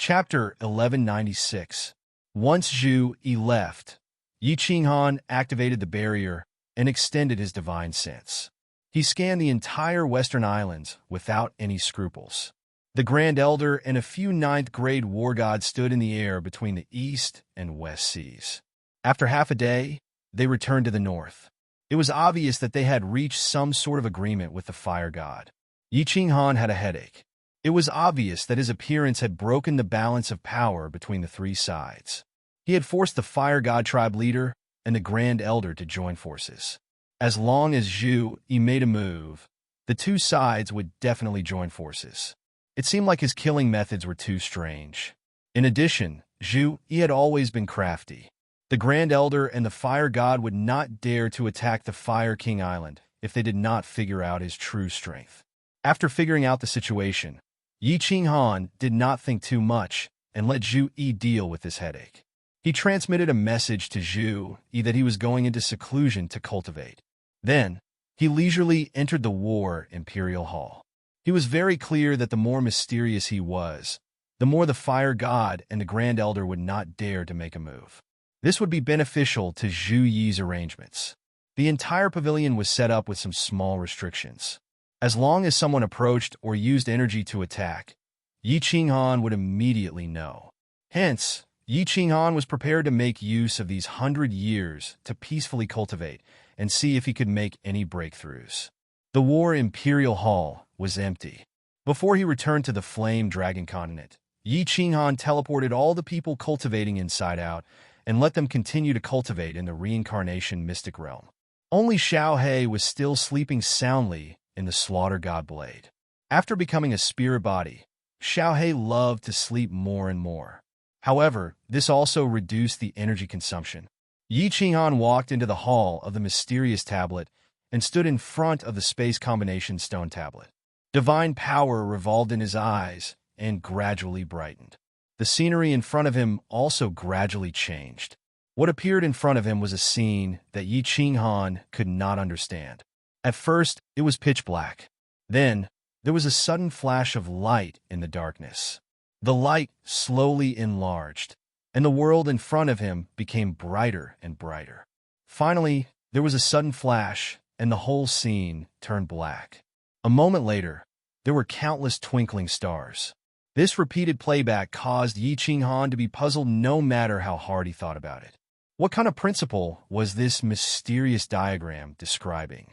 Chapter 1196. Once Zhu Yi left, Yi Qinghan activated the barrier and extended his divine sense. He scanned the entire Western Islands without any scruples. The Grand Elder and a few ninth-grade war gods stood in the air between the East and West Seas. After half a day, they returned to the north. It was obvious that they had reached some sort of agreement with the fire god. Yi Qinghan had a headache. It was obvious that his appearance had broken the balance of power between the three sides. He had forced the fire god tribe leader and the Grand Elder to join forces. As long as Zhu Yi made a move, the two sides would definitely join forces. It seemed like his killing methods were too strange. In addition, Zhu Yi had always been crafty. The Grand Elder and the Fire God would not dare to attack the Fire King Island if they did not figure out his true strength. After figuring out the situation, Yi Qinghan did not think too much and let Zhu Yi deal with this headache. He transmitted a message to Zhu Yi that he was going into seclusion to cultivate. Then, he leisurely entered the War Imperial Hall. He was very clear that the more mysterious he was, the more the Fire God and the Grand Elder would not dare to make a move. This would be beneficial to Zhu Yi's arrangements. The entire pavilion was set up with some small restrictions. As long as someone approached or used energy to attack, Yi Qinghan would immediately know. Hence, Yi Qinghan was prepared to make use of these 100 years to peacefully cultivate and see if he could make any breakthroughs. The War Imperial Hall was empty. Before he returned to the Flame Dragon continent, Yi Qinghan teleported all the people cultivating inside out and let them continue to cultivate in the reincarnation mystic realm. Only Xiao He was still sleeping soundly in the Slaughter God Blade. After becoming a spirit body, Xiao He loved to sleep more and more. However, this also reduced the energy consumption. Yi Qinghan walked into the hall of the mysterious tablet and stood in front of the space combination stone tablet. Divine power revolved in his eyes and gradually brightened. The scenery in front of him also gradually changed. What appeared in front of him was a scene that Yi Qinghan could not understand. At first, it was pitch black. Then, there was a sudden flash of light in the darkness. The light slowly enlarged, and the world in front of him became brighter and brighter. Finally, there was a sudden flash, and the whole scene turned black. A moment later, there were countless twinkling stars. This repeated playback caused Yi Qinghan to be puzzled no matter how hard he thought about it. What kind of principle was this mysterious diagram describing?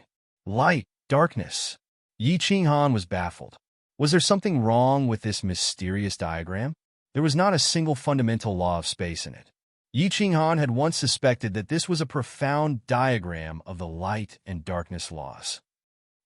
Light, darkness. Yi Qinghan was baffled. Was there something wrong with this mysterious diagram? There was not a single fundamental law of space in it. Yi Qinghan had once suspected that this was a profound diagram of the light and darkness laws.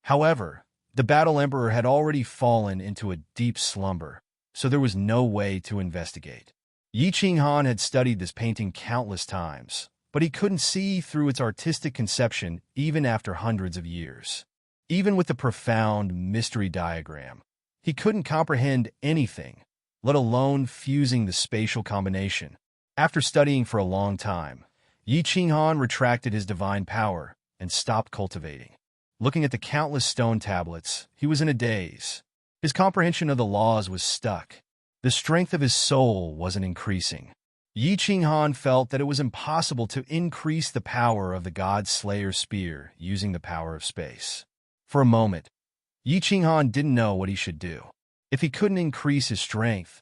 However, the Battle Emperor had already fallen into a deep slumber, so there was no way to investigate. Yi Qinghan had studied this painting countless times, but he couldn't see through its artistic conception even after hundreds of years. Even with the profound mystery diagram, he couldn't comprehend anything, let alone fusing the spatial combination. After studying for a long time, Yi Qinghan retracted his divine power and stopped cultivating. Looking at the countless stone tablets, he was in a daze. His comprehension of the laws was stuck. The strength of his soul wasn't increasing. Yi Qinghan felt that it was impossible to increase the power of the God Slayer spear using the power of space. For a moment, Yi Qinghan didn't know what he should do. If he couldn't increase his strength,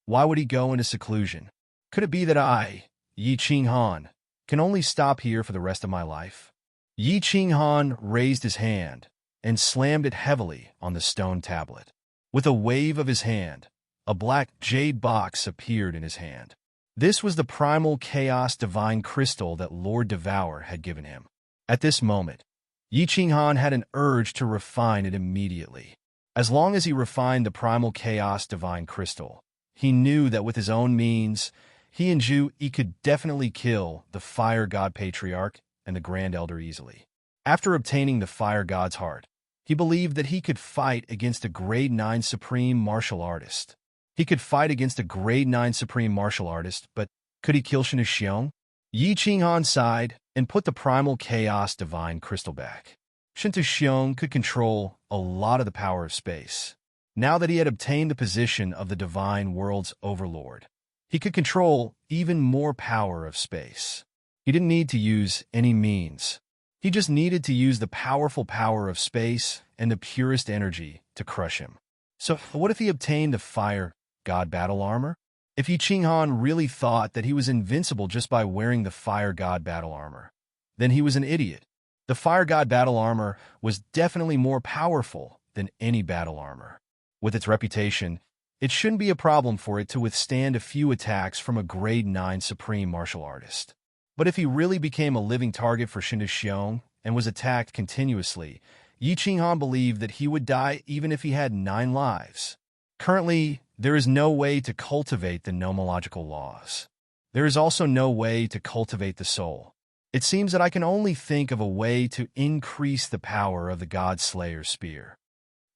why would he go into seclusion? Could it be that I, Yi Qinghan, can only stop here for the rest of my life? Yi Qinghan raised his hand and slammed it heavily on the stone tablet. With a wave of his hand, a black jade box appeared in his hand. This was the primal chaos divine crystal that Lord Devour had given him. At this moment, Yi Qinghan had an urge to refine it immediately. As long as he refined the primal chaos divine crystal, he knew that with his own means, he and Zhu Yi could definitely kill the Fire God Patriarch and the Grand Elder easily. After obtaining the Fire God's heart, he believed that he could fight against a Grade 9 Supreme Martial Artist. He could fight against a Grade 9 Supreme Martial Artist, but could he kill Shen Xiong? Yi Qinghan sighed and put the primal chaos divine crystal back. Shen Xiong could control a lot of the power of space. Now that he had obtained the position of the divine world's overlord, he could control even more power of space. He didn't need to use any means. He just needed to use the powerful power of space and the purest energy to crush him. So what if he obtained the fire god battle armor? If Yi Qinghan really thought that he was invincible just by wearing the fire god battle armor, then he was an idiot. The fire god battle armor was definitely more powerful than any battle armor. With its reputation, it shouldn't be a problem for it to withstand a few attacks from a grade 9 supreme martial artist. But if he really became a living target for Shinda Xiong and was attacked continuously, Yi Qinghan believed that he would die even if he had 9 lives. Currently, there is no way to cultivate the nomological laws. There is also no way to cultivate the soul. It seems that I can only think of a way to increase the power of the God Slayer's spear.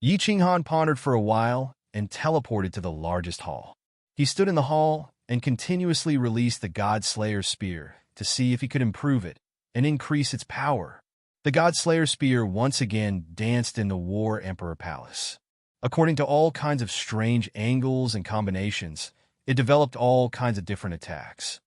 Yi Qinghan pondered for a while and teleported to the largest hall. He stood in the hall and continuously released the God Slayer's spear to see if he could improve it and increase its power. The God Slayer's spear once again danced in the War Emperor Palace. According to all kinds of strange angles and combinations, it developed all kinds of different attacks.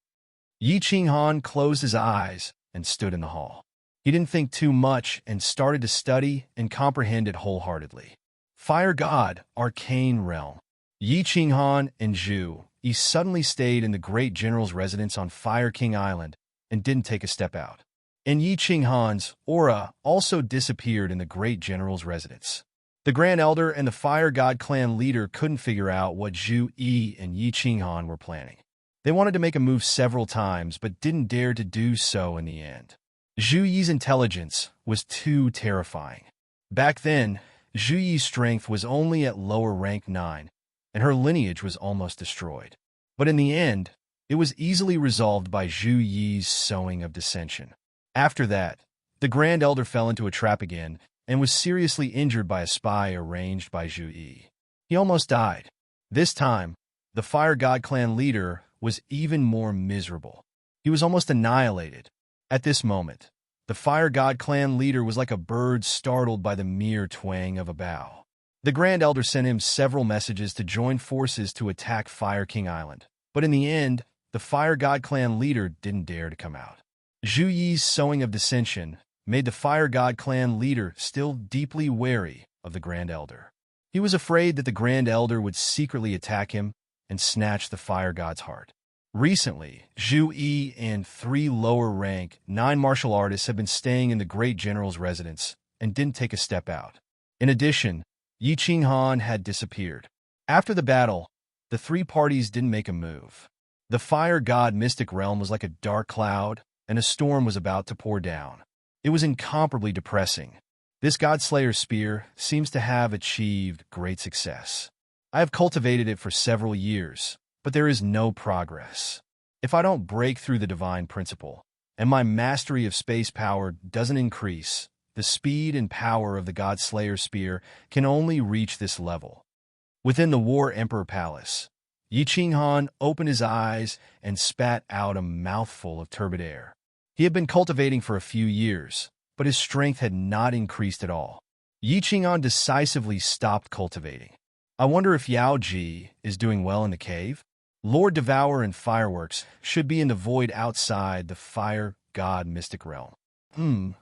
Yi Qinghan closed his eyes and stood in the hall. He didn't think too much and started to study and comprehend it wholeheartedly. Fire God, Arcane Realm. Yi Qinghan and Zhu Yi suddenly stayed in the great general's residence on Fire King Island and didn't take a step out. And Yi Qinghan's aura also disappeared in the great general's residence. The Grand Elder and the Fire God clan leader couldn't figure out what Zhu Yi and Yi Qinghan were planning. They wanted to make a move several times, but didn't dare to do so in the end. Zhu Yi's intelligence was too terrifying. Back then, Zhu Yi's strength was only at lower rank 9, and her lineage was almost destroyed. But in the end, it was easily resolved by Zhu Yi's sowing of dissension. After that, the Grand Elder fell into a trap again and was seriously injured by a spy arranged by Zhu Yi. He almost died. This time, the Fire God clan leader was even more miserable. He was almost annihilated. At this moment, the Fire God clan leader was like a bird startled by the mere twang of a bough. The Grand Elder sent him several messages to join forces to attack Fire King Island, but in the end, the Fire God clan leader didn't dare to come out. Zhu Yi's sowing of dissension made the Fire God clan leader still deeply wary of the Grand Elder. He was afraid that the Grand Elder would secretly attack him and snatch the Fire God's heart. Recently, Zhu Yi and 3 lower-rank 9 martial artists have been staying in the great general's residence and didn't take a step out. In addition, Yi Qinghan had disappeared. After the battle, the 3 parties didn't make a move. The Fire God mystic realm was like a dark cloud, and a storm was about to pour down. It was incomparably depressing. This God Slayer's spear seems to have achieved great success. I have cultivated it for several years, but there is no progress. If I don't break through the divine principle, and my mastery of space power doesn't increase, the speed and power of the God Slayer's spear can only reach this level. Within the War Emperor Palace, Yi Qinghan opened his eyes and spat out a mouthful of turbid air. He had been cultivating for a few years, but his strength had not increased at all. Yi Qinghan decisively stopped cultivating. I wonder if Yao Ji is doing well in the cave? Lord Devour and Fireworks should be in the void outside the Fire God mystic realm.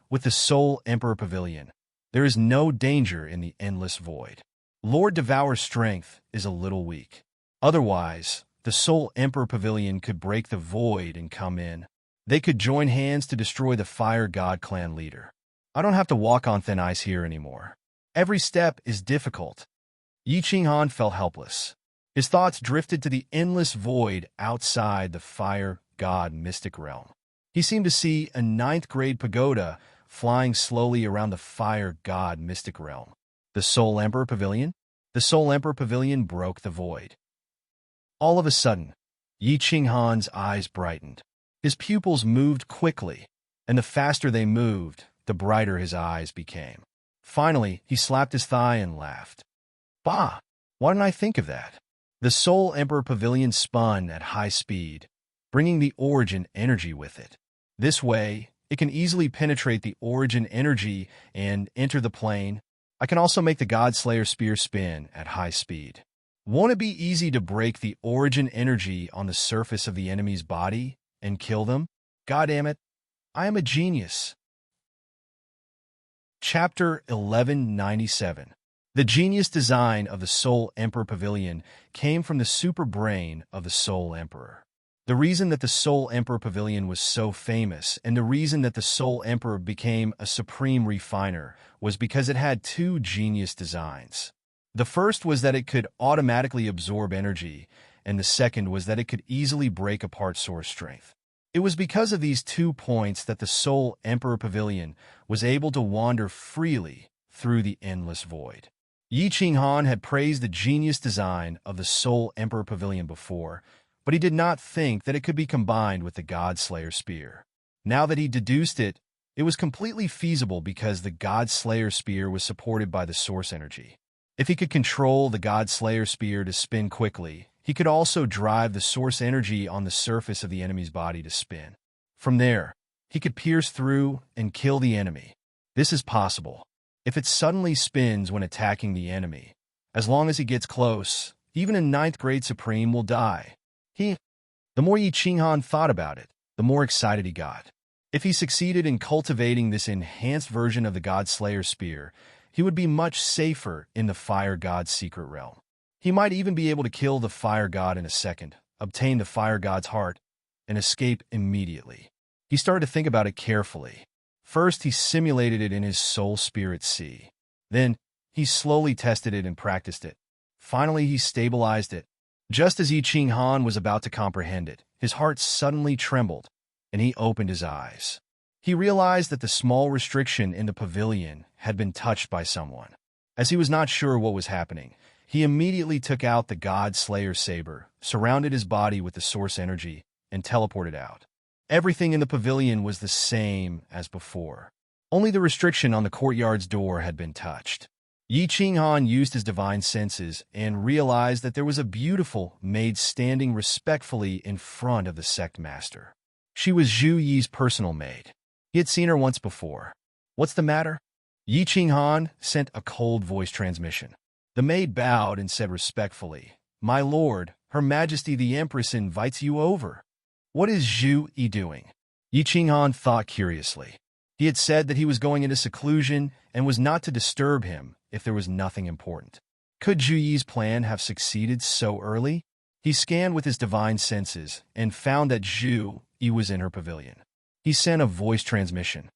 With the Soul Emperor Pavilion, there is no danger in the endless void. Lord Devour's strength is a little weak. Otherwise, the Soul Emperor Pavilion could break the void and come in. They could join hands to destroy the Fire God clan leader. I don't have to walk on thin ice here anymore. Every step is difficult. Yi Qinghan felt helpless. His thoughts drifted to the endless void outside the Fire God mystic realm. He seemed to see a 9th-grade pagoda flying slowly around the Fire God mystic realm. The Soul Emperor Pavilion? The Soul Emperor Pavilion broke the void. All of a sudden, Yi Qinghan's eyes brightened. His pupils moved quickly, and the faster they moved, the brighter his eyes became. Finally, he slapped his thigh and laughed. Bah! Why didn't I think of that? The Soul Emperor Pavilion spun at high speed, bringing the origin energy with it. This way, it can easily penetrate the origin energy and enter the plane. I can also make the God Slayer spear spin at high speed. Won't it be easy to break the origin energy on the surface of the enemy's body and kill them? God damn it, I am a genius. Chapter 1197. The genius design of the Soul Emperor Pavilion came from the super brain of the Soul Emperor. The reason that the Soul Emperor Pavilion was so famous and the reason that the Soul Emperor became a supreme refiner was because it had two genius designs. The first was that it could automatically absorb energy, and the second was that it could easily break apart source strength. It was because of these 2 points that the Soul Emperor Pavilion was able to wander freely through the endless void. Yi Qinghan had praised the genius design of the Soul Emperor Pavilion before, but he did not think that it could be combined with the God Slayer spear. Now that he deduced it, it was completely feasible because the God Slayer spear was supported by the source energy. If he could control the God Slayer spear to spin quickly, he could also drive the source energy on the surface of the enemy's body to spin. From there, he could pierce through and kill the enemy. This is possible if it suddenly spins when attacking the enemy. As long as he gets close, even a 9th grade Supreme will die. The more Yi Qinghan thought about it, the more excited he got. If he succeeded in cultivating this enhanced version of the God Slayer spear, he would be much safer in the Fire God's secret realm. He might even be able to kill the Fire God in a second, obtain the Fire God's heart, and escape immediately. He started to think about it carefully. First, he simulated it in his soul spirit sea. Then, he slowly tested it and practiced it. Finally, he stabilized it. Just as Yi Qinghan was about to comprehend it, his heart suddenly trembled, and he opened his eyes. He realized that the small restriction in the pavilion had been touched by someone. As he was not sure what was happening, he immediately took out the God Slayer saber, surrounded his body with the source energy, and teleported out. Everything in the pavilion was the same as before. Only the restriction on the courtyard's door had been touched. Yi Qinghan used his divine senses and realized that there was a beautiful maid standing respectfully in front of the sect master. She was Zhu Yi's personal maid. He had seen her once before. "What's the matter?" Yi Qinghan sent a cold voice transmission. The maid bowed and said respectfully, "My lord, Her Majesty the Empress invites you over." "What is Zhu Yi doing?" Yi Qinghan thought curiously. He had said that he was going into seclusion and was not to disturb him if there was nothing important. Could Zhu Yi's plan have succeeded so early? He scanned with his divine senses and found that Zhu Yi was in her pavilion. He sent a voice transmission.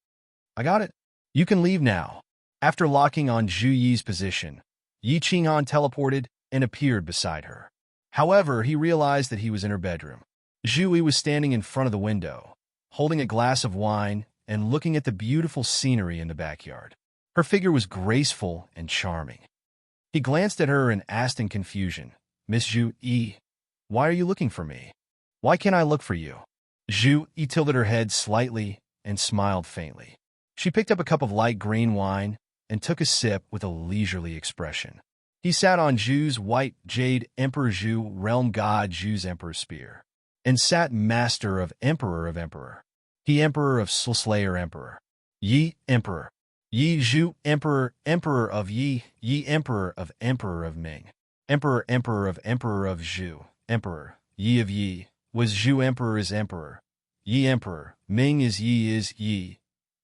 "I got it. You can leave now." After locking on Zhu Yi's position, Yi Qinghan teleported and appeared beside her. However, he realized that he was in her bedroom. Zhu Yi was standing in front of the window, holding a glass of wine and looking at the beautiful scenery in the backyard. Her figure was graceful and charming. He glanced at her and asked in confusion, "Miss Zhu Yi, why are you looking for me? Why can't I look for you?" Zhu Yi tilted her head slightly and smiled faintly. She picked up a cup of light green wine and took a sip with a leisurely expression. He sat on Zhu's white jade Emperor Zhu Realm God Zhu's Emperor Spear, and sat Master of Emperor. He Emperor of Soul Slayer Emperor. Yi Emperor. Yi Zhu Emperor of Yi. Yi Emperor of Ming. Emperor of Zhu. Emperor. Yi of Yi. Was Zhu Emperor is Emperor. Yi Emperor. Ming is Yi is Yi.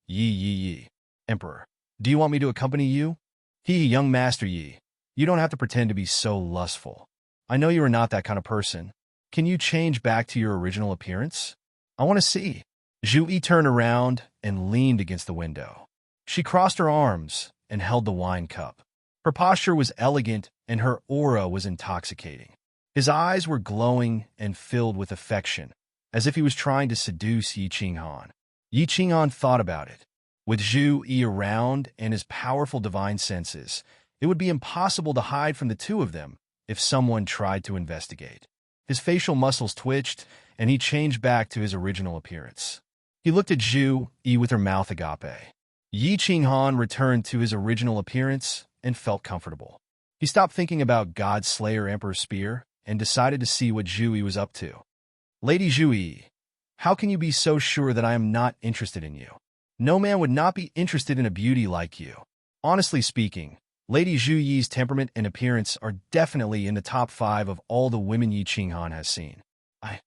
Yi. Emperor. Do you want me to accompany you? He, young Master Yi. You don't have to pretend to be so lustful. I know you are not that kind of person. Can you change back to your original appearance? I want to see. Zhu Yi turned around and leaned against the window. She crossed her arms and held the wine cup. Her posture was elegant and her aura was intoxicating. His eyes were glowing and filled with affection, as if he was trying to seduce Yi Qinghan. Yi Qinghan thought about it. With Zhu Yi around and his powerful divine senses, it would be impossible to hide from the two of them if someone tried to investigate. His facial muscles twitched, and he changed back to his original appearance. He looked at Zhu Yi with her mouth agape. Yi Qinghan returned to his original appearance and felt comfortable. He stopped thinking about God Slayer Emperor Spear and decided to see what Zhu Yi was up to. "Lady Zhu Yi, how can you be so sure that I am not interested in you? No man would not be interested in a beauty like you. Honestly speaking, Lady Zhu Yi's temperament and appearance are definitely in the top 5 of all the women Yi Qinghan has seen. I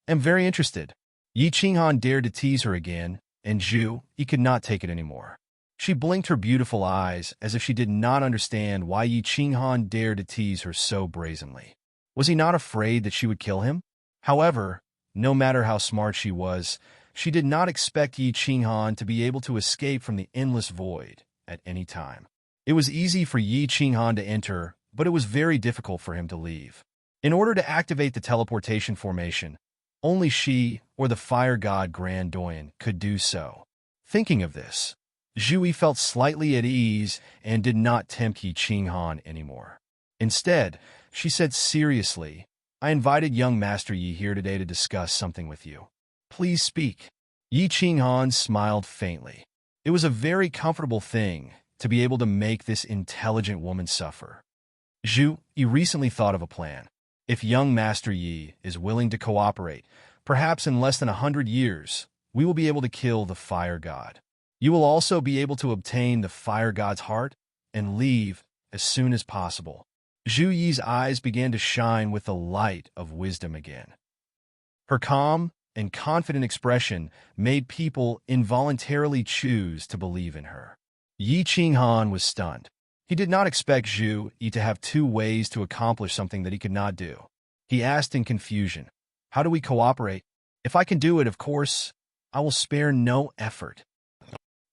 am very interested. Yi Qinghan dared to tease her again, and Zhu Yi could not take it anymore. She blinked her beautiful eyes as if she did not understand why Yi Qinghan dared to tease her so brazenly. Was he not afraid that she would kill him? However, no matter how smart she was, she did not expect Yi Qinghan to be able to escape from the endless void at any time. It was easy for Yi Qinghan to enter, but it was very difficult for him to leave. In order to activate the teleportation formation, only she or the fire god Grand Doyen could do so. Thinking of this, Zhu Yi felt slightly at ease and did not tempt Yi Qinghan anymore. Instead, she said seriously, I invited young Master Yi here today to discuss something with you. Please speak. Yi Qinghan smiled faintly. It was a very comfortable thing to be able to make this intelligent woman suffer. Zhu Yi recently thought of a plan. If young Master Yi is willing to cooperate, perhaps in less than 100 years, we will be able to kill the fire god. You will also be able to obtain the fire god's heart and leave as soon as possible. Zhu Yi's eyes began to shine with the light of wisdom again. Her calm and confident expression made people involuntarily choose to believe in her. Yi Qinghan was stunned. He did not expect Zhu Yi to have 2 ways to accomplish something that he could not do. He asked in confusion, how do we cooperate? If I can do it, of course, I will spare no effort.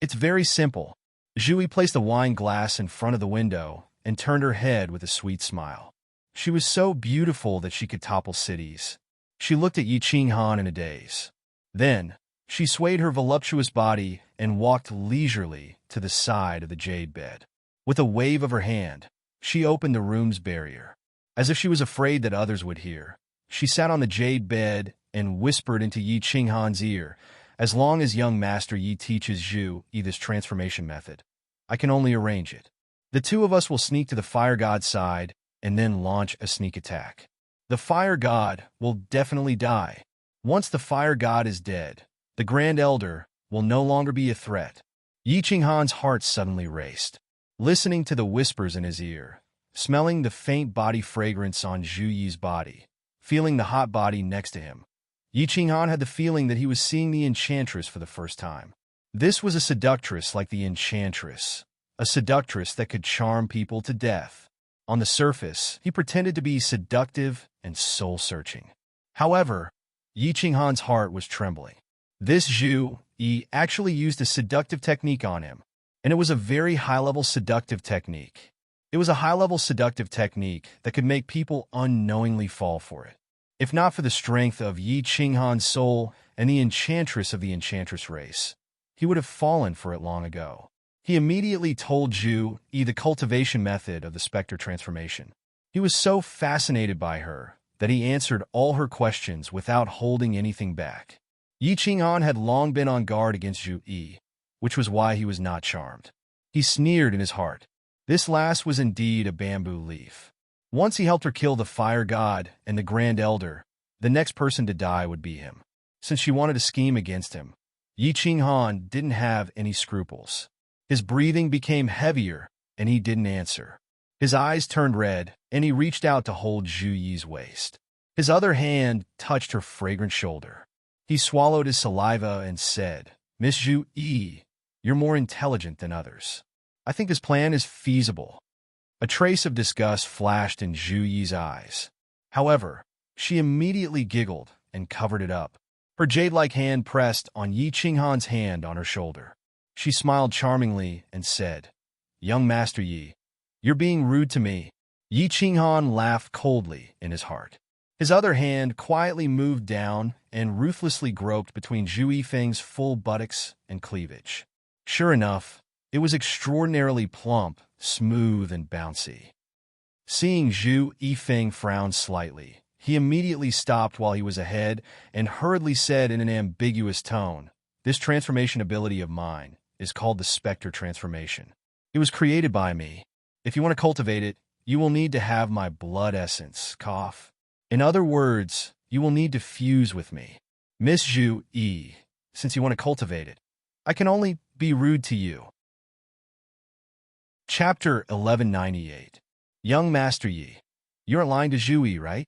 It's very simple. Zhu Yi placed a wine glass in front of the window and turned her head with a sweet smile. She was so beautiful that she could topple cities. She looked at Yi Qinghan in a daze. Then, she swayed her voluptuous body and walked leisurely to the side of the jade bed. With a wave of her hand, she opened the room's barrier. As if she was afraid that others would hear, she sat on the jade bed and whispered into Yi Qinghan's ear, as long as young Master Yi teaches Zhu Yi this transformation method, I can only arrange it. The 2 of us will sneak to the fire god's side and then launch a sneak attack. The fire god will definitely die. Once the fire god is dead, the Grand Elder will no longer be a threat. Yi Qinghan's heart suddenly raced. Listening to the whispers in his ear, smelling the faint body fragrance on Zhu Yi's body, feeling the hot body next to him, Yi Qinghan had the feeling that he was seeing the enchantress for the first time. This was a seductress like the enchantress, a seductress that could charm people to death. On the surface, he pretended to be seductive and soul-searching. However, Yi Qinghan's heart was trembling. This Zhu Yi actually used a seductive technique on him, and it was a very high-level seductive technique. It was a high-level seductive technique that could make people unknowingly fall for it. If not for the strength of Yi Qinghan's soul and the enchantress of the enchantress race, he would have fallen for it long ago. He immediately told Zhu Yi the cultivation method of the specter transformation. He was so fascinated by her that he answered all her questions without holding anything back. Yi Qinghan had long been on guard against Zhu Yi, which was why he was not charmed. He sneered in his heart. This lass was indeed a bamboo leaf. Once he helped her kill the fire god and the Grand Elder, the next person to die would be him. Since she wanted to scheme against him, Yi Qinghan didn't have any scruples. His breathing became heavier, and he didn't answer. His eyes turned red, and he reached out to hold Zhu Yi's waist. His other hand touched her fragrant shoulder. He swallowed his saliva and said, Miss Zhu Yi, you're more intelligent than others. I think this plan is feasible. A trace of disgust flashed in Zhu Yi's eyes. However, she immediately giggled and covered it up. Her jade-like hand pressed on Yi Qinghan's hand on her shoulder. She smiled charmingly and said, Young Master Yi, you're being rude to me. Yi Qinghan laughed coldly in his heart. His other hand quietly moved down and ruthlessly groped between Zhu Yifeng's full buttocks and cleavage. Sure enough, it was extraordinarily plump, smooth, and bouncy. Seeing Zhu Yifeng frown slightly, he immediately stopped while he was ahead and hurriedly said in an ambiguous tone, This transformation ability of mine is called the Spectre Transformation. It was created by me. If you want to cultivate it, you will need to have my blood essence, cough. In other words, you will need to fuse with me. Miss Zhu Yi, since you want to cultivate it, I can only be rude to you. Chapter 1198. Young Master Yi. You're aligned to Zhu Yi, right?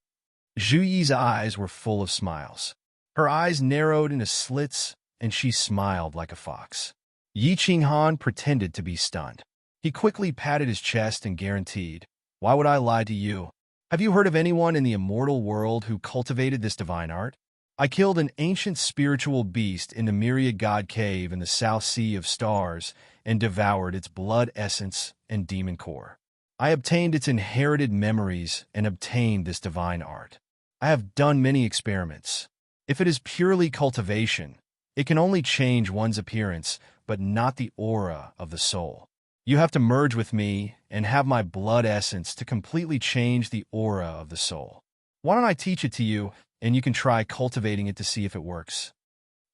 Zhu Yi's eyes were full of smiles. Her eyes narrowed into slits, and she smiled like a fox. Yi Qinghan pretended to be stunned. He quickly patted his chest and guaranteed, "Why would I lie to you? Have you heard of anyone in the immortal world who cultivated this divine art? I killed an ancient spiritual beast in the Myriad God Cave in the South Sea of Stars and devoured its blood essence and demon core. I obtained its inherited memories and obtained this divine art. I have done many experiments. If it is purely cultivation, it can only change one's appearance, but not the aura of the soul. You have to merge with me and have my blood essence to completely change the aura of the soul. Why don't I teach it to you, and you can try cultivating it to see if it works?"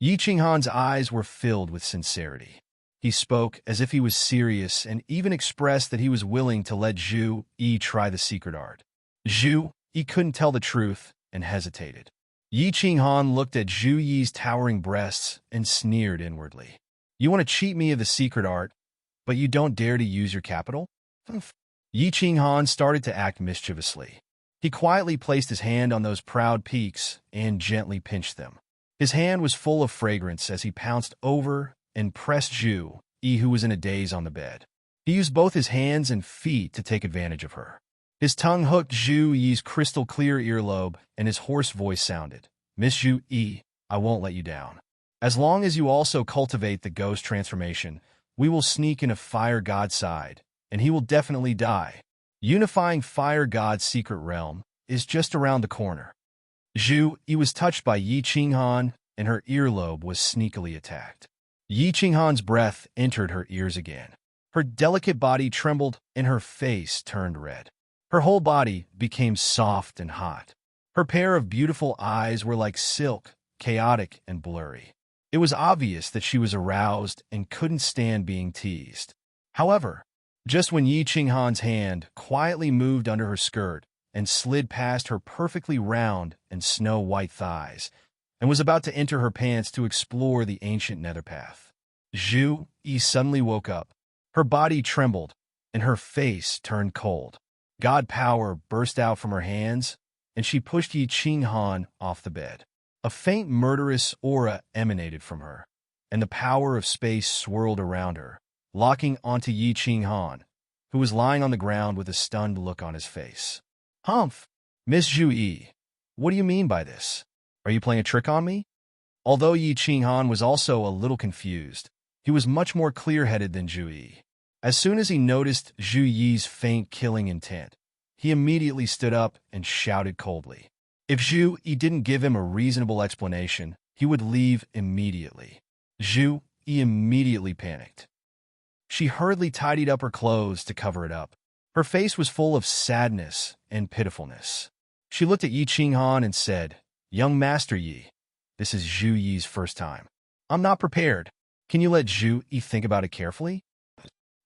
Yi Qinghan's eyes were filled with sincerity. He spoke as if he was serious and even expressed that he was willing to let Zhu Yi try the secret art. Zhu Yi couldn't tell the truth and hesitated. Yi Qinghan looked at Zhu Yi's towering breasts and sneered inwardly. "You want to cheat me of the secret art, but you don't dare to use your capital?" Yi Qinghan started to act mischievously. He quietly placed his hand on those proud peaks and gently pinched them. His hand was full of fragrance as he pounced over and pressed Zhu Yi, who was in a daze on the bed. He used both his hands and feet to take advantage of her. His tongue hooked Zhu Yi's crystal-clear earlobe, and his hoarse voice sounded, "Miss Zhu Yi, I won't let you down. As long as you also cultivate the ghost transformation, we will sneak in a fire god's side, and he will definitely die. Unifying Fire God's secret realm is just around the corner." Zhu Yi was touched by Yi Qinghan, and her earlobe was sneakily attacked. Yi Qinghan's breath entered her ears again. Her delicate body trembled, and her face turned red. Her whole body became soft and hot. Her pair of beautiful eyes were like silk, chaotic and blurry. It was obvious that she was aroused and couldn't stand being teased. However, just when Yi Qinghan's hand quietly moved under her skirt and slid past her perfectly round and snow-white thighs, and was about to enter her pants to explore the ancient nether path, Zhu Yi suddenly woke up. Her body trembled, and her face turned cold. God power burst out from her hands, and she pushed Yi Qinghan off the bed. A faint murderous aura emanated from her, and the power of space swirled around her, locking onto Yi Qinghan, who was lying on the ground with a stunned look on his face. "Humph! Miss Zhu Yi, what do you mean by this? Are you playing a trick on me?" Although Yi Qinghan was also a little confused, he was much more clear-headed than Zhu Yi. As soon as he noticed Zhu Yi's faint killing intent, he immediately stood up and shouted coldly. If Zhu Yi didn't give him a reasonable explanation, he would leave immediately. Zhu Yi immediately panicked. She hurriedly tidied up her clothes to cover it up. Her face was full of sadness and pitifulness. She looked at Yi Qinghan and said, "Young Master Yi, this is Zhu Yi's first time. I'm not prepared. Can you let Zhu Yi think about it carefully?"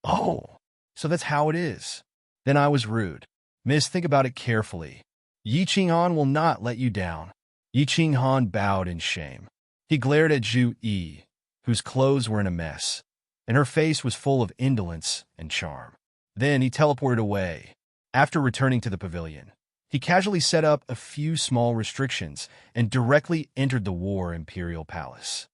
"Oh, so that's how it is. Then I was rude. Miss, think about it carefully. Yi Qinghan will not let you down." Yi Qinghan bowed in shame. He glared at Zhu Yi, whose clothes were in a mess, and her face was full of indolence and charm. Then he teleported away. After returning to the pavilion, he casually set up a few small restrictions and directly entered the War Imperial Palace.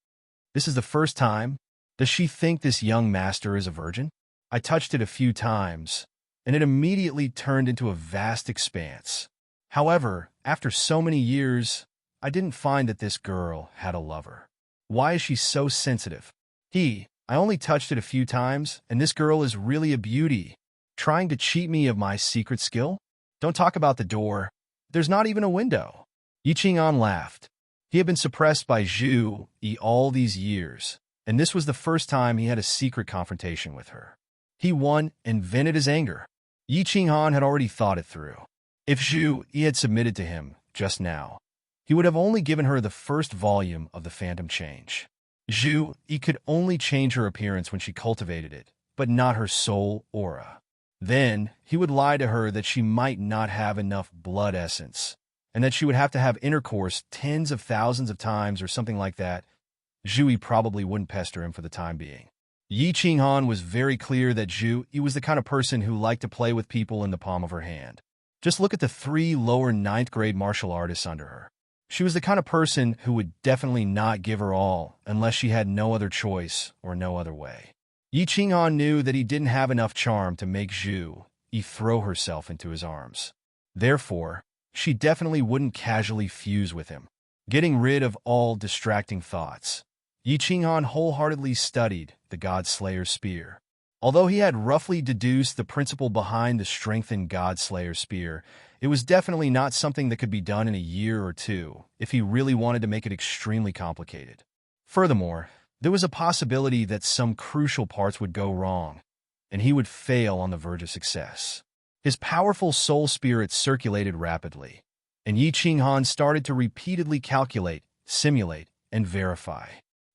"This is the first time. Does she think this young master is a virgin? I touched it a few times, and it immediately turned into a vast expanse. However, after so many years, I didn't find that this girl had a lover. Why is she so sensitive? I only touched it a few times, and this girl is really a beauty. Trying to cheat me of my secret skill? Don't talk about the door. There's not even a window." Yi Qinghan laughed. He had been suppressed by Zhu Yi all these years, and this was the first time he had a secret confrontation with her. He won and vented his anger. Yi Qinghan had already thought it through. If Zhu Yi had submitted to him just now, he would have only given her the first volume of the Phantom Change. Zhu Yi could only change her appearance when she cultivated it, but not her soul aura. Then he would lie to her that she might not have enough blood essence, and that she would have to have intercourse tens of thousands of times or something like that. Zhu Yi probably wouldn't pester him for the time being. Yi Qinghan was very clear that Zhu Yi was the kind of person who liked to play with people in the palm of her hand. Just look at the 3 lower ninth-grade martial artists under her. She was the kind of person who would definitely not give her all unless she had no other choice or no other way. Yi Qinghan knew that he didn't have enough charm to make Zhu Yi throw herself into his arms. Therefore, she definitely wouldn't casually fuse with him. Getting rid of all distracting thoughts, Yi Qinghan wholeheartedly studied the God-Slayer spear. Although he had roughly deduced the principle behind the strengthened God-Slayer spear, it was definitely not something that could be done in a year or two if he really wanted to make it extremely complicated. Furthermore, there was a possibility that some crucial parts would go wrong, and he would fail on the verge of success. His powerful soul spirit circulated rapidly, and Yi Qinghan started to repeatedly calculate, simulate, and verify.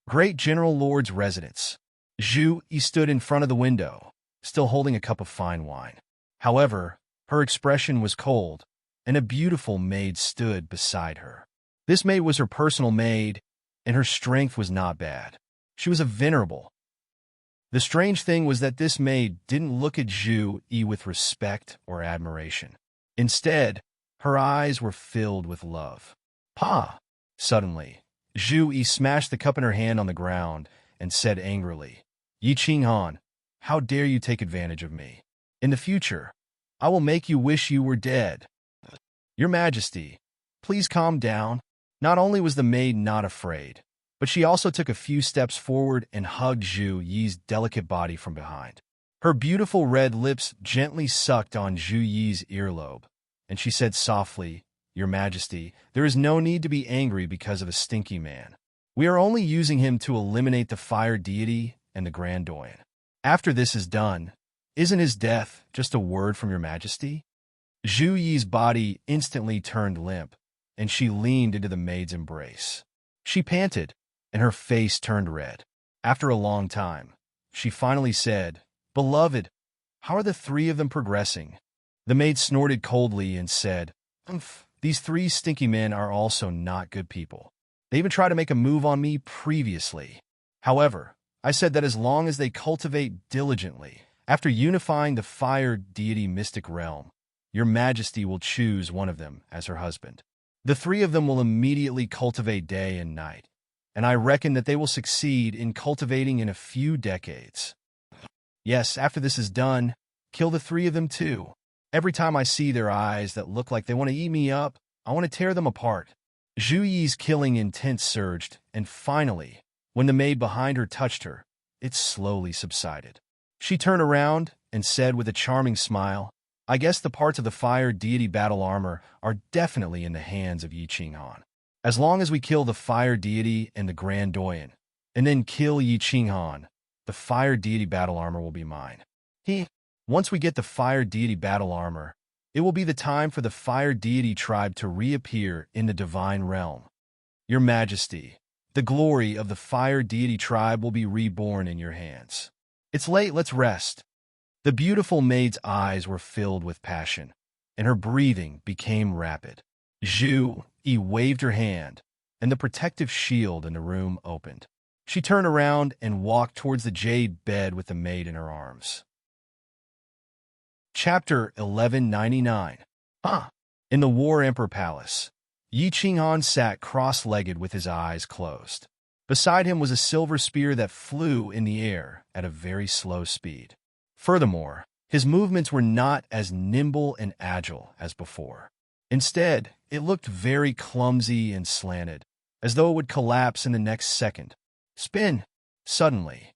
Great General Lord's residence. Zhu Yi stood in front of the window, still holding a cup of fine wine. However, her expression was cold, and a beautiful maid stood beside her. This maid was her personal maid, and her strength was not bad. She was a venerable. The strange thing was that this maid didn't look at Zhu Yi with respect or admiration. Instead, her eyes were filled with love. Pa! Suddenly, Zhu Yi smashed the cup in her hand on the ground and said angrily, Yi Qinghan, how dare you take advantage of me? In the future, I will make you wish you were dead. Your Majesty, please calm down. Not only was the maid not afraid, but she also took a few steps forward and hugged Zhu Yi's delicate body from behind. Her beautiful red lips gently sucked on Zhu Yi's earlobe, and she said softly, Your Majesty, there is no need to be angry because of a stinky man. We are only using him to eliminate the fire deity and the Grand Doyen. After this is done, isn't his death just a word from Your Majesty? Zhu Yi's body instantly turned limp, and she leaned into the maid's embrace. She panted, and her face turned red. After a long time, she finally said, Beloved, how are the 3 of them progressing? The maid snorted coldly and said, These 3 stinky men are also not good people. They even tried to make a move on me previously. However, I said that as long as they cultivate diligently, after unifying the fire deity mystic realm, Your Majesty will choose one of them as her husband. The 3 of them will immediately cultivate day and night, and I reckon that they will succeed in cultivating in a few decades. Yes, after this is done, kill the 3 of them too. Every time I see their eyes that look like they want to eat me up, I want to tear them apart. Zhu Yi's killing intent surged, and finally, when the maid behind her touched her, it slowly subsided. She turned around and said with a charming smile, I guess the parts of the fire deity battle armor are definitely in the hands of Yi Qinghan. As long as we kill the fire deity and the Grand Doyen, and then kill Yi Qinghan, the fire deity battle armor will be mine. Once we get the fire deity battle armor, it will be the time for the fire deity tribe to reappear in the divine realm. Your Majesty, the glory of the fire deity tribe will be reborn in your hands. It's late, let's rest. The beautiful maid's eyes were filled with passion, and her breathing became rapid. Zhu Yi waved her hand, and the protective shield in the room opened. She turned around and walked towards the jade bed with the maid in her arms. Chapter 1199. In the War Emperor Palace, Yi Qinghan sat cross-legged with his eyes closed. Beside him was a silver spear that flew in the air at a very slow speed. Furthermore, his movements were not as nimble and agile as before. Instead, it looked very clumsy and slanted, as though it would collapse in the next second. Spin! Suddenly,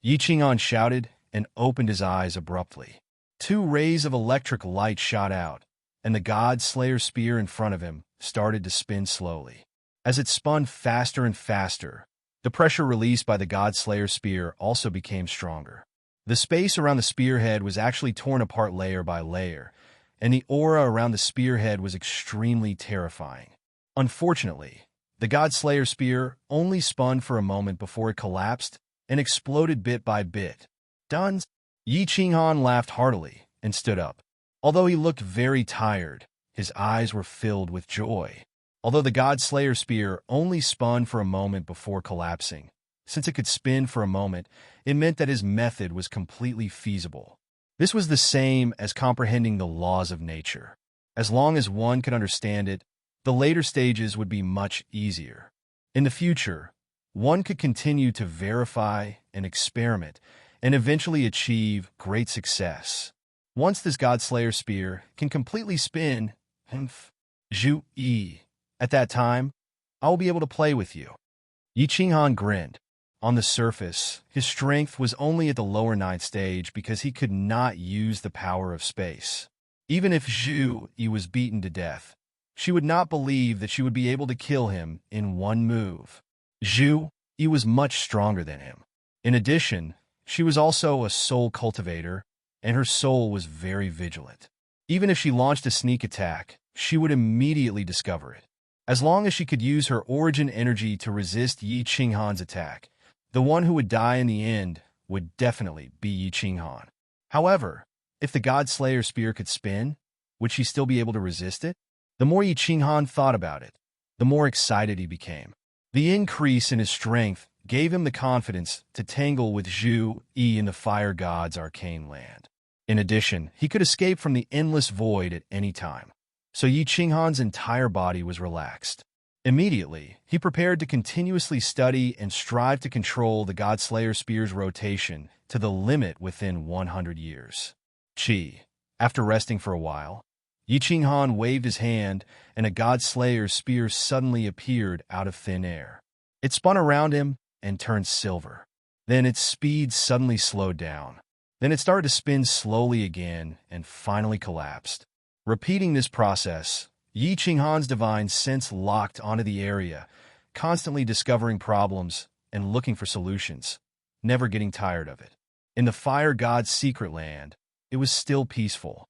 Yi Qinghan shouted and opened his eyes abruptly. 2 rays of electric light shot out, and the God-Slayer spear in front of him started to spin slowly. As it spun faster and faster, the pressure released by the God-Slayer spear also became stronger. The space around the spearhead was actually torn apart layer by layer, and the aura around the spearhead was extremely terrifying. Unfortunately, the God-Slayer spear only spun for a moment before it collapsed and exploded bit by bit. Done. Yi Qinghan laughed heartily and stood up. Although he looked very tired, his eyes were filled with joy. Although the God-Slayer spear only spun for a moment before collapsing, Since it could spin for a moment, it meant that his method was completely feasible. This was the same as comprehending the laws of nature. As long as one could understand it, the later stages would be much easier. In the future, one could continue to verify and experiment and eventually achieve great success. Once this Godslayer spear can completely spin, Zhu Yi, at that time, I will be able to play with you. Yi Qinghan grinned. On the surface, his strength was only at the lower ninth stage because he could not use the power of space. Even if Zhu Yi was beaten to death, she would not believe that she would be able to kill him in one move. Zhu Yi was much stronger than him. In addition, she was also a soul cultivator, and her soul was very vigilant. Even if she launched a sneak attack, she would immediately discover it. As long as she could use her origin energy to resist Yi Qinghan's attack, the one who would die in the end would definitely be Yi Qinghan. However, if the Godslayer spear could spin, would she still be able to resist it? The more Yi Qinghan thought about it, the more excited he became. The increase in his strength gave him the confidence to tangle with Zhu Yi in the fire god's arcane land. In addition, he could escape from the endless void at any time. So Yi Qinghan's entire body was relaxed. Immediately, he prepared to continuously study and strive to control the Godslayer spear's rotation to the limit within 100 years. After resting for a while, Yi Qinghan waved his hand and a Godslayer spear suddenly appeared out of thin air. It spun around him and turned silver. Then its speed suddenly slowed down. Then it started to spin slowly again and finally collapsed. Repeating this process, Yi Qinghan's divine sense locked onto the area, constantly discovering problems and looking for solutions, never getting tired of it. In the fire god's secret land, it was still peaceful.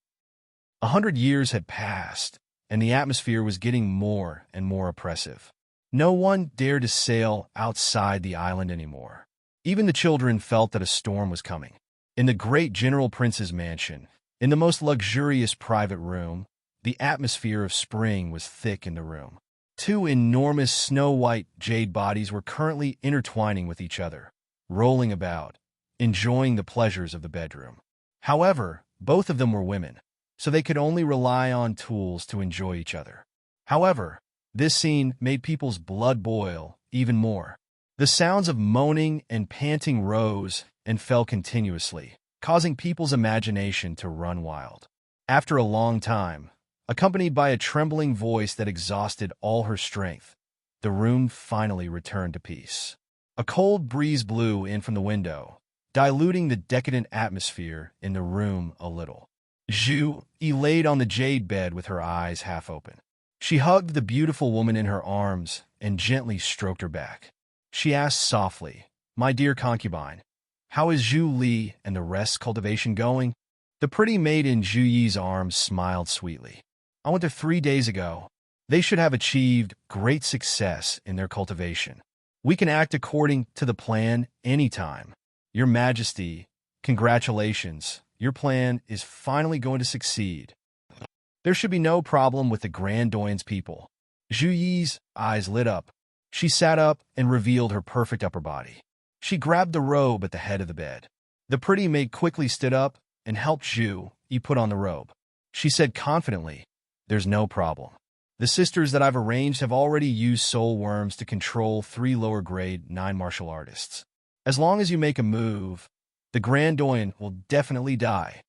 100 years had passed, and the atmosphere was getting more and more oppressive. No one dared to sail outside the island anymore. Even the children felt that a storm was coming. In the great General Prince's mansion, in the most luxurious private room, the atmosphere of spring was thick in the room. Two enormous snow-white jade bodies were currently intertwining with each other, rolling about, enjoying the pleasures of the bedroom. However, both of them were women, so they could only rely on tools to enjoy each other. However, this scene made people's blood boil even more. The sounds of moaning and panting rose and fell continuously, causing people's imagination to run wild. After a long time, accompanied by a trembling voice that exhausted all her strength, the room finally returned to peace. A cold breeze blew in from the window, diluting the decadent atmosphere in the room a little. Zhu Yi laid on the jade bed with her eyes half open. She hugged the beautiful woman in her arms and gently stroked her back. She asked softly, "My dear concubine, how is Zhu Li and the rest's cultivation going?" The pretty maid in Zhu Yi's arms smiled sweetly. "I went there 3 days ago. They should have achieved great success in their cultivation. We can act according to the plan anytime. Your Majesty, congratulations. Your plan is finally going to succeed. There should be no problem with the Grand Doyen's people." Zhu Yi's eyes lit up. She sat up and revealed her perfect upper body. She grabbed the robe at the head of the bed. The pretty maid quickly stood up and helped Zhu Yi put on the robe. She said confidently, "There's no problem. The sisters that I've arranged have already used soul worms to control 3 lower grade 9 martial artists. As long as you make a move, the Grand Doyen will definitely die."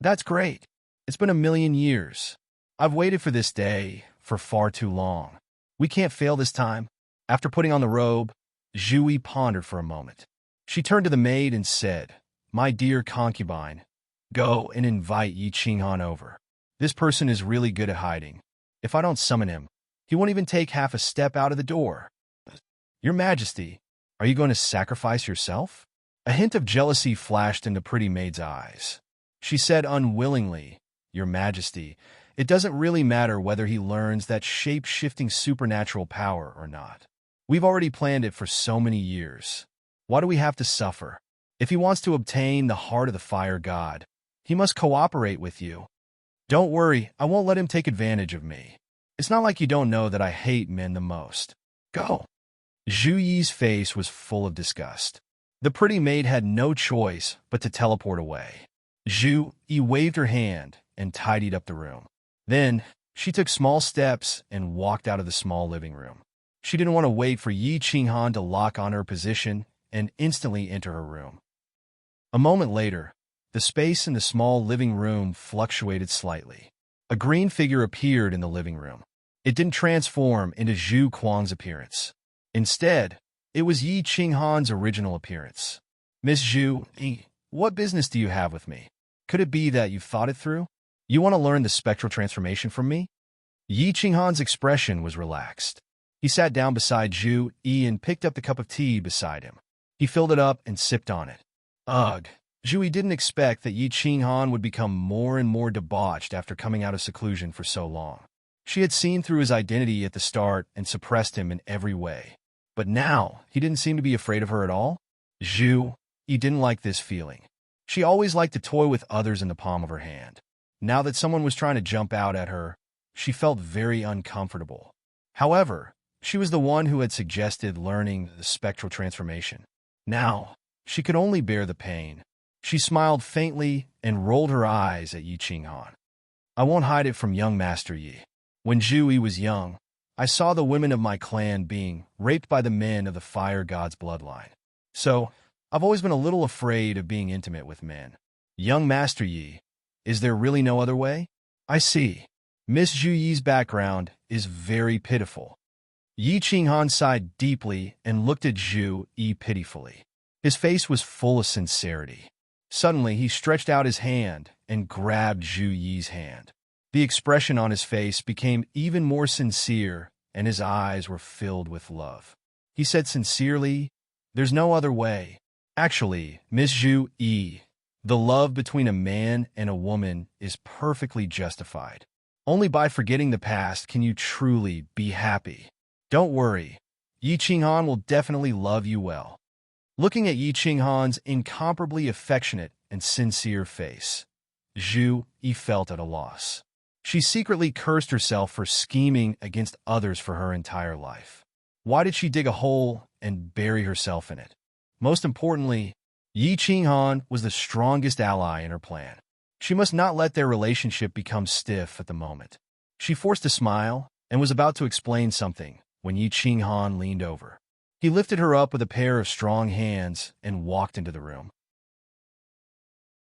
"That's great. It's been 1,000,000 years. I've waited for this day for far too long. We can't fail this time." After putting on the robe, Zhu Yi pondered for a moment. She turned to the maid and said, "My dear concubine, go and invite Yi Qinghan over. This person is really good at hiding. If I don't summon him, he won't even take half a step out of the door." "Your Majesty, are you going to sacrifice yourself?" A hint of jealousy flashed in the pretty maid's eyes. She said unwillingly, "Your Majesty, it doesn't really matter whether he learns that shape-shifting supernatural power or not. We've already planned it for so many years. Why do we have to suffer? If he wants to obtain the heart of the fire god, he must cooperate with you. Don't worry, I won't let him take advantage of me. It's not like you don't know that I hate men the most. Go." Zhu Yi's face was full of disgust. The pretty maid had no choice but to teleport away. Zhu Yi waved her hand and tidied up the room. Then, she took small steps and walked out of the small living room. She didn't want to wait for Yi Qinghan to lock on her position and instantly enter her room. A moment later, the space in the small living room fluctuated slightly. A green figure appeared in the living room. It didn't transform into Zhu Kuang's appearance. Instead, it was Yi Qinghan's original appearance. Miss Zhu Yi, what business do you have with me? Could it be that you've thought it through? You want to learn the spectral transformation from me? Yi Qinghan's expression was relaxed. He sat down beside Zhu Yi and picked up the cup of tea beside him. He filled it up and sipped on it. Ugh, Zhu Yi didn't expect that Yi Qinghan would become more and more debauched after coming out of seclusion for so long. She had seen through his identity at the start and suppressed him in every way. But now, he didn't seem to be afraid of her at all. Zhu Yi didn't like this feeling. She always liked to toy with others in the palm of her hand. Now that someone was trying to jump out at her, she felt very uncomfortable. However, she was the one who had suggested learning the spectral transformation. Now, she could only bear the pain. She smiled faintly and rolled her eyes at Yi Qinghan. I won't hide it from young Master Yi. When Zhu Yi was young, I saw the women of my clan being raped by the men of the fire god's bloodline. So, I've always been a little afraid of being intimate with men. Young Master Yi, is there really no other way? I see. Miss Zhu Yi's background is very pitiful. Yi Qinghan sighed deeply and looked at Zhu Yi pitifully. His face was full of sincerity. Suddenly, he stretched out his hand and grabbed Zhu Yi's hand. The expression on his face became even more sincere, and his eyes were filled with love. He said sincerely, "There's no other way. Actually, Miss Zhu Yi, the love between a man and a woman is perfectly justified. Only by forgetting the past can you truly be happy. Don't worry, Yi Qinghan will definitely love you well." Looking at Yi Qinghan's incomparably affectionate and sincere face, Zhu Yi felt at a loss. She secretly cursed herself for scheming against others for her entire life. Why did she dig a hole and bury herself in it? Most importantly, Yi Qinghan was the strongest ally in her plan. She must not let their relationship become stiff at the moment. She forced a smile and was about to explain something when Yi Qinghan leaned over. He lifted her up with a pair of strong hands and walked into the room.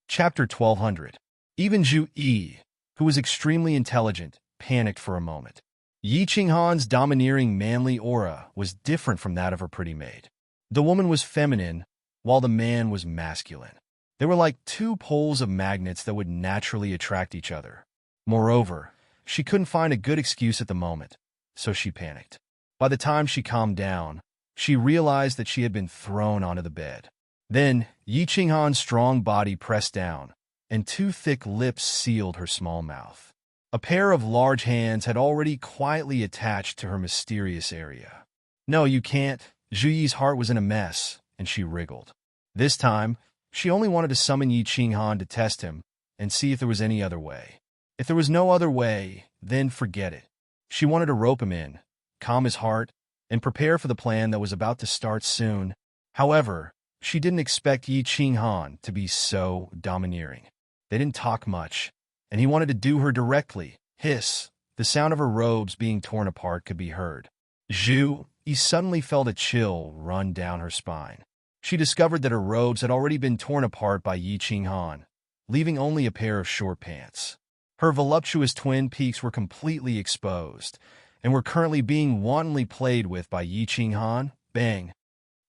Chapter 1200. Even Zhu Yi, who was extremely intelligent, panicked for a moment. Yi Qinghan's domineering manly aura was different from that of her pretty maid. The woman was feminine, while the man was masculine. They were like two poles of magnets that would naturally attract each other. Moreover, she couldn't find a good excuse at the moment, so she panicked. By the time she calmed down, she realized that she had been thrown onto the bed. Then, Yi Qinghan's strong body pressed down, and two thick lips sealed her small mouth. A pair of large hands had already quietly attached to her mysterious area. No, you can't. Zhu Yi's heart was in a mess, and she wriggled. This time, she only wanted to summon Yi Qinghan to test him and see if there was any other way. If there was no other way, then forget it. She wanted to rope him in, calm his heart, and prepare for the plan that was about to start soon. However, she didn't expect Yi Qinghan to be so domineering. They didn't talk much, and he wanted to do her directly. Hiss! The sound of her robes being torn apart could be heard. Zhu Yi suddenly felt a chill run down her spine. She discovered that her robes had already been torn apart by Yi Qinghan, leaving only a pair of short pants. Her voluptuous twin peaks were completely exposed, and were currently being wantonly played with by Yi Qinghan. Bang!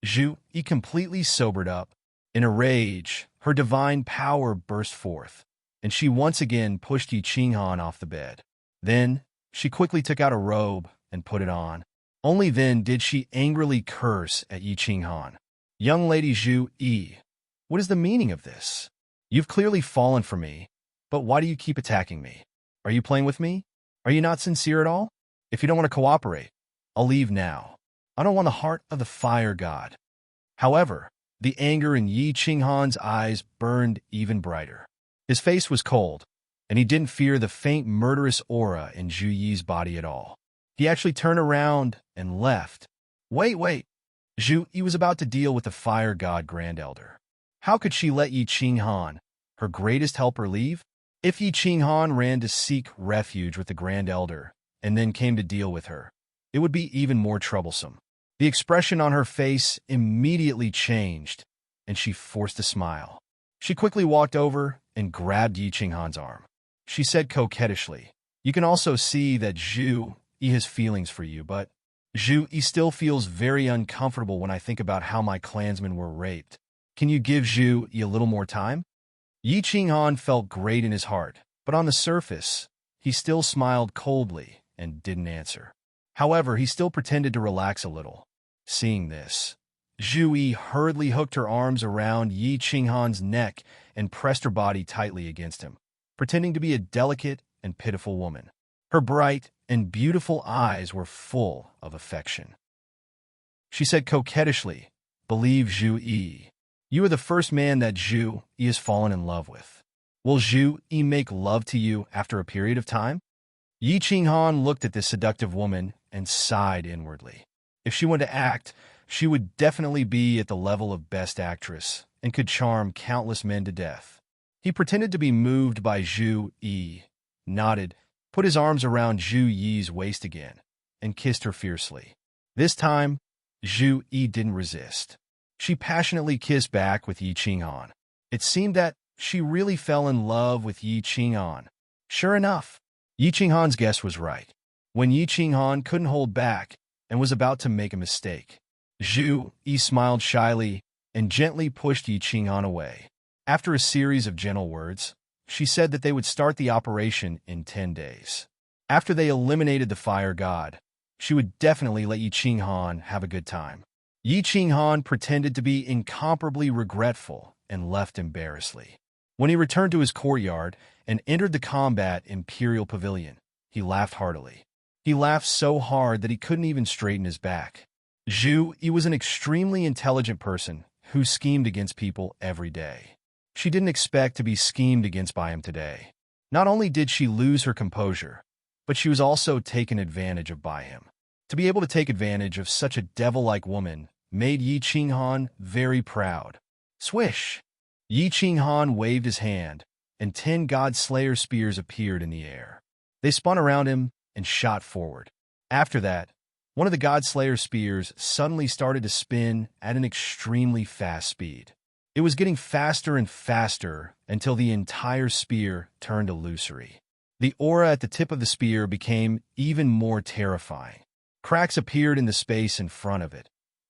Zhu Yi completely sobered up. In a rage, her divine power burst forth, and she once again pushed Yi Qinghan off the bed. Then, she quickly took out a robe and put it on. Only then did she angrily curse at Yi Qinghan. Young lady Zhu Yi, what is the meaning of this? You've clearly fallen for me, but why do you keep attacking me? Are you playing with me? Are you not sincere at all? If you don't want to cooperate, I'll leave now. I don't want the heart of the fire god. However, the anger in Yi Qinghan's eyes burned even brighter. His face was cold, and he didn't fear the faint murderous aura in Zhu Yi's body at all. He actually turned around and left. Wait. Zhu Yi was about to deal with the fire god Grand Elder. How could she let Yi Qinghan, her greatest helper, leave? If Yi Qinghan ran to seek refuge with the Grand Elder and then came to deal with her, it would be even more troublesome. The expression on her face immediately changed, and she forced a smile. She quickly walked over and grabbed Yi Qinghan's arm. She said coquettishly, "You can also see that Zhu Yi has feelings for you, but Zhu Yi still feels very uncomfortable when I think about how my clansmen were raped. Can you give Zhu Yi a little more time?" Yi Qinghan felt great in his heart, but on the surface, he still smiled coldly and didn't answer. However, he still pretended to relax a little. Seeing this, Zhu Yi hurriedly hooked her arms around Yi Qinghan's neck and pressed her body tightly against him, pretending to be a delicate and pitiful woman. Her bright and beautiful eyes were full of affection. She said coquettishly, "Believe Zhu Yi. You are the first man that Zhu Yi has fallen in love with. Will Zhu Yi make love to you after a period of time?" Yi Qinghan looked at this seductive woman and sighed inwardly. If she wanted to act, she would definitely be at the level of best actress and could charm countless men to death. He pretended to be moved by Zhu Yi, nodded, put his arms around Zhu Yi's waist again, and kissed her fiercely. This time, Zhu Yi didn't resist. She passionately kissed back with Yi Qinghan. It seemed that she really fell in love with Yi Qinghan. Sure enough, Yi Qinghan's guess was right. When Yi Qinghan couldn't hold back and was about to make a mistake, Zhu Yi smiled shyly and gently pushed Yi Qinghan away. After a series of gentle words, she said that they would start the operation in 10 days. After they eliminated the fire god, she would definitely let Yi Qinghan have a good time. Yi Qinghan pretended to be incomparably regretful and left embarrassedly. When he returned to his courtyard and entered the combat Imperial Pavilion, he laughed heartily. He laughed so hard that he couldn't even straighten his back. Zhu Yi was an extremely intelligent person who schemed against people every day. She didn't expect to be schemed against by him today. Not only did she lose her composure, but she was also taken advantage of by him. To be able to take advantage of such a devil-like woman made Yi Qinghan very proud. Swish! Yi Qinghan waved his hand, and 10 God Slayer spears appeared in the air. They spun around him and shot forward. After that, one of the God Slayer spears suddenly started to spin at an extremely fast speed. It was getting faster and faster until the entire spear turned illusory. The aura at the tip of the spear became even more terrifying. Cracks appeared in the space in front of it.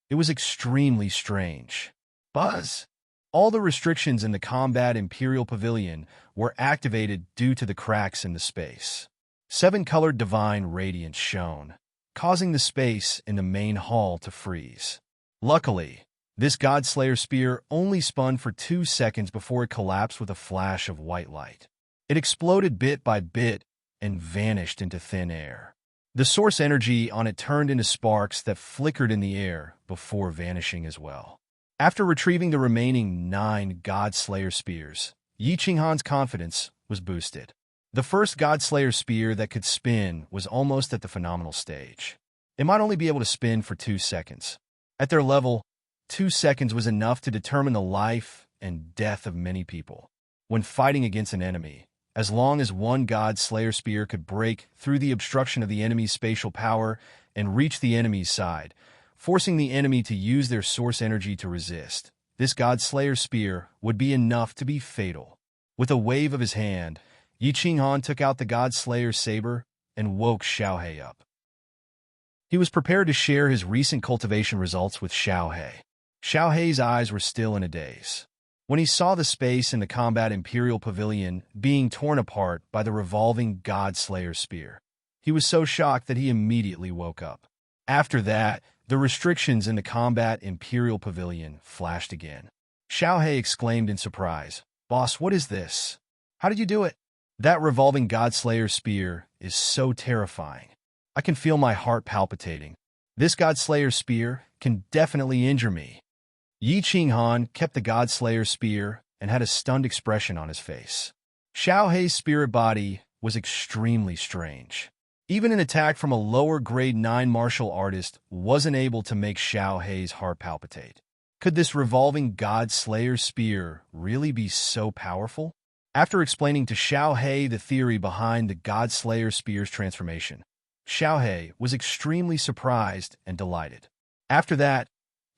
It was extremely strange. Buzz! All the restrictions in the combat Imperial Pavilion were activated due to the cracks in the space. 7-colored divine radiance shone, causing the space in the main hall to freeze. Luckily, this God Slayer spear only spun for 2 seconds before it collapsed with a flash of white light. It exploded bit by bit and vanished into thin air. The source energy on it turned into sparks that flickered in the air before vanishing as well. After retrieving the remaining 9 God Slayer spears, Yi Qinghan's confidence was boosted. The first God Slayer spear that could spin was almost at the phenomenal stage. It might only be able to spin for 2 seconds. At their level, 2 seconds was enough to determine the life and death of many people. When fighting against an enemy, as long as one God Slayer spear could break through the obstruction of the enemy's spatial power and reach the enemy's side, forcing the enemy to use their source energy to resist, this God Slayer spear would be enough to be fatal. With a wave of his hand, Yi Qinghan took out the God Slayer saber and woke Xiaohe up. He was prepared to share his recent cultivation results with Xiaohe. Xiaohe's eyes were still in a daze. When he saw the space in the combat Imperial Pavilion being torn apart by the revolving God Slayer spear, he was so shocked that he immediately woke up. After that, the restrictions in the combat Imperial Pavilion flashed again. Xiaohe exclaimed in surprise, "Boss, what is this? How did you do it?" "That revolving God Slayer spear is so terrifying. I can feel my heart palpitating. This God Slayer spear can definitely injure me." Yi Qinghan kept the God Slayer spear and had a stunned expression on his face. Xiaohe's spirit body was extremely strange. Even an attack from a lower grade 9 martial artist wasn't able to make Xiao Hei's heart palpitate. Could this revolving God Slayer spear really be so powerful? After explaining to Xiao Hei the theory behind the God Slayer spear's transformation, Xiao Hei was extremely surprised and delighted. After that,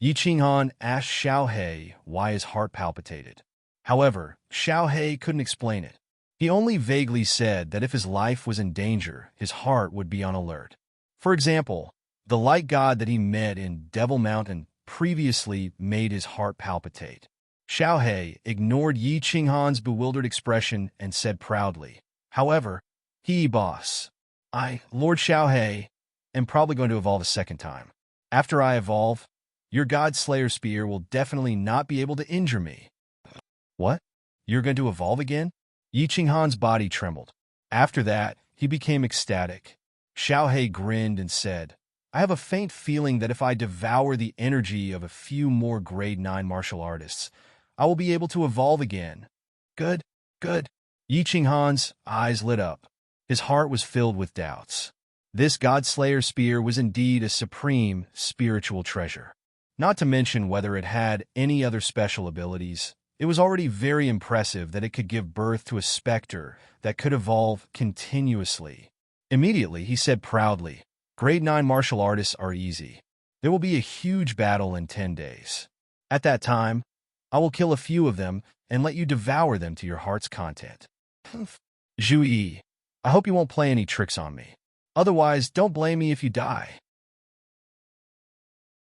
Yi Qinghan asked Xiao Hei why his heart palpitated. However, Xiao Hei couldn't explain it. He only vaguely said that if his life was in danger, his heart would be on alert. For example, the light god that he met in Devil Mountain previously made his heart palpitate. Xiao Hei ignored Yi Qinghan's bewildered expression and said proudly, "However, boss, Lord Xiao Hei, am probably going to evolve a second time. After I evolve, your God Slayer spear will definitely not be able to injure me." "What? You're going to evolve again?" Yi Qinghan's body trembled. After that, he became ecstatic. Xiao Hei grinned and said, "I have a faint feeling that if I devour the energy of a few more grade 9 martial artists, I will be able to evolve again." "Good, good." Yi Qinghan's eyes lit up. His heart was filled with doubts. This God Slayer spear was indeed a supreme spiritual treasure. Not to mention whether it had any other special abilities. It was already very impressive that it could give birth to a specter that could evolve continuously. Immediately, he said proudly, "Grade 9 martial artists are easy. There will be a huge battle in 10 days. At that time, I will kill a few of them and let you devour them to your heart's content." "Zhu Yi, I hope you won't play any tricks on me. Otherwise, don't blame me if you die."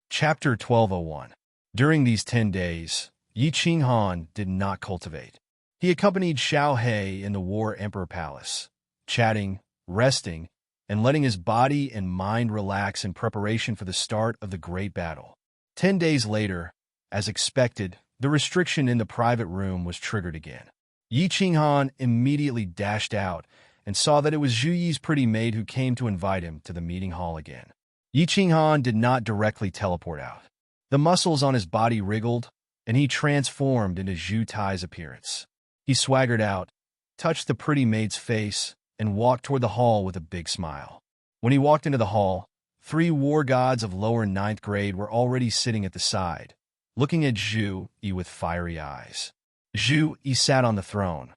Chapter 1201. During these 10 days, Yi Qinghan did not cultivate. He accompanied Xiao Hei in the War Emperor Palace, chatting, resting, and letting his body and mind relax in preparation for the start of the great battle. 10 days later, as expected, the restriction in the private room was triggered again. Yi Qinghan immediately dashed out and saw that it was Zhu Yi's pretty maid who came to invite him to the meeting hall again. Yi Qinghan did not directly teleport out. The muscles on his body wriggled, and he transformed into Zhu Tai's appearance. He swaggered out, touched the pretty maid's face, and walked toward the hall with a big smile. When he walked into the hall, 3 war gods of lower 9th grade were already sitting at the side, looking at Zhu Yi with fiery eyes. Zhu Yi sat on the throne,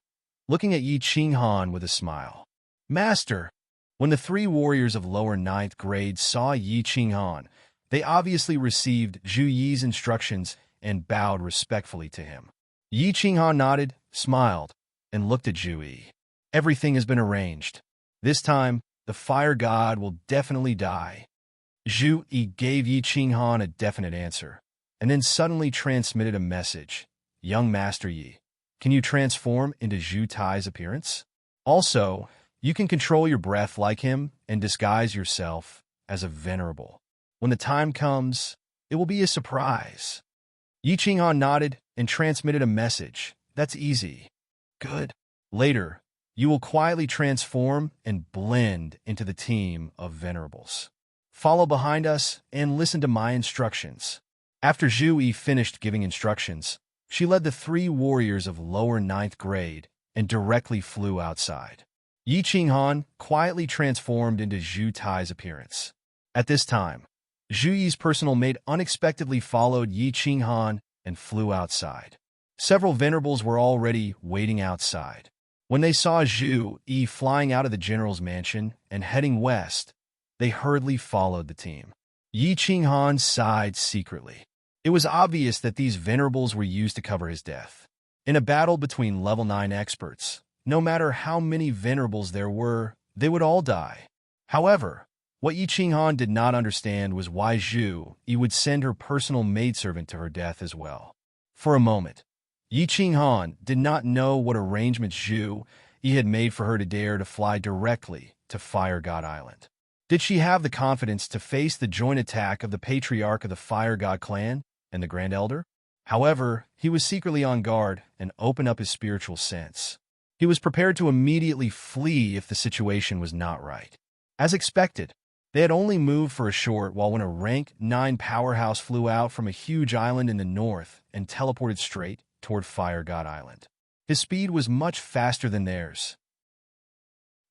looking at Yi Qinghan with a smile. "Master!" When the 3 warriors of lower 9th grade saw Yi Qinghan, they obviously received Zhu Yi's instructions and bowed respectfully to him. Yi Qinghan nodded, smiled, and looked at Zhu Yi. "Everything has been arranged. This time, the fire god will definitely die." Zhu Yi gave Yi Qinghan a definite answer, and then suddenly transmitted a message. "Young Master Yi, can you transform into Zhu Tai's appearance? Also, you can control your breath like him and disguise yourself as a venerable. When the time comes, it will be a surprise." Yi Qinghan nodded and transmitted a message. "That's easy." "Good." "Later, you will quietly transform and blend into the team of venerables. Follow behind us and listen to my instructions." After Zhu Yi finished giving instructions, she led the 3 warriors of lower 9th grade and directly flew outside. Yi Qinghan quietly transformed into Zhu Tai's appearance. At this time, Zhu Yi's personal maid unexpectedly followed Yi Qinghan and flew outside. Several venerables were already waiting outside. When they saw Zhu Yi flying out of the general's mansion and heading west, they hurriedly followed the team. Yi Qinghan sighed secretly. It was obvious that these venerables were used to cover his death. In a battle between level 9 experts, no matter how many venerables there were, they would all die. However, what Yi Qinghan did not understand was why Zhu Yi would send her personal maidservant to her death as well. For a moment, Yi Qinghan did not know what arrangements Zhu Yi had made for her to dare to fly directly to Fire God Island. Did she have the confidence to face the joint attack of the Patriarch of the Fire God clan and the Grand Elder? However, he was secretly on guard and opened up his spiritual sense. He was prepared to immediately flee if the situation was not right. As expected, they had only moved for a short while when a rank 9 powerhouse flew out from a huge island in the north and teleported straight toward Fire God Island. His speed was much faster than theirs.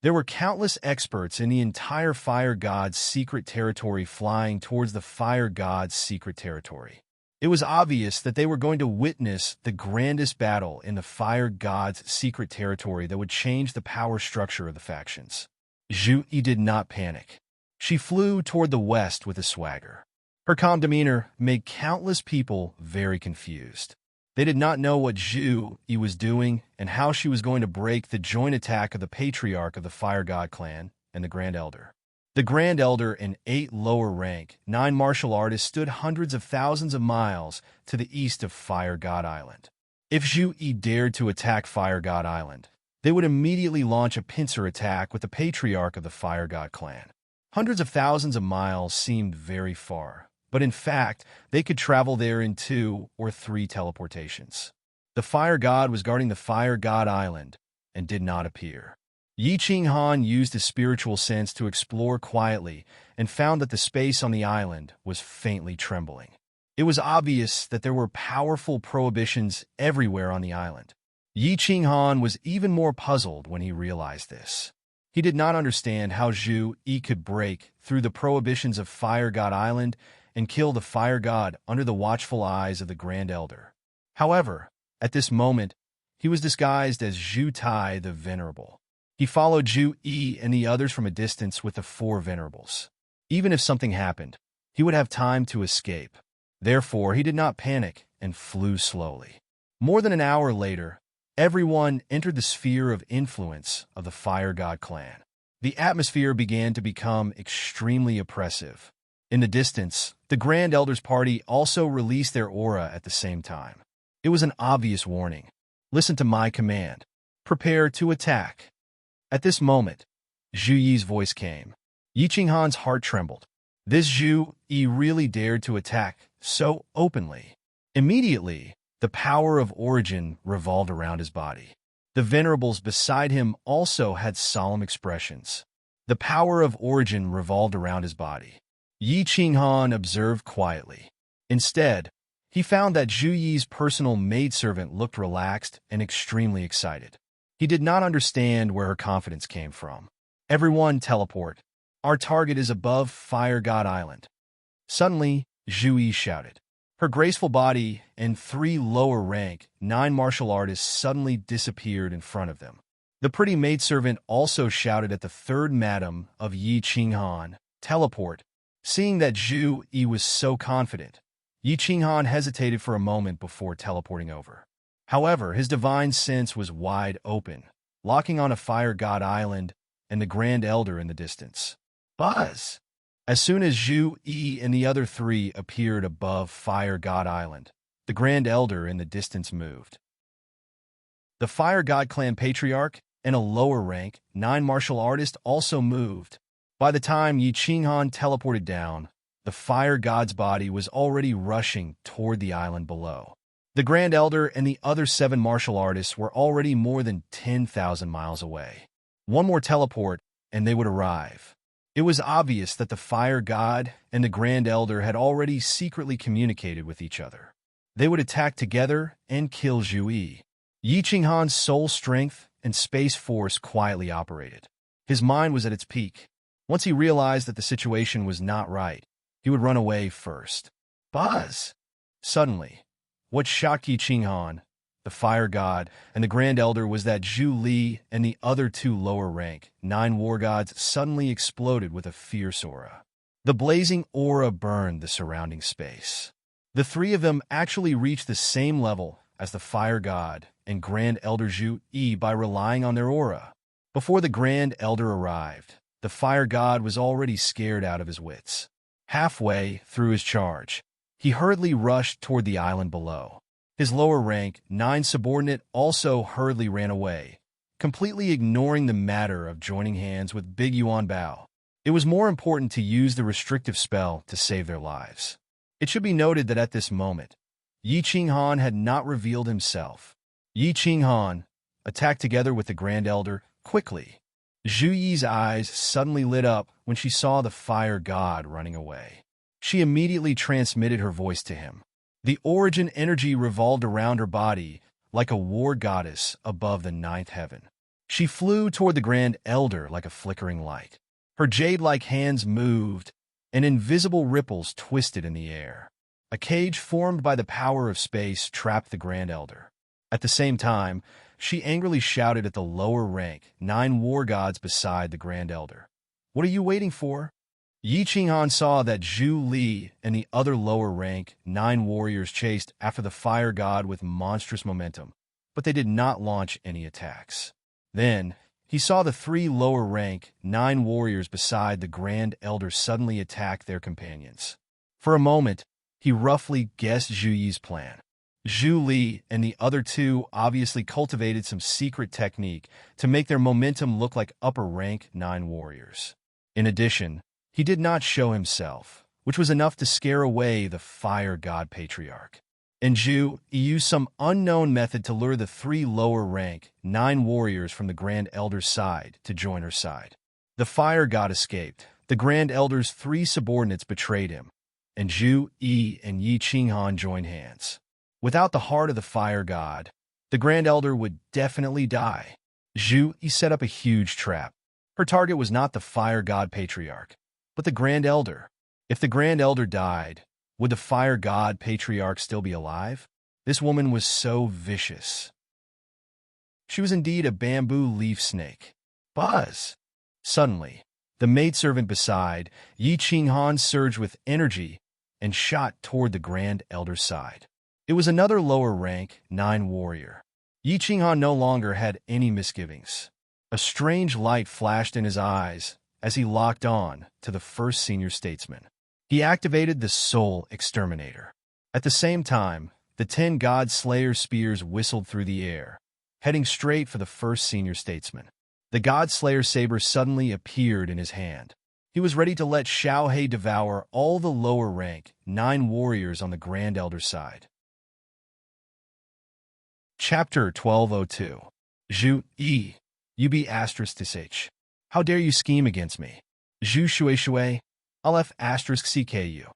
There were countless experts in the entire fire god's secret territory flying towards the fire god's secret territory. It was obvious that they were going to witness the grandest battle in the fire god's secret territory that would change the power structure of the factions. Zhu Yi did not panic. She flew toward the west with a swagger. Her calm demeanor made countless people very confused. They did not know what Zhu Yi was doing and how she was going to break the joint attack of the patriarch of the Fire God clan and the Grand Elder. The Grand Elder and 8 lower rank, 9 martial artists stood hundreds of thousands of miles to the east of Fire God Island. If Zhu Yi dared to attack Fire God Island, they would immediately launch a pincer attack with the patriarch of the Fire God clan. Hundreds of thousands of miles seemed very far, but in fact, they could travel there in 2 or 3 teleportations. The Fire God was guarding the Fire God Island and did not appear. Yi Qinghan used his spiritual sense to explore quietly and found that the space on the island was faintly trembling. It was obvious that there were powerful prohibitions everywhere on the island. Yi Qinghan was even more puzzled when he realized this. He did not understand how Zhu Yi could break through the prohibitions of Fire God Island and kill the Fire God under the watchful eyes of the Grand Elder. However, at this moment, he was disguised as Zhu Tai the Venerable. He followed Zhu Yi and the others from a distance with the 4 venerables. Even if something happened, he would have time to escape. Therefore, he did not panic and flew slowly. More than an hour later, everyone entered the sphere of influence of the Fire God clan. The atmosphere began to become extremely oppressive. In the distance, the Grand Elder's party also released their aura at the same time. It was an obvious warning. Listen to my command. Prepare to attack. At this moment, Zhu Yi's voice came. Yi Qinghan's heart trembled. This Zhu Yi really dared to attack so openly. Immediately, the power of origin revolved around his body. The venerables beside him also had solemn expressions. The power of origin revolved around his body. Yi Qinghan observed quietly. Instead, he found that Zhu Yi's personal maidservant looked relaxed and extremely excited. He did not understand where her confidence came from. Everyone teleport. Our target is above Fire God Island. Suddenly, Zhu Yi shouted. Her graceful body and 3 lower rank, 9 martial artists suddenly disappeared in front of them. The pretty maidservant also shouted at the 3rd madam of Yi Qinghan, teleport. Seeing that Zhu Yi was so confident, Yi Qinghan hesitated for a moment before teleporting over. However, his divine sense was wide open, locking on a Fire God Island and the Grand Elder in the distance. Buzz! As soon as Zhu Yi and the other 3 appeared above Fire God Island, the Grand Elder in the distance moved. The Fire God clan patriarch and a lower rank, 9 martial artist also moved. By the time Yi Qinghan teleported down, the Fire God's body was already rushing toward the island below. The Grand Elder and the other 7 martial artists were already more than 10,000 miles away. One more teleport, and they would arrive. It was obvious that the Fire God and the Grand Elder had already secretly communicated with each other. They would attack together and kill Zhu Yi. Yi Qinghan's soul strength and space force quietly operated. His mind was at its peak. Once he realized that the situation was not right, he would run away first. Buzz! Suddenly, what shocked Yi Qinghan, the Fire God, and the Grand Elder was that Zhu Li and the other 2 lower rank, 9 war gods suddenly exploded with a fierce aura. The blazing aura burned the surrounding space. The 3 of them actually reached the same level as the Fire God and Grand Elder Zhu Yi by relying on their aura. Before the Grand Elder arrived, the Fire God was already scared out of his wits. Halfway through his charge, he hurriedly rushed toward the island below. His lower rank, 9 subordinate, also hurriedly ran away, completely ignoring the matter of joining hands with Big Yuan Bao. It was more important to use the restrictive spell to save their lives. It should be noted that at this moment, Yi Qinghan had not revealed himself. Yi Qinghan attacked together with the Grand Elder quickly. Zhu Yi's eyes suddenly lit up when she saw the Fire God running away. She immediately transmitted her voice to him. The origin energy revolved around her body like a war goddess above the 9th heaven. She flew toward the Grand Elder like a flickering light. Her jade-like hands moved, and invisible ripples twisted in the air. A cage formed by the power of space trapped the Grand Elder. At the same time, she angrily shouted at the lower-rank 9 war gods beside the Grand Elder. "What are you waiting for?" Yi Qinghan saw that Zhu Li and the other lower-rank 9 warriors chased after the fire god with monstrous momentum, but they did not launch any attacks. Then, he saw the 3 lower-rank 9 warriors beside the Grand Elder suddenly attack their companions. For a moment, he roughly guessed Zhu Yi's plan. Zhu Li and the other 2 obviously cultivated some secret technique to make their momentum look like upper-rank 9 warriors. In addition, he did not show himself, which was enough to scare away the fire god patriarch. And Zhu used some unknown method to lure the 3 lower-rank 9 warriors from the Grand Elder's side to join her side. The fire god escaped. The Grand Elder's 3 subordinates betrayed him, and Zhu Yi and Yi Qinghan joined hands. Without the heart of the fire god, the Grand Elder would definitely die. Zhu Yi set up a huge trap. Her target was not the fire god patriarch, but the Grand Elder. If the Grand Elder died, would the fire god patriarch still be alive? This woman was so vicious. She was indeed a bamboo leaf snake. Buzz! Suddenly, the maidservant beside Yi Qinghan surged with energy and shot toward the Grand Elder's side. It was another lower-rank 9 warrior. Yi Qinghan no longer had any misgivings. A strange light flashed in his eyes as he locked on to the first senior statesman. He activated the Soul Exterminator. At the same time, the 10 God Slayer spears whistled through the air, heading straight for the first senior statesman. The God Slayer saber suddenly appeared in his hand. He was ready to let Xiao He devour all the lower-rank 9 warriors on the Grand Elder's side. Chapter 1202. Zhu Yi, UB****. How dare you scheme against me? Zhu Shui, LF***CKU.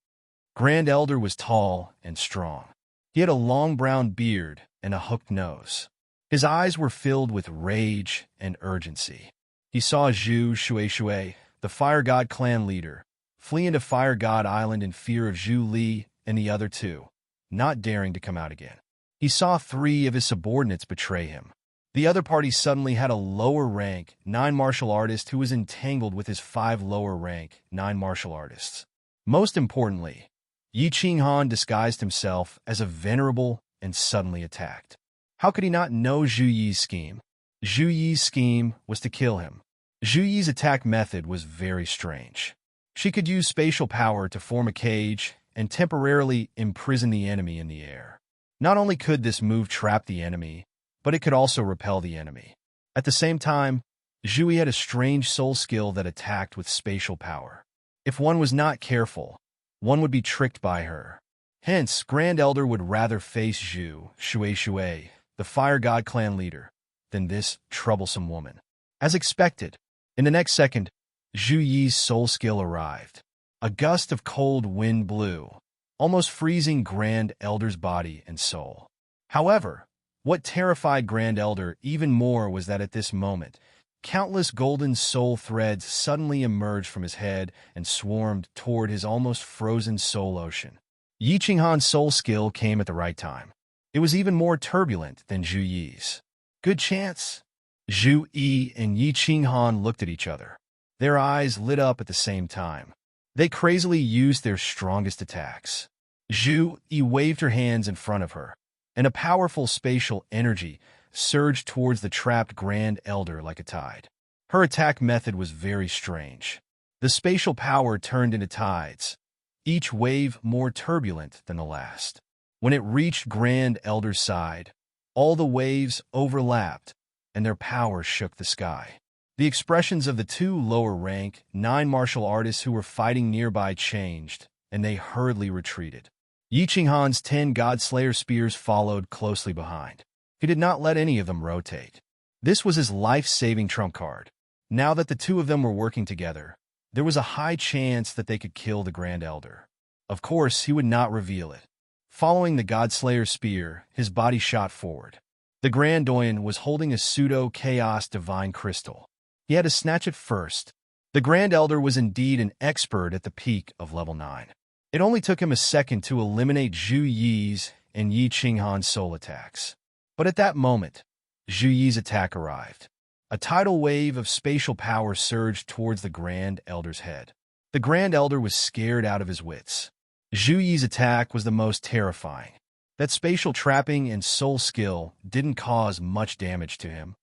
Grand Elder was tall and strong. He had a long brown beard and a hooked nose. His eyes were filled with rage and urgency. He saw Zhu Shui, the Fire God clan leader, flee into Fire God Island in fear of Zhu Li and the other 2, not daring to come out again. He saw 3 of his subordinates betray him. The other party suddenly had a lower-rank 9 martial artist who was entangled with his 5 lower-rank 9 martial artists. Most importantly, Yi Qinghan disguised himself as a venerable and suddenly attacked. How could he not know Zhu Yi's scheme? Zhu Yi's scheme was to kill him. Zhu Yi's attack method was very strange. She could use spatial power to form a cage and temporarily imprison the enemy in the air. Not only could this move trap the enemy, but it could also repel the enemy. At the same time, Zhu Yi had a strange soul skill that attacked with spatial power. If one was not careful, one would be tricked by her. Hence, Grand Elder would rather face Zhu Shui, the Fire God clan leader, than this troublesome woman. As expected, in the next second, Zhu Yi's soul skill arrived. A gust of cold wind blew, almost freezing Grand Elder's body and soul. However, what terrified Grand Elder even more was that at this moment, countless golden soul threads suddenly emerged from his head and swarmed toward his almost frozen soul ocean. Yi Qinghan's soul skill came at the right time. It was even more turbulent than Zhu Yi's. Good chance. Zhu Yi and Yi Qinghan looked at each other. Their eyes lit up at the same time. They crazily used their strongest attacks. Zhu Yi waved her hands in front of her, and a powerful spatial energy surged towards the trapped Grand Elder like a tide. Her attack method was very strange. The spatial power turned into tides, each wave more turbulent than the last. When it reached Grand Elder's side, all the waves overlapped, and their power shook the sky. The expressions of the 2 lower-rank 9 martial artists who were fighting nearby changed, and they hurriedly retreated. Yi Qinghan's 10 God Slayer spears followed closely behind. He did not let any of them rotate. This was his life-saving trump card. Now that the 2 of them were working together, there was a high chance that they could kill the Grand Elder. Of course, he would not reveal it. Following the God Slayer spear, his body shot forward. The Grand Doyen was holding a pseudo-chaos divine crystal. He had to snatch it first. The Grand Elder was indeed an expert at the peak of level 9. It only took him a second to eliminate Zhu Yi's and Yi Qinghan's soul attacks. But at that moment, Zhu Yi's attack arrived. A tidal wave of spatial power surged towards the Grand Elder's head. The Grand Elder was scared out of his wits. Zhu Yi's attack was the most terrifying. That spatial trapping and soul skill didn't cause much damage to him,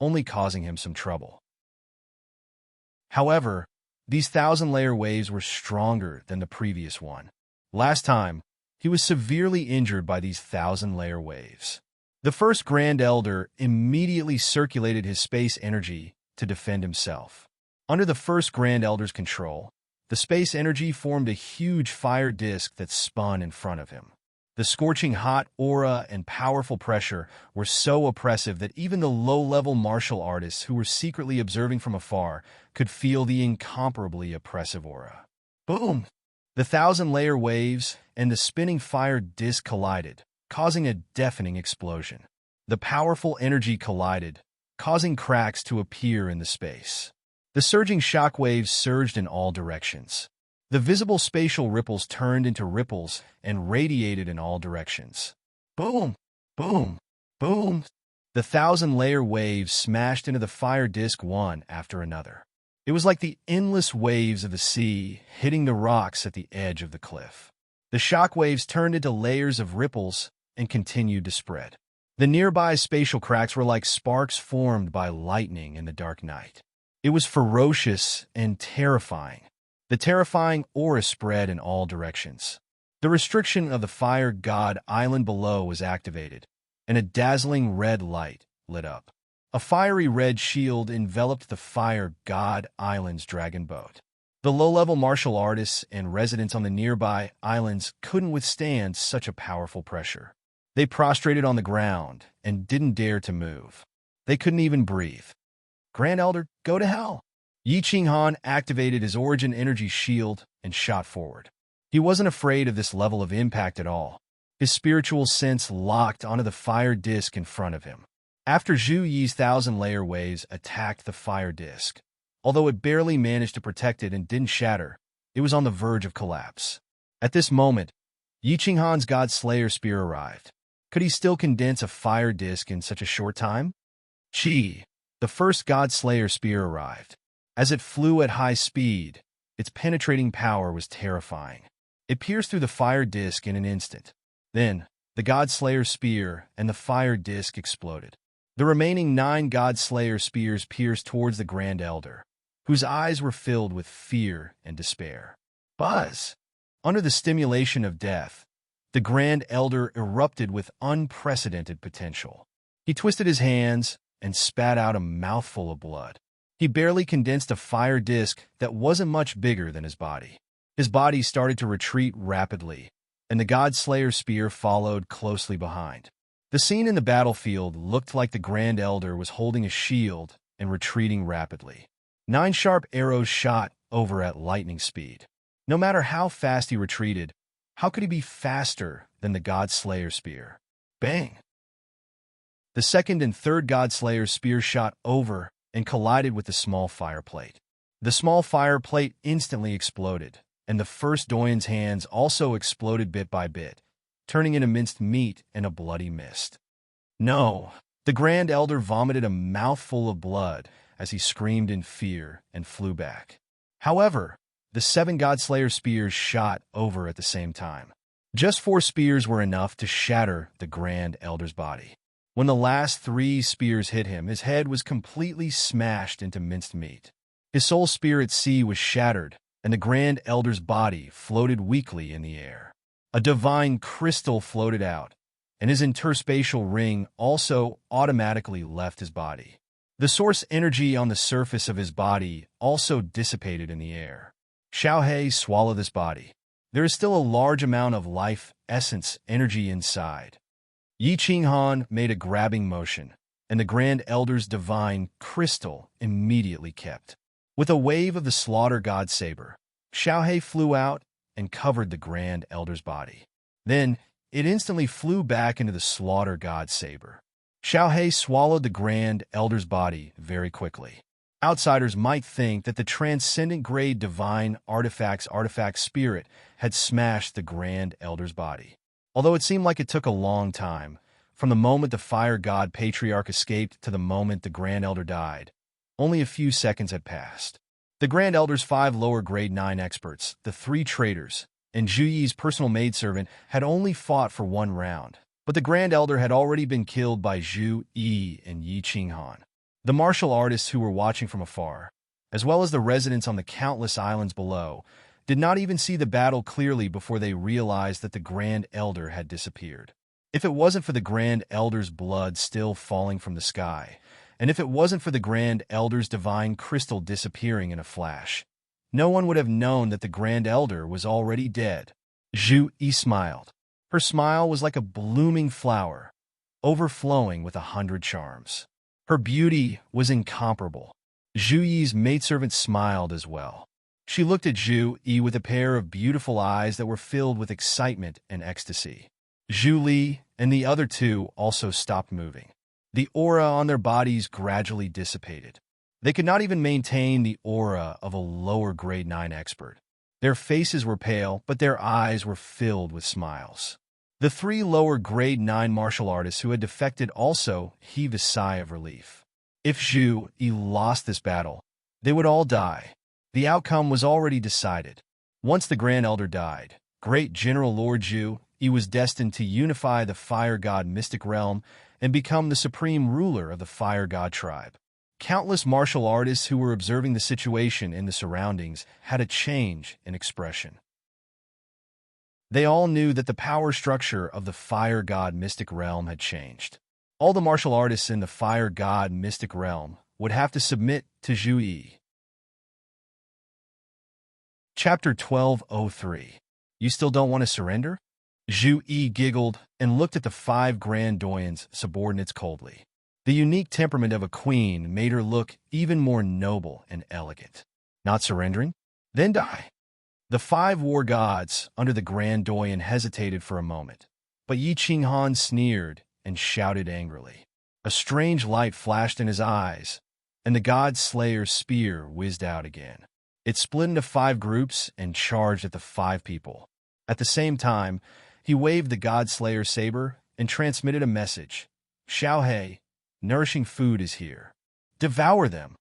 only causing him some trouble. However, these 1,000-layer waves were stronger than the previous one. Last time, he was severely injured by these 1,000-layer waves. The first Grand Elder immediately circulated his space energy to defend himself. Under the first Grand Elder's control, the space energy formed a huge fire disk that spun in front of him. The scorching hot aura and powerful pressure were so oppressive that even the low-level martial artists who were secretly observing from afar could feel the incomparably oppressive aura. Boom! The 1,000-layer waves and the spinning fire disk collided, causing a deafening explosion. The powerful energy collided, causing cracks to appear in the space. The surging shock waves surged in all directions. The visible spatial ripples turned into ripples and radiated in all directions. Boom! Boom! Boom! The 1,000-layer waves smashed into the fire disk one after another. It was like the endless waves of the sea hitting the rocks at the edge of the cliff. The shock waves turned into layers of ripples and continued to spread. The nearby spatial cracks were like sparks formed by lightning in the dark night. It was ferocious and terrifying. The terrifying aura spread in all directions. The restriction of the fire god island below was activated, and a dazzling red light lit up. A fiery red shield enveloped the fire god island's dragon boat. The low-level martial artists and residents on the nearby islands couldn't withstand such a powerful pressure. They prostrated on the ground and didn't dare to move. They couldn't even breathe. Grand Elder, go to hell! Yi Qinghan activated his origin energy shield and shot forward. He wasn't afraid of this level of impact at all. His spiritual sense locked onto the fire disk in front of him. After Zhu Yi's 1,000-layer waves attacked the fire disk, although it barely managed to protect it and didn't shatter, it was on the verge of collapse. At this moment, Yi Qinghan's God Slayer spear arrived. Could he still condense a fire disk in such a short time? Chi! The first God Slayer spear arrived. As it flew at high speed, its penetrating power was terrifying. It pierced through the fire disk in an instant. Then, the God Slayer spear and the fire disk exploded. The remaining 9 God Slayer spears pierced towards the Grand Elder, whose eyes were filled with fear and despair. Buzz! Under the stimulation of death, the Grand Elder erupted with unprecedented potential. He twisted his hands and spat out a mouthful of blood. He barely condensed a fire disk that wasn't much bigger than his body. His body started to retreat rapidly, and the God Slayer spear followed closely behind. The scene in the battlefield looked like the Grand Elder was holding a shield and retreating rapidly. 9 sharp arrows shot over at lightning speed. No matter how fast he retreated, how could he be faster than the God Slayer spear? Bang! The second and third God Slayer spear shot over and collided with the small fire plate. The small fire plate instantly exploded, and the first Doyen's hands also exploded bit by bit, turning into minced meat and a bloody mist. No! The Grand Elder vomited a mouthful of blood as he screamed in fear and flew back. However, the 7 God Slayer spears shot over at the same time. Just 4 spears were enough to shatter the Grand Elder's body. When the last 3 spears hit him, his head was completely smashed into minced meat. His soul spear at sea was shattered, and the Grand Elder's body floated weakly in the air. A divine crystal floated out, and his interspatial ring also automatically left his body. The source energy on the surface of his body also dissipated in the air. Xiaohei swallowed this body. There is still a large amount of life essence energy inside. Yi Qinghan made a grabbing motion, and the Grand Elder's divine crystal immediately kept. With a wave of the Slaughter God Saber, Xiaohei flew out and covered the Grand Elder's body. Then, it instantly flew back into the Slaughter God Saber. Xiao He swallowed the Grand Elder's body very quickly. Outsiders might think that the transcendent grade divine artifact spirit had smashed the Grand Elder's body. Although it seemed like it took a long time, from the moment the fire god patriarch escaped to the moment the Grand Elder died, only a few seconds had passed. The Grand Elder's 5 lower grade 9 experts, the 3 traitors, and Zhu Yi's personal maidservant had only fought for 1 round, but the Grand Elder had already been killed by Zhu Yi and Yi Qinghan. The martial artists who were watching from afar, as well as the residents on the countless islands below, did not even see the battle clearly before they realized that the Grand Elder had disappeared. If it wasn't for the Grand Elder's blood still falling from the sky, and if it wasn't for the Grand Elder's divine crystal disappearing in a flash, no one would have known that the Grand Elder was already dead. Zhu Yi smiled. Her smile was like a blooming flower, overflowing with 100 charms. Her beauty was incomparable. Zhu Yi's maidservant smiled as well. She looked at Zhu Yi with a pair of beautiful eyes that were filled with excitement and ecstasy. Zhu Li and the other 2 also stopped moving. The aura on their bodies gradually dissipated. They could not even maintain the aura of a lower grade 9 expert. Their faces were pale, but their eyes were filled with smiles. The 3 lower grade 9 martial artists who had defected also heaved a sigh of relief. If Zhu Yi lost this battle, they would all die. The outcome was already decided. Once the Grand Elder died, Great General Lord Zhu Yi was destined to unify the Fire God Mystic Realm and become the supreme ruler of the Fire God tribe. Countless martial artists who were observing the situation in the surroundings had a change in expression. They all knew that the power structure of the Fire God Mystic Realm had changed. All the martial artists in the Fire God Mystic Realm would have to submit to Zhu Yi. Chapter 1203. You still don't want to surrender? Zhu Yi giggled and looked at the 5 Grand Doyen's subordinates coldly. The unique temperament of a queen made her look even more noble and elegant. Not surrendering? Then die. The 5 war gods under the Grand Doyen hesitated for a moment, but Yi Qinghan sneered and shouted angrily. A strange light flashed in his eyes, and the God Slayer's spear whizzed out again. It split into 5 groups and charged at the 5 people. At the same time, he waved the God Slayer's saber and transmitted a message. Xiao He, nourishing food is here. Devour them.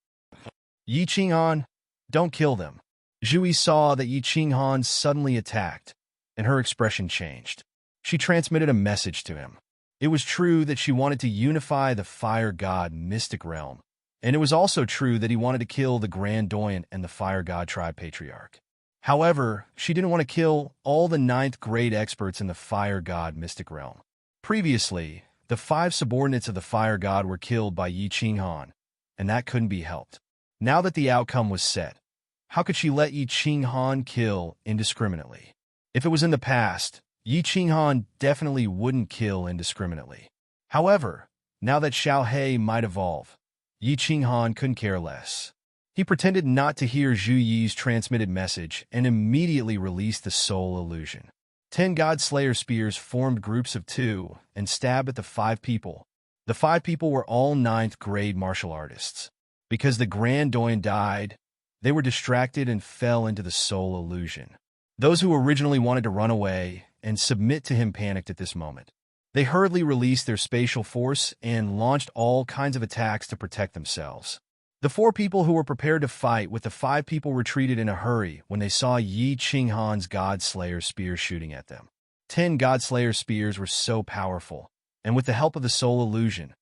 Yi Qinghan, don't kill them. Zhu Yi saw that Yi Qinghan suddenly attacked, and her expression changed. She transmitted a message to him. It was true that she wanted to unify the Fire God Mystic Realm, and it was also true that he wanted to kill the Grand Doyen and the Fire God Tribe Patriarch. However, she didn't want to kill all the 9th grade experts in the Fire God Mystic Realm. Previously, the 5 subordinates of the Fire God were killed by Yi Qinghan, and that couldn't be helped. Now that the outcome was set, how could she let Yi Qinghan kill indiscriminately? If it was in the past, Yi Qinghan definitely wouldn't kill indiscriminately. However, now that Xiao He might evolve, Yi Qinghan couldn't care less. He pretended not to hear Zhu Yi's transmitted message and immediately released the soul illusion. 10 God Slayer spears formed groups of 2 and stabbed at the 5 people. The 5 people were all 9th grade martial artists. Because the Grand Doyen died, they were distracted and fell into the soul illusion. Those who originally wanted to run away and submit to him panicked at this moment. They hurriedly released their spatial force and launched all kinds of attacks to protect themselves. The 4 people who were prepared to fight with the 5 people retreated in a hurry when they saw Yi Qinghan's God Slayer spears shooting at them. 10 God Slayer spears were so powerful, and with the help of the soul illusion,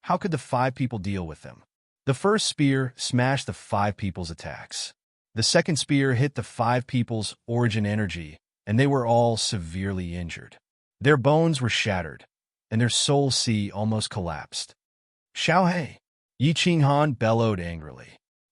how could the 5 people deal with them? The first spear smashed the 5 people's attacks. The second spear hit the 5 people's origin energy, and they were all severely injured. Their bones were shattered, and their soul sea almost collapsed. Xiao He! Yi Qinghan bellowed angrily.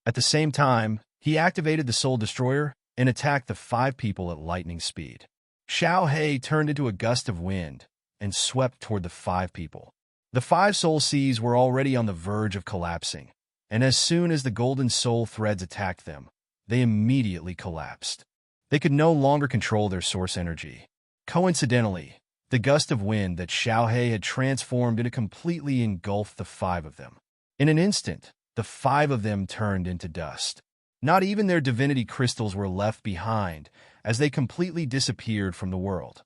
At the same time, he activated the Soul Destroyer and attacked the 5 people at lightning speed. Xiao He turned into a gust of wind and swept toward the 5 people. The 5 soul seas were already on the verge of collapsing, and as soon as the golden soul threads attacked them, they immediately collapsed. They could no longer control their source energy. Coincidentally, The gust of wind that Xiaohe had transformed into completely engulfed the five of them. In an instant, the five of them turned into dust. Not even their divinity crystals were left behind, as they completely disappeared from the world.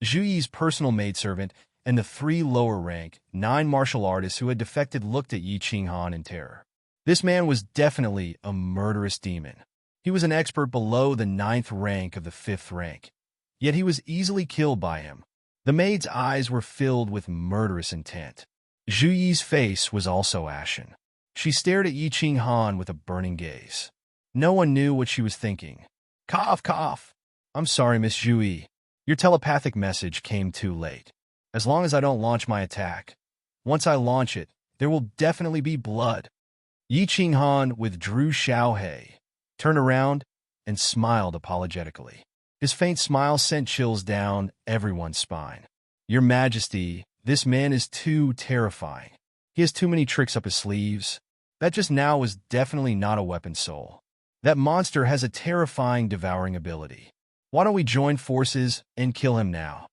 Zhu Yi's personal maidservant and the three lower-rank, 9 martial artists who had defected looked at Yi Qinghan in terror. This man was definitely a murderous demon. He was an expert below the 9th rank of the 5th rank, yet he was easily killed by him. The maid's eyes were filled with murderous intent. Zhu Yi's face was also ashen. She stared at Yi Qinghan with a burning gaze. No one knew what she was thinking. Cough, cough. I'm sorry, Miss Zhu Yi. Your telepathic message came too late. As long as I don't launch my attack. Once I launch it, there will definitely be blood. Yi Qinghan withdrew Xiaohe, turned around, and smiled apologetically. His faint smile sent chills down everyone's spine. Your Majesty, this man is too terrifying. He has too many tricks up his sleeves. That just now was definitely not a weapon soul. That monster has a terrifying devouring ability. Why don't we join forces and kill him now?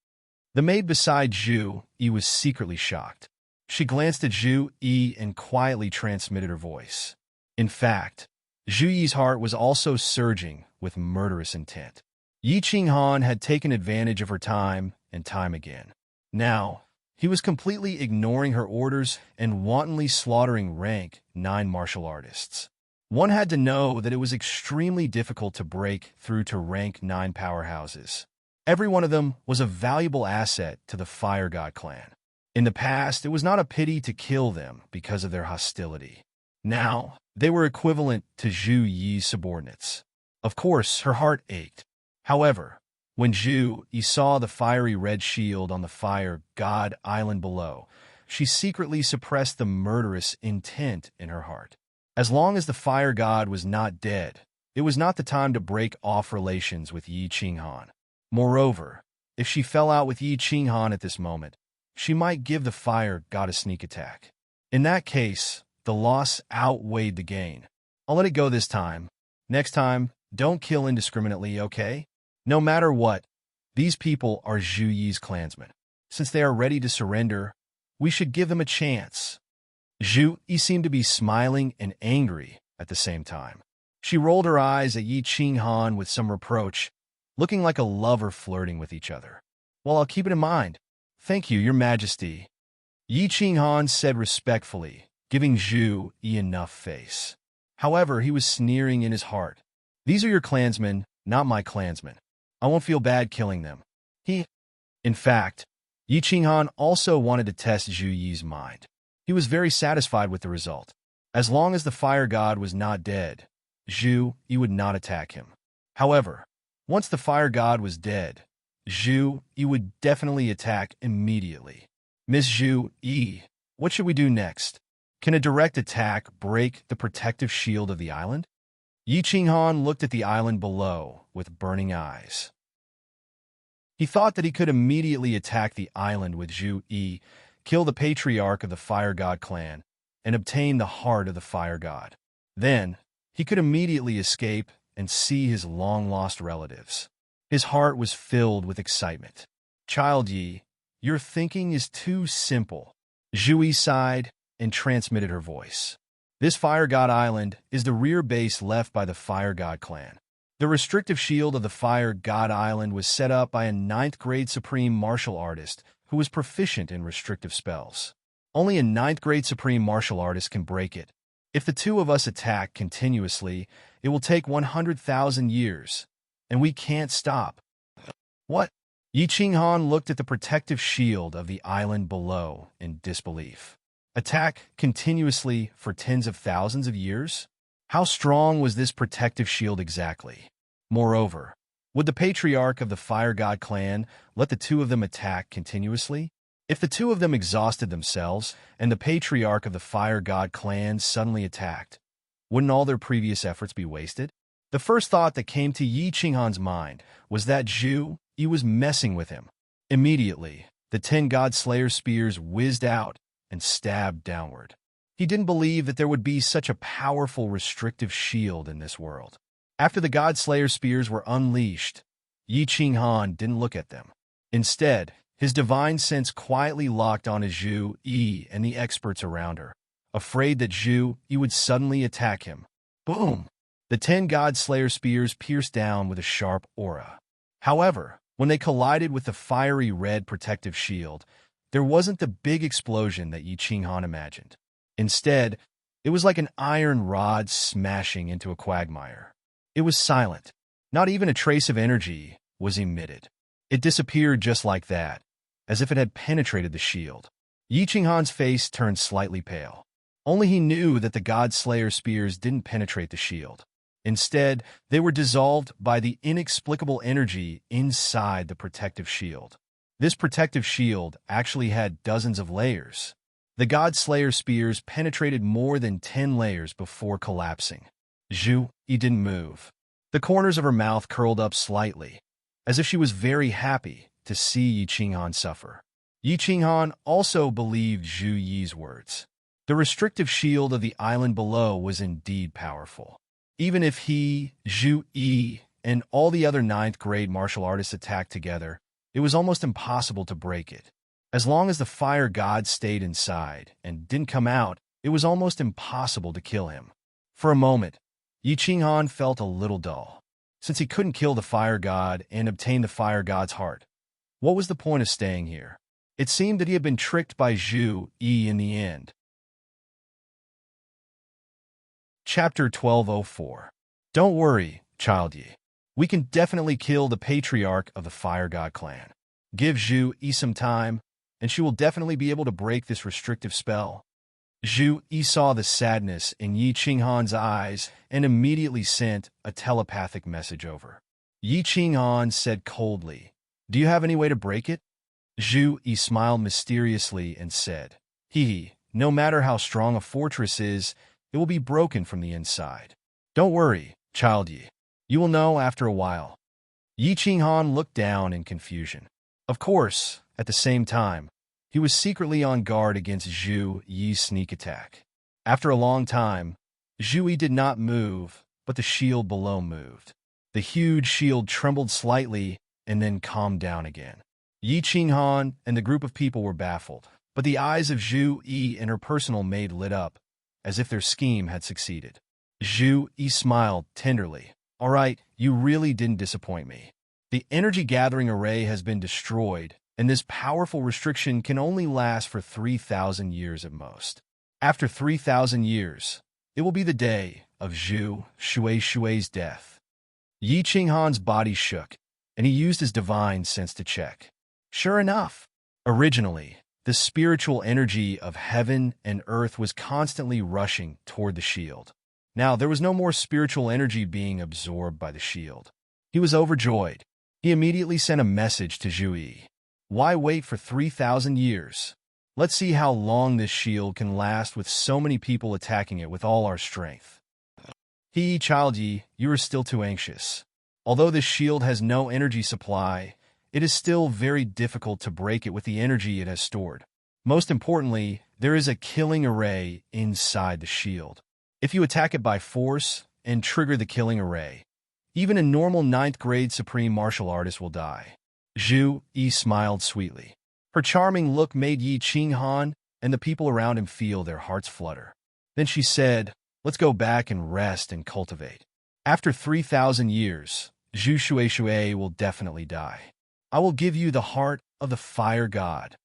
The maid beside Zhu Yi was secretly shocked. She glanced at Zhu Yi and quietly transmitted her voice. In fact, Zhu Yi's heart was also surging with murderous intent. Yi Qinghan had taken advantage of her time and time again. Now, he was completely ignoring her orders and wantonly slaughtering rank 9 martial artists. One had to know that it was extremely difficult to break through to rank 9 powerhouses. Every one of them was a valuable asset to the Fire God clan. In the past, it was not a pity to kill them because of their hostility. Now, they were equivalent to Zhu Yi's subordinates. Of course, her heart ached. However, when Zhu Yi saw the fiery red shield on the Fire God Island below, she secretly suppressed the murderous intent in her heart. As long as the Fire God was not dead, it was not the time to break off relations with Yi Qinghan. Moreover, if she fell out with Yi Qinghan at this moment, she might give the Fire God a sneak attack. In that case, the loss outweighed the gain. I'll let it go this time. Next time, don't kill indiscriminately, okay? No matter what, these people are Zhu Yi's clansmen. Since they are ready to surrender, we should give them a chance. Zhu Yi seemed to be smiling and angry at the same time. She rolled her eyes at Yi Qinghan with some reproach, looking like a lover flirting with each other. Well, I'll keep it in mind. Thank you, Your Majesty. Yi Qinghan said respectfully, giving Zhu Yi enough face. However, he was sneering in his heart. These are your clansmen, not my clansmen. I won't feel bad killing them. In fact, Yi Qinghan also wanted to test Zhu Yi's mind. He was very satisfied with the result. As long as the Fire God was not dead, Zhu Yi would not attack him. However, once the Fire God was dead, Zhu Yi would definitely attack immediately. Miss Zhu Yi, what should we do next? Can a direct attack break the protective shield of the island? Yi Qinghan looked at the island below with burning eyes. He thought that he could immediately attack the island with Zhu Yi, kill the patriarch of the Fire God clan, and obtain the heart of the Fire God. Then, he could immediately escape and see his long-lost relatives. His heart was filled with excitement. Child Yi, your thinking is too simple. Zhu Yi sighed and transmitted her voice. This Fire God Island is the rear base left by the Fire God clan. The restrictive shield of the Fire God Island was set up by a 9th grade supreme martial artist who was proficient in restrictive spells. Only a 9th grade supreme martial artist can break it. If the two of us attack continuously, it will take 100,000 years, and we can't stop. What? Yi Qinghan looked at the protective shield of the island below in disbelief. Attack continuously for tens of thousands of years? How strong was this protective shield exactly? Moreover, would the patriarch of the Fire God clan let the two of them attack continuously? If the two of them exhausted themselves and the patriarch of the Fire God clan suddenly attacked, wouldn't all their previous efforts be wasted? The first thought that came to Yi Qinghan's mind was that Zhu Yi was messing with him. Immediately, the 10 God Slayer spears whizzed out and stabbed downward. He didn't believe that there would be such a powerful restrictive shield in this world. After the God Slayer spears were unleashed, Yi Qinghan didn't look at them. Instead, his divine sense quietly locked on Zhu Yi and the experts around her, afraid that Zhu Yi would suddenly attack him. Boom! The 10 God Slayer spears pierced down with a sharp aura. However, when they collided with the fiery red protective shield, there wasn't the big explosion that Yi Qinghan imagined. Instead, it was like an iron rod smashing into a quagmire. It was silent. Not even a trace of energy was emitted. It disappeared just like that, as if it had penetrated the shield. Yi Qinghan's face turned slightly pale. Only he knew that the God Slayer spears didn't penetrate the shield. Instead, they were dissolved by the inexplicable energy inside the protective shield. This protective shield actually had dozens of layers. The God Slayer spears penetrated more than 10 layers before collapsing. Zhu Yi didn't move. The corners of her mouth curled up slightly, as if she was very happy to see Yi Qinghan suffer. Yi Qinghan also believed Zhu Yi's words. The restrictive shield of the island below was indeed powerful. Even if he, Zhu Yi, and all the other 9th-grade martial artists attacked together, it was almost impossible to break it. As long as the fire god stayed inside and didn't come out, it was almost impossible to kill him. For a moment, Yi Qinghan felt a little dull. Since he couldn't kill the fire god and obtain the fire god's heart, what was the point of staying here? It seemed that he had been tricked by Zhu Yi in the end. Chapter 1204. Don't worry, Child Yi. We can definitely kill the patriarch of the Fire God clan. Give Zhu Yi some time, and she will definitely be able to break this restrictive spell. Zhu Yi saw the sadness in Yi Qinghan's eyes and immediately sent a telepathic message over. Yi Qinghan said coldly, "Do you have any way to break it?" Zhu Yi smiled mysteriously and said, No matter how strong a fortress is, it will be broken from the inside. Don't worry, Child Yi. You will know after a while." Yi Qinghan looked down in confusion. Of course, at the same time, he was secretly on guard against Zhu Yi's sneak attack. After a long time, Zhu Yi did not move, but the shield below moved. The huge shield trembled slightly and then calmed down again. Yi Qinghan and the group of people were baffled, but the eyes of Zhu Yi and her personal maid lit up, as if their scheme had succeeded. Zhu Yi smiled tenderly. "All right, you really didn't disappoint me. The energy-gathering array has been destroyed, and this powerful restriction can only last for 3,000 years at most. After 3,000 years, it will be the day of Zhu Shui's death." Yi Qinghan's body shook, and he used his divine sense to check. Sure enough, originally, the spiritual energy of heaven and earth was constantly rushing toward the shield. Now, there was no more spiritual energy being absorbed by the shield. He was overjoyed. He immediately sent a message to Zhu Yi. "Why wait for 3,000 years? Let's see how long this shield can last with so many people attacking it with all our strength." Child Yi, you are still too anxious. Although this shield has no energy supply, it is still very difficult to break it with the energy it has stored. Most importantly, there is a killing array inside the shield. If you attack it by force and trigger the killing array, even a normal 9th-grade supreme martial artist will die. Zhu Yi smiled sweetly. Her charming look made Yi Qinghan and the people around him feel their hearts flutter. Then she said, "Let's go back and rest and cultivate. After 3,000 years, Zhu Shui will definitely die. I will give you the heart of the fire god."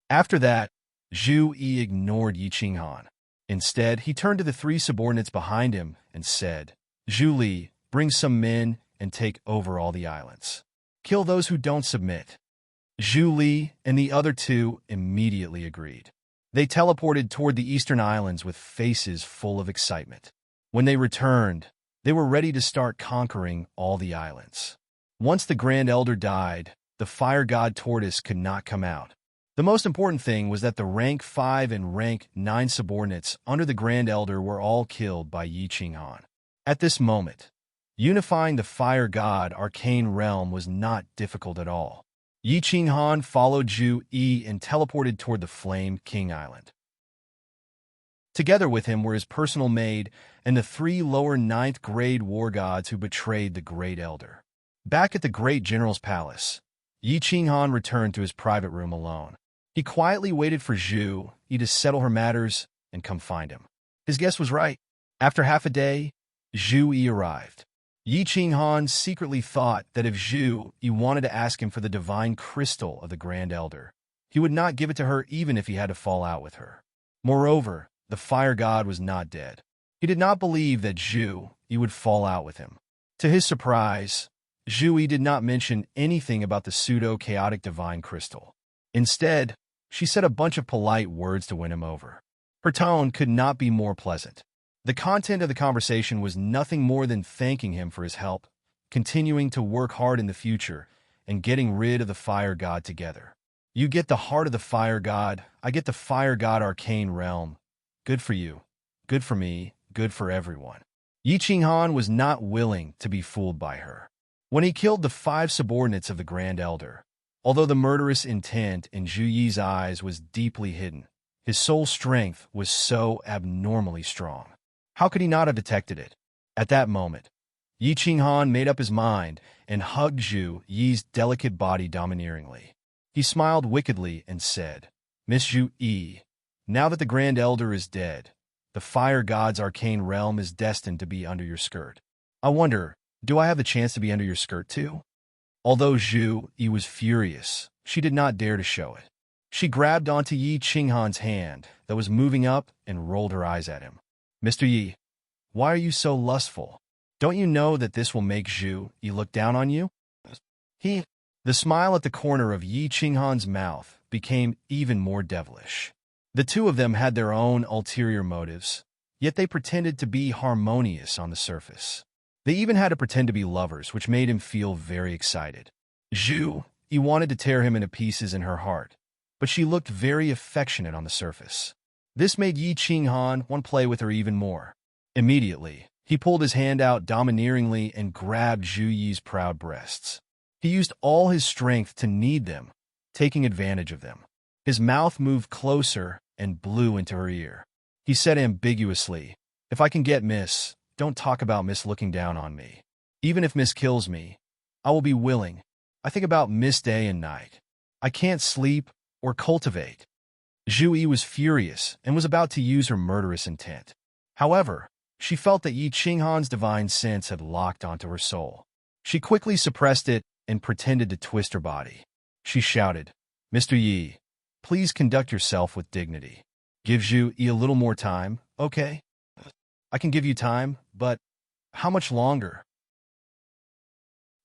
After that, Zhu Yi ignored Yi Qinghan. Instead, he turned to the 3 subordinates behind him and said, "Zhu Li, bring some men and take over all the islands. Kill those who don't submit." Zhu Li and the other 2 immediately agreed. They teleported toward the eastern islands with faces full of excitement. When they returned, they were ready to start conquering all the islands. Once the Grand Elder died, the Fire God Tortoise could not come out. The most important thing was that the rank 5 and rank 9 subordinates under the Grand Elder were all killed by Yi Qinghan. At this moment, unifying the Fire God Arcane Realm was not difficult at all. Yi Qinghan followed Zhu Yi and teleported toward the Flame King Island. Together with him were his personal maid and the 3 lower 9th-grade war gods who betrayed the Great Elder. Back at the Great General's palace, Yi Qinghan returned to his private room alone. He quietly waited for Zhu Yi to settle her matters and come find him. His guess was right. After half a day, Zhu Yi arrived. Yi Qinghan secretly thought that if Zhu Yi wanted to ask him for the divine crystal of the Grand Elder, he would not give it to her even if he had to fall out with her. Moreover, the fire god was not dead. He did not believe that Zhu Yi would fall out with him. To his surprise, Zhu Yi did not mention anything about the pseudo-chaotic divine crystal. Instead, she said a bunch of polite words to win him over. Her tone could not be more pleasant. The content of the conversation was nothing more than thanking him for his help, continuing to work hard in the future, and getting rid of the fire god together. You get the heart of the fire god, I get the fire god arcane realm. Good for you. Good for me. Good for everyone. Yi Qinghan was not willing to be fooled by her. When he killed the 5 subordinates of the Grand Elder, although the murderous intent in Zhu Yi's eyes was deeply hidden, his soul strength was so abnormally strong. How could he not have detected it? At that moment, Yi Qinghan made up his mind and hugged Zhu Yi's delicate body domineeringly. He smiled wickedly and said, "Miss Zhu Yi, now that the Grand Elder is dead, the fire god's arcane realm is destined to be under your skirt. I wonder, do I have the chance to be under your skirt too?" Although Zhu Yi was furious, she did not dare to show it. She grabbed onto Yi Qinghan's hand that was moving up and rolled her eyes at him. "Mr. Yi, why are you so lustful? Don't you know that this will make Zhu Yi look down on you?" The smile at the corner of Yi Qinghan's mouth became even more devilish. The two of them had their own ulterior motives, yet they pretended to be harmonious on the surface. They even had to pretend to be lovers, which made him feel very excited. Zhu Yi wanted to tear him into pieces in her heart, but she looked very affectionate on the surface. This made Yi Qinghan want to play with her even more. Immediately, he pulled his hand out domineeringly and grabbed Zhu Yi's proud breasts. He used all his strength to knead them, taking advantage of them. His mouth moved closer and blew into her ear. He said ambiguously, "If I can get Miss, don't talk about Miss looking down on me. Even if Miss kills me, I will be willing. I think about Miss day and night. I can't sleep or cultivate." Zhu Yi was furious and was about to use her murderous intent. However, she felt that Yi Qinghan's divine sense had locked onto her soul. She quickly suppressed it and pretended to twist her body. She shouted, "Mr. Yi, please conduct yourself with dignity. Give Zhu Yi a little more time, okay? I can give you time, but how much longer?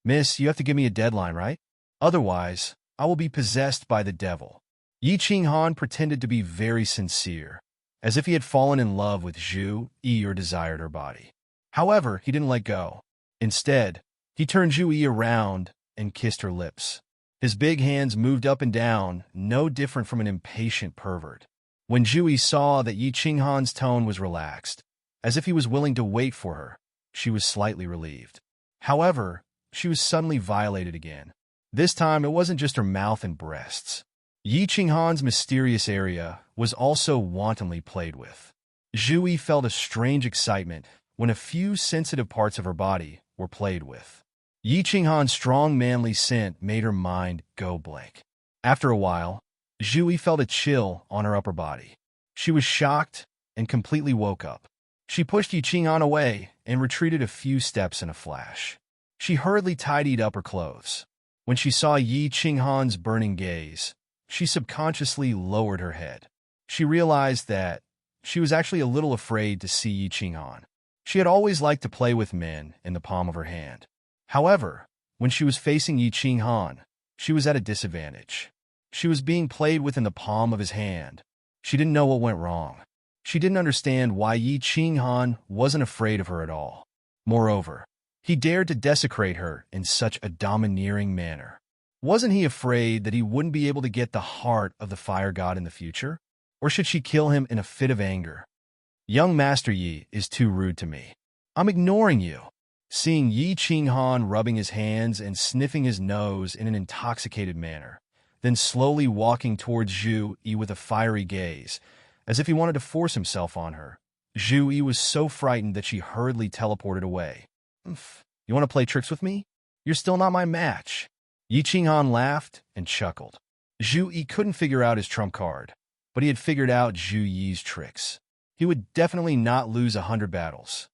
Miss, you have to give me a deadline, right? Otherwise, I will be possessed by the devil." Yi Qinghan pretended to be very sincere, as if he had fallen in love with Zhu Yi or desired her body. However, he didn't let go. Instead, he turned Zhu Yi around and kissed her lips. His big hands moved up and down, no different from an impatient pervert. When Zhu Yi saw that Yi Qinghan's tone was relaxed, as if he was willing to wait for her, she was slightly relieved. However, she was suddenly violated again. This time, it wasn't just her mouth and breasts. Yi Qinghan's mysterious area was also wantonly played with. Zhu Yi felt a strange excitement when a few sensitive parts of her body were played with. Yi Qinghan's strong manly scent made her mind go blank. After a while, Zhu Yi felt a chill on her upper body. She was shocked and completely woke up. She pushed Yi Qinghan away and retreated a few steps in a flash. She hurriedly tidied up her clothes. When she saw Yi Qinghan's burning gaze, she subconsciously lowered her head. She realized that she was actually a little afraid to see Yi Qinghan. She had always liked to play with men in the palm of her hand. However, when she was facing Yi Qinghan, she was at a disadvantage. She was being played with in the palm of his hand. She didn't know what went wrong. She didn't understand why Yi Qinghan wasn't afraid of her at all. Moreover, he dared to desecrate her in such a domineering manner. Wasn't he afraid that he wouldn't be able to get the heart of the fire god in the future? Or should she kill him in a fit of anger? "Young Master Yi is too rude to me. I'm ignoring you." Seeing Yi Qinghan rubbing his hands and sniffing his nose in an intoxicated manner, then slowly walking towards Zhu Yi with a fiery gaze, as if he wanted to force himself on her, Zhu Yi was so frightened that she hurriedly teleported away. "You want to play tricks with me? You're still not my match." Yi Qinghan laughed and chuckled. Zhu Yi couldn't figure out his trump card, but he had figured out Zhu Yi's tricks. He would definitely not lose 100 battles.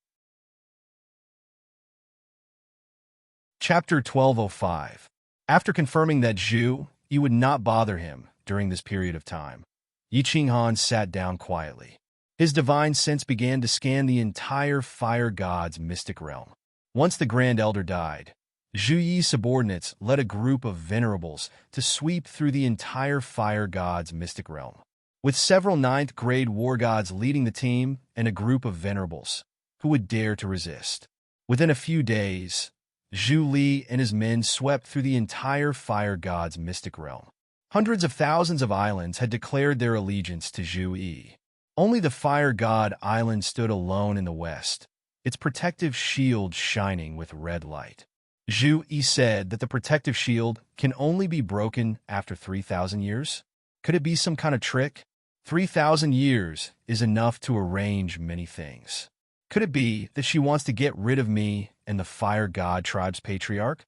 Chapter 1205. After confirming that Zhu Yi would not bother him during this period of time, Yi Qinghan sat down quietly. His divine sense began to scan the entire fire god's mystic realm. Once the Grand Elder died, Zhu Yi's subordinates led a group of venerables to sweep through the entire fire god's mystic realm, with several ninth-grade war gods leading the team and a group of venerables who would dare to resist. Within a few days, Zhu Li and his men swept through the entire fire god's mystic realm. Hundreds of thousands of islands had declared their allegiance to Zhu Yi. Only the fire god island stood alone in the west, its protective shield shining with red light. Zhu Yi said that the protective shield can only be broken after 3,000 years. Could it be some kind of trick? 3,000 years is enough to arrange many things. Could it be that she wants to get rid of me and the fire god tribe's patriarch?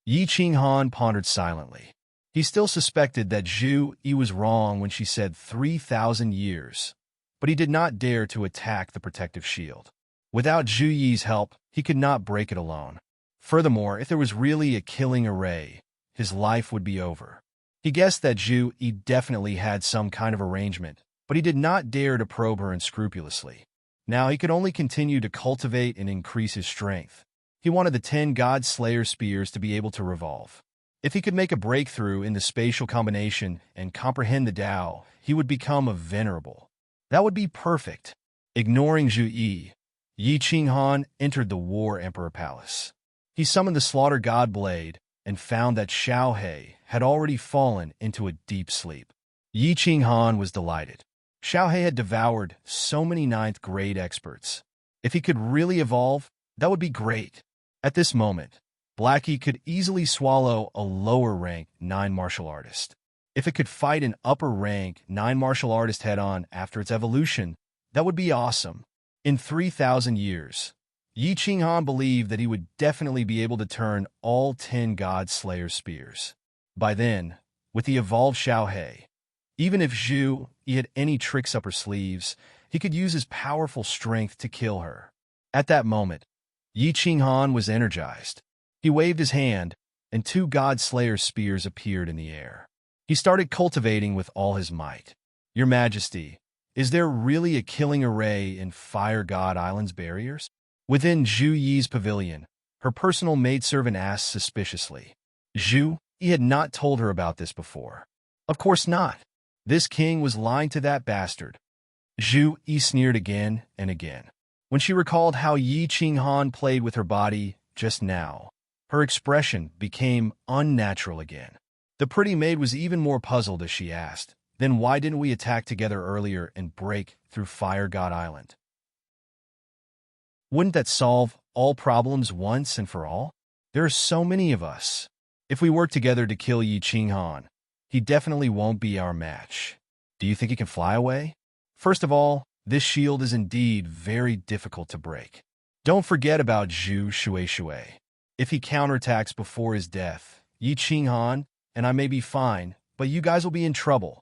Yi Qinghan pondered silently. He still suspected that Zhu Yi was wrong when she said 3,000 years, but he did not dare to attack the protective shield. Without Zhu Yi's help, he could not break it alone. Furthermore, if there was really a killing array, his life would be over. He guessed that Zhu Yi definitely had some kind of arrangement, but he did not dare to probe her unscrupulously. Now he could only continue to cultivate and increase his strength. He wanted the 10 God Slayer spears to be able to revolve. If he could make a breakthrough in the spatial combination and comprehend the Tao, he would become a venerable. That would be perfect. Ignoring Zhu Yi, Yi Qinghan entered the War Emperor Palace. He summoned the Slaughter God Blade and found that Xiao He had already fallen into a deep sleep. Yi Qinghan was delighted. Xiao He had devoured so many ninth-grade experts. If he could really evolve, that would be great. At this moment, Blackie could easily swallow a lower-rank 9 martial artist. If it could fight an upper-rank 9 martial artist head-on after its evolution, that would be awesome. In 3,000 years, Yi Qinghan believed that he would definitely be able to turn all 10 God Slayer spears. By then, with the evolved Xiao He, even if Zhu Yi had any tricks up her sleeves, he could use his powerful strength to kill her. At that moment, Yi Qinghan was energized. He waved his hand, and 2 God Slayer spears appeared in the air. He started cultivating with all his might. Your Majesty, is there really a killing array in Fire God Island's barriers? Within Zhu Yi's pavilion, her personal maidservant asked suspiciously. Zhu Yi had not told her about this before. Of course not. This king was lying to that bastard. Zhu Yi sneered again and again. When she recalled how Yi Qinghan played with her body just now, her expression became unnatural again. The pretty maid was even more puzzled as she asked, "Then why didn't we attack together earlier and break through Fire God Island? Wouldn't that solve all problems once and for all? There are so many of us. If we work together to kill Yi Qinghan, he definitely won't be our match. Do you think he can fly away? First of all, this shield is indeed very difficult to break. Don't forget about Zhu Shui. If he counterattacks before his death, Yi Qinghan and I may be fine, but you guys will be in trouble."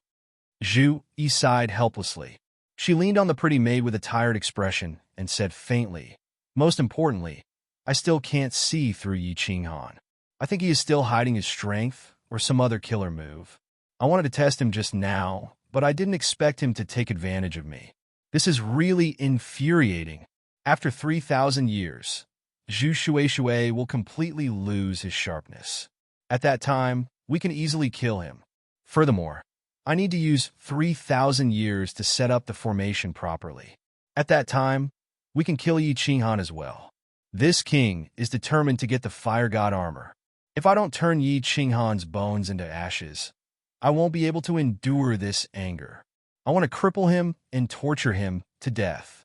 Zhu Yi sighed helplessly. She leaned on the pretty maid with a tired expression and said faintly, "Most importantly, I still can't see through Yi Qinghan. I think he is still hiding his strength or some other killer move. I wanted to test him just now, but I didn't expect him to take advantage of me. This is really infuriating. After 3,000 years, Zhu Shui will completely lose his sharpness. At that time, we can easily kill him. Furthermore, I need to use 3,000 years to set up the formation properly. At that time, we can kill Yi Qinghan as well. This king is determined to get the Fire God armor. If I don't turn Yi Qinghan's bones into ashes, I won't be able to endure this anger. I want to cripple him and torture him to death."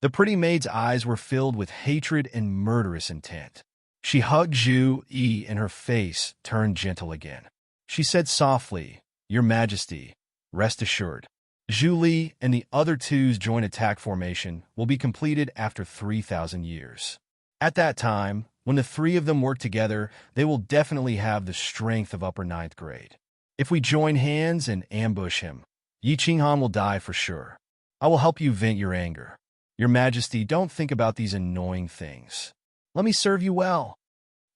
The pretty maid's eyes were filled with hatred and murderous intent. She hugged Zhu Yi and her face turned gentle again. She said softly, "Your Majesty, rest assured. Zhu Li and the other two's joint attack formation will be completed after 3,000 years. At that time, When the three of them work together, they will definitely have the strength of upper ninth grade. If we join hands and ambush him, Yi Qinghan will die for sure. I will help you vent your anger. Your Majesty, don't think about these annoying things. Let me serve you well.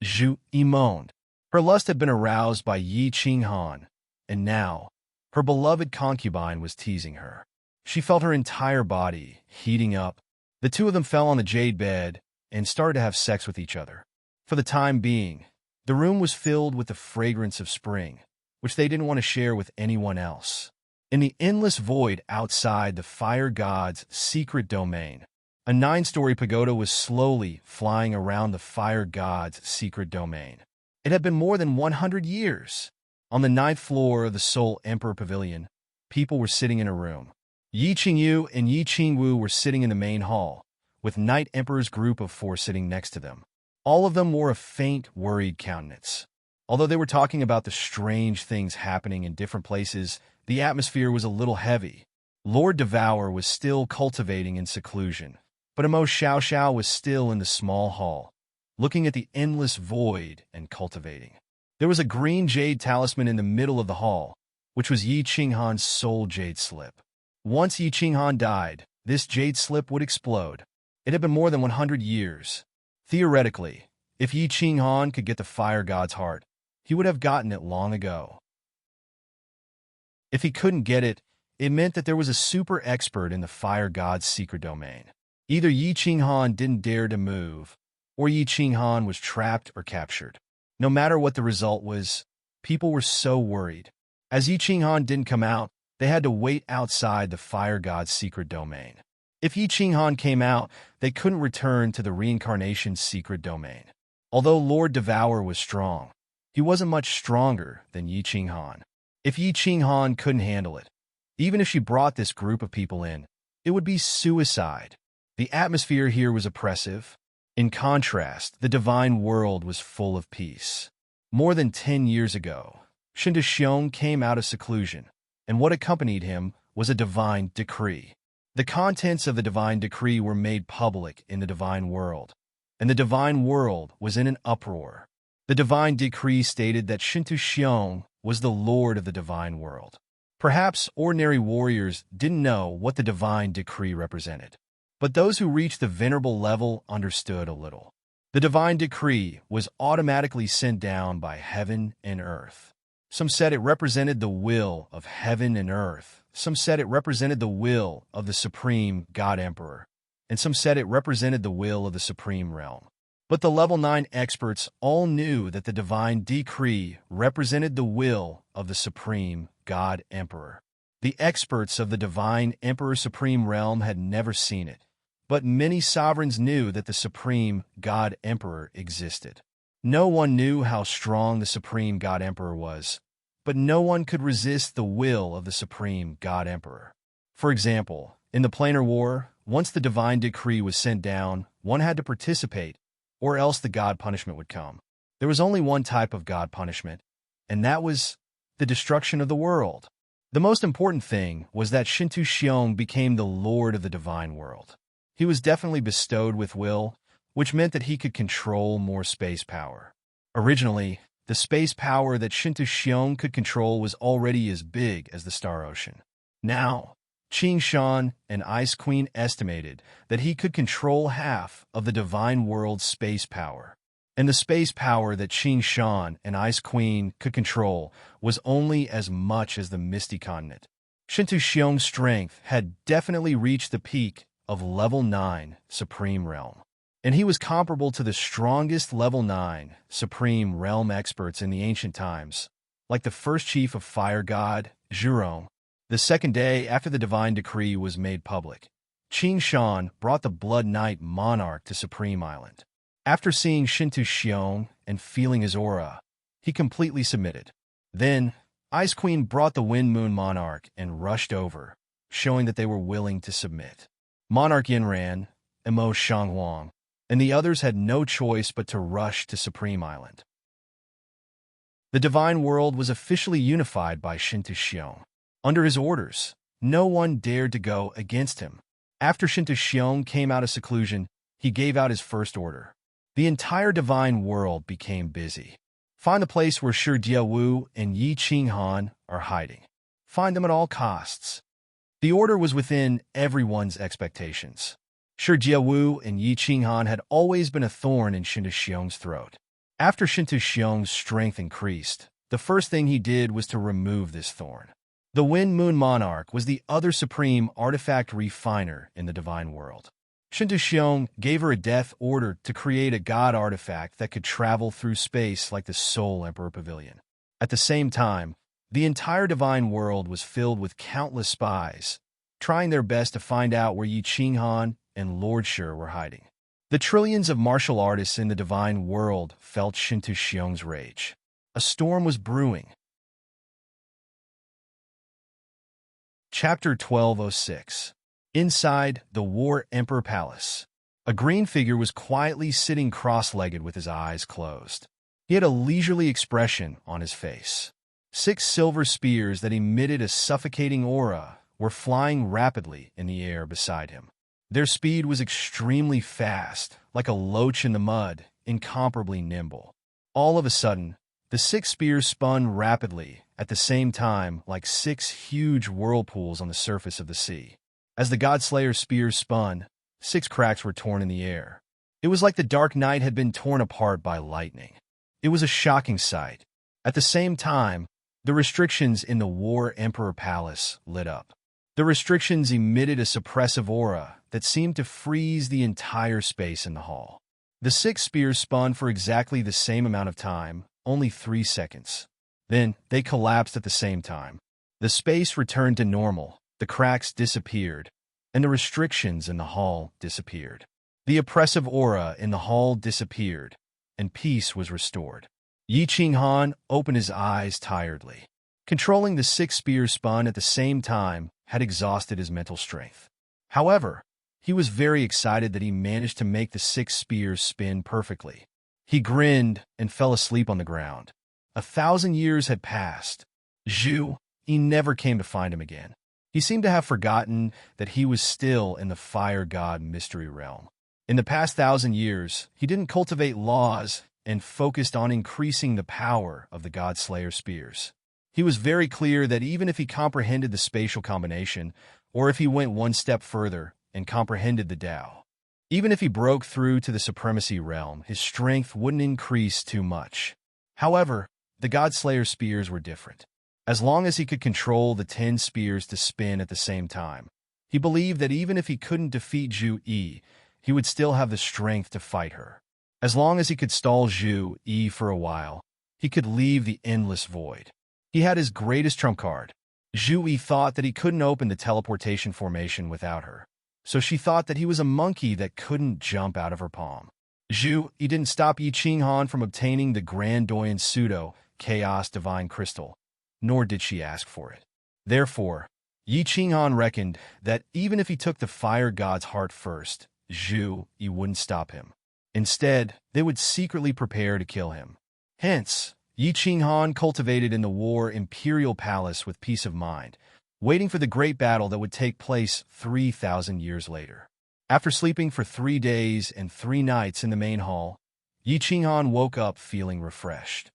Zhu Yi moaned. Her lust had been aroused by Yi Qinghan, and now her beloved concubine was teasing her. She felt her entire body heating up. The two of them fell on the jade bed and started to have sex with each other. For the time being, the room was filled with the fragrance of spring, which they didn't want to share with anyone else. In the endless void outside the fire god's secret domain, a 9-story pagoda was slowly flying around the fire god's secret domain. It had been more than 100 years. On the 9th floor of the Soul Emperor Pavilion, people were sitting in a room. Yi Qingyu and Yi Qingwu were sitting in the main hall, with Night Emperor's group of 4 sitting next to them. All of them wore a faint, worried countenance. Although they were talking about the strange things happening in different places, the atmosphere was a little heavy. Lord Devour was still cultivating in seclusion, but Emo Xiao was still in the small hall, looking at the endless void and cultivating. There was a green jade talisman in the middle of the hall, which was Yi Qinghan's soul jade slip. Once Yi Qinghan died, this jade slip would explode. It had been more than 100 years. Theoretically, if Yi Qinghan could get the fire god's heart, he would have gotten it long ago. If he couldn't get it, it meant that there was a super expert in the fire god's secret domain. Either Yi Qinghan didn't dare to move, or Yi Qinghan was trapped or captured. No matter what the result was, people were so worried. As Yi Qinghan didn't come out, they had to wait outside the fire god's secret domain. If Yi Qinghan came out, they couldn't return to the reincarnation's secret domain. Although Lord Devour was strong, he wasn't much stronger than Yi Qinghan. If Yi Qinghan couldn't handle it, even if she brought this group of people in, it would be suicide. The atmosphere here was oppressive. In contrast, the divine world was full of peace. More than 10 years ago, Shinta Xiong came out of seclusion, and what accompanied him was a divine decree. The contents of the divine decree were made public in the divine world, and the divine world was in an uproar. The divine decree stated that Shinta Xiong was the lord of the divine world. Perhaps ordinary warriors didn't know what the divine decree represented, but those who reached the venerable level understood a little. The divine decree was automatically sent down by heaven and earth. Some said it represented the will of heaven and earth. Some said it represented the will of the supreme God Emperor. And some said it represented the will of the supreme realm. But the level 9 experts all knew that the divine decree represented the will of the supreme God Emperor. The experts of the divine Emperor Supreme Realm had never seen it, but many sovereigns knew that the supreme God Emperor existed. No one knew how strong the supreme God Emperor was, but no one could resist the will of the supreme God Emperor. For example, in the planar war, once the divine decree was sent down, one had to participate, or else the God punishment would come. There was only one type of God punishment, and that was the destruction of the world. The most important thing was that Shinta Xiong became the lord of the divine world. He was definitely bestowed with will, which meant that he could control more space power. Originally, the space power that Shinta Xiong could control was already as big as the Star Ocean. Now, Qing Shan and Ice Queen estimated that he could control half of the divine world's space power. And the space power that Qing Shan and Ice Queen could control was only as much as the Misty Continent. Shinta Xiong's strength had definitely reached the peak of level 9 Supreme Realm, and he was comparable to the strongest level 9 Supreme Realm experts in the ancient times, like the first chief of Fire God, Zhurong. The second day after the divine decree was made public, Qing Shan brought the Blood Knight Monarch to Supreme Island. After seeing Shinta Xiong and feeling his aura, he completely submitted. Then, Ice Queen brought the Wind Moon Monarch and rushed over, showing that they were willing to submit. Monarch Yinran, Emo Shanghuang, and the others had no choice but to rush to Supreme Island. The divine world was officially unified by Shinta Xiong. Under his orders, no one dared to go against him. After Shinta Xiong came out of seclusion, he gave out his first order. The entire divine world became busy. Find the place where Shi Jiawu and Yi Qinghan are hiding. Find them at all costs. The order was within everyone's expectations. Shi Jiawu and Yi Qinghan had always been a thorn in Shinta Xiong's throat. After Shinta Xiong's strength increased, the first thing he did was to remove this thorn. The Wind Moon Monarch was the other supreme artifact refiner in the divine world. Shinta Xiong gave her a death order to create a god artifact that could travel through space like the Soul Emperor Pavilion. At the same time, the entire divine world was filled with countless spies, trying their best to find out where Yi Qinghan and Lord Shi were hiding. The trillions of martial artists in the divine world felt Shinta Xiong's rage. A storm was brewing. Chapter 1206. Inside the War Emperor Palace, a green figure was quietly sitting cross-legged with his eyes closed. He had a leisurely expression on his face. 6 silver spears that emitted a suffocating aura were flying rapidly in the air beside him. Their speed was extremely fast, like a loach in the mud, incomparably nimble. All of a sudden, the 6 spears spun rapidly at the same time like 6 huge whirlpools on the surface of the sea. As the Godslayer's spears spun, 6 cracks were torn in the air. It was like the dark night had been torn apart by lightning. It was a shocking sight. At the same time, the restrictions in the War Emperor Palace lit up. The restrictions emitted a suppressive aura that seemed to freeze the entire space in the hall. The 6 spears spun for exactly the same amount of time, only 3 seconds. Then, they collapsed at the same time. The space returned to normal, the cracks disappeared, and the restrictions in the hall disappeared. The oppressive aura in the hall disappeared, and peace was restored. Yi Qinghan opened his eyes tiredly. Controlling the 6 spears spun at the same time had exhausted his mental strength. However, he was very excited that he managed to make the 6 spears spin perfectly. He grinned and fell asleep on the ground. 1,000 years had passed. Zhu, he never came to find him again. He seemed to have forgotten that he was still in the fire god mystery realm. In the past 1,000 years, he didn't cultivate laws and focused on increasing the power of the God-Slayer spears. He was very clear that even if he comprehended the spatial combination, or if he went one step further and comprehended the Tao, even if he broke through to the supremacy realm, his strength wouldn't increase too much. However, the God-Slayer spears were different. As long as he could control the 10 spears to spin at the same time, he believed that even if he couldn't defeat Zhu Yi, he would still have the strength to fight her. As long as he could stall Zhu Yi for a while, he could leave the endless void. He had his greatest trump card. Zhu Yi thought that he couldn't open the teleportation formation without her, so she thought that he was a monkey that couldn't jump out of her palm. Zhu Yi didn't stop Yi Qinghan from obtaining the Grandoyan Pseudo-Chaos Divine Crystal, nor did she ask for it. Therefore, Yi Qinghan reckoned that even if he took the fire god's heart first, Zhu Yi wouldn't stop him. Instead, they would secretly prepare to kill him. Hence, Yi Qinghan cultivated in the War Imperial Palace with peace of mind, waiting for the great battle that would take place 3,000 years later. After sleeping for 3 days and 3 nights in the main hall, Yi Qinghan woke up feeling refreshed.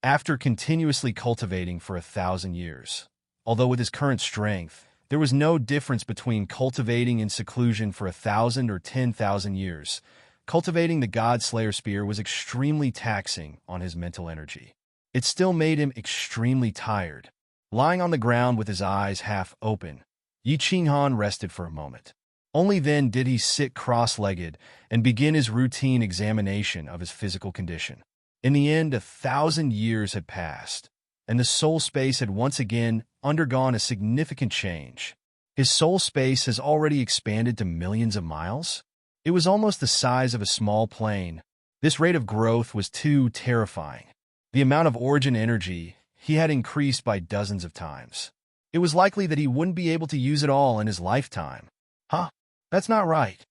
After continuously cultivating for 1,000 years, although with his current strength, there was no difference between cultivating in seclusion for 1,000 or 10,000 years. Cultivating the God-Slayer spear was extremely taxing on his mental energy. It still made him extremely tired. Lying on the ground with his eyes half open, Yi Qinghan rested for a moment. Only then did he sit cross-legged and begin his routine examination of his physical condition. In the end, 1,000 years had passed, and the soul space had once again undergone a significant change. His soul space has already expanded to millions of miles. It was almost the size of a small plane. This rate of growth was too terrifying. The amount of origin energy he had increased by dozens of times. It was likely that he wouldn't be able to use it all in his lifetime. Huh? That's not right,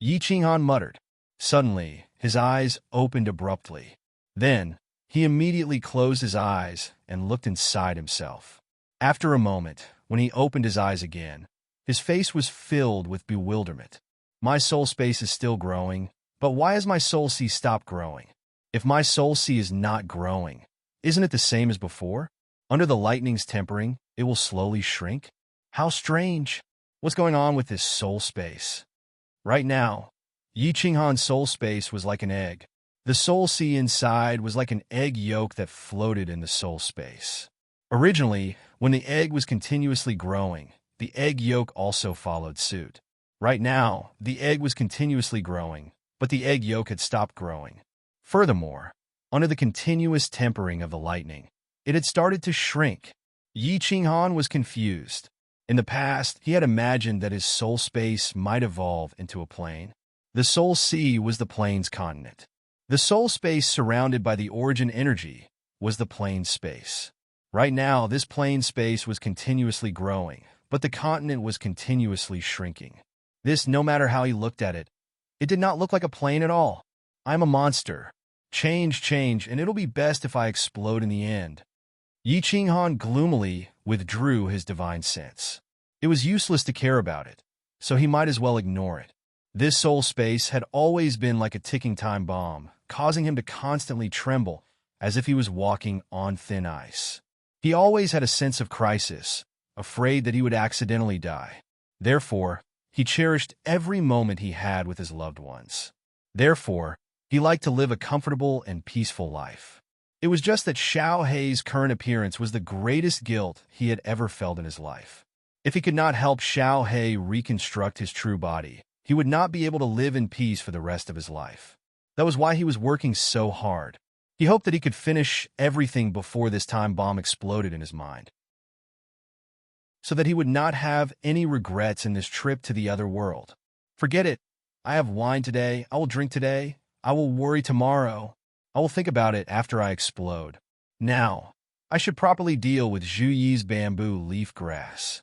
Yi Qinghan muttered. Suddenly, his eyes opened abruptly. Then, he immediately closed his eyes and looked inside himself. After a moment, when he opened his eyes again, his face was filled with bewilderment. My soul space is still growing, But why has my soul sea stopped growing? If my soul sea is not growing, isn't it the same as before? Under the lightning's tempering, it will slowly shrink? How strange! What's going on with this soul space? Right now, Yi Qinghan's soul space was like an egg. The soul sea inside was like an egg yolk that floated in the soul space. Originally, when the egg was continuously growing, the egg yolk also followed suit. Right now, the egg was continuously growing, but the egg yolk had stopped growing. Furthermore, under the continuous tempering of the lightning, it had started to shrink. Yi Qinghan was confused. In the past, he had imagined that his soul space might evolve into a plane. The soul sea was the plane's continent. The soul space surrounded by the origin energy was the plane space. Right now, this plane space was continuously growing, but the continent was continuously shrinking. This, no matter how he looked at it, it did not look like a plane at all. I'm a monster. Change, and it'll be best if I explode in the end. Yi Qinghan gloomily withdrew his divine sense. It was useless to care about it, so he might as well ignore it. This soul space had always been like a ticking time bomb, causing him to constantly tremble as if he was walking on thin ice. He always had a sense of crisis, afraid that he would accidentally die. Therefore, he cherished every moment he had with his loved ones. Therefore, he liked to live a comfortable and peaceful life. It was just that Xiao Hei's current appearance was the greatest guilt he had ever felt in his life. If he could not help Xiao Hei reconstruct his true body, he would not be able to live in peace for the rest of his life. That was why he was working so hard. He hoped that he could finish everything before this time bomb exploded in his mind, so that he would not have any regrets in this trip to the other world. Forget it. I have wine today. I will drink today. I will worry tomorrow. I will think about it after I explode. Now, I should properly deal with Zhu Yi's bamboo leaf grass.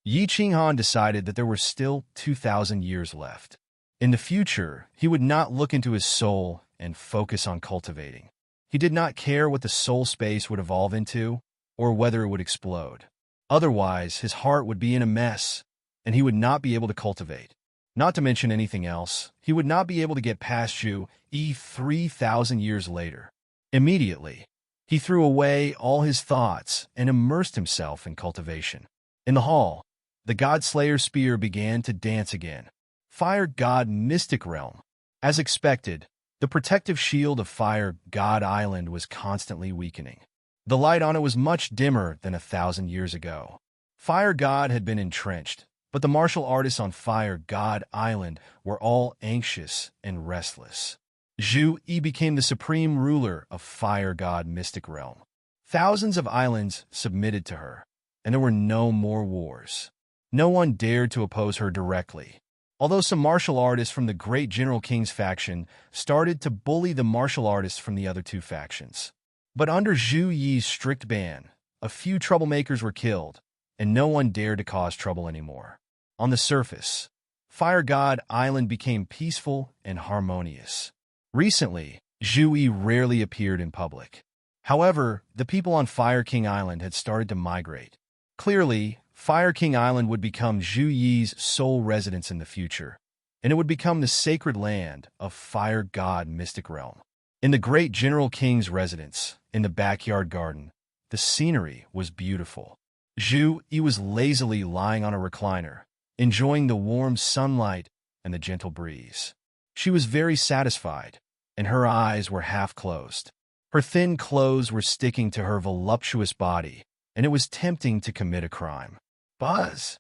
Yi Qinghan decided that there were still 2,000 years left. In the future, he would not look into his soul and focus on cultivating. He did not care what the soul space would evolve into or whether it would explode. Otherwise, his heart would be in a mess, and he would not be able to cultivate. Not to mention anything else, he would not be able to get past Zhu Yi 3,000 years later. Immediately, he threw away all his thoughts and immersed himself in cultivation. In the hall, the God-Slayer spear began to dance again. Fire God Mystic Realm. As expected, the protective shield of Fire God Island was constantly weakening. The light on it was much dimmer than 1,000 years ago. Fire God had been entrenched, but the martial artists on Fire God Island were all anxious and restless. Zhu Yi became the supreme ruler of Fire God Mystic Realm. Thousands of islands submitted to her, and there were no more wars. No one dared to oppose her directly. Although some martial artists from the Great General King's faction started to bully the martial artists from the other two factions. But under Zhu Yi's strict ban, a few troublemakers were killed, and no one dared to cause trouble anymore. On the surface, Fire God Island became peaceful and harmonious. Recently, Zhu Yi rarely appeared in public. However, the people on Fire King Island had started to migrate. Clearly, Fire King Island would become Zhu Yi's sole residence in the future, and it would become the sacred land of Fire God Mystic Realm. In the Great General King's residence, in the backyard garden, the scenery was beautiful. Zhu Yi was lazily lying on a recliner, enjoying the warm sunlight and the gentle breeze. She was very satisfied, and her eyes were half closed. Her thin clothes were sticking to her voluptuous body, and it was tempting to commit a crime. Buzz!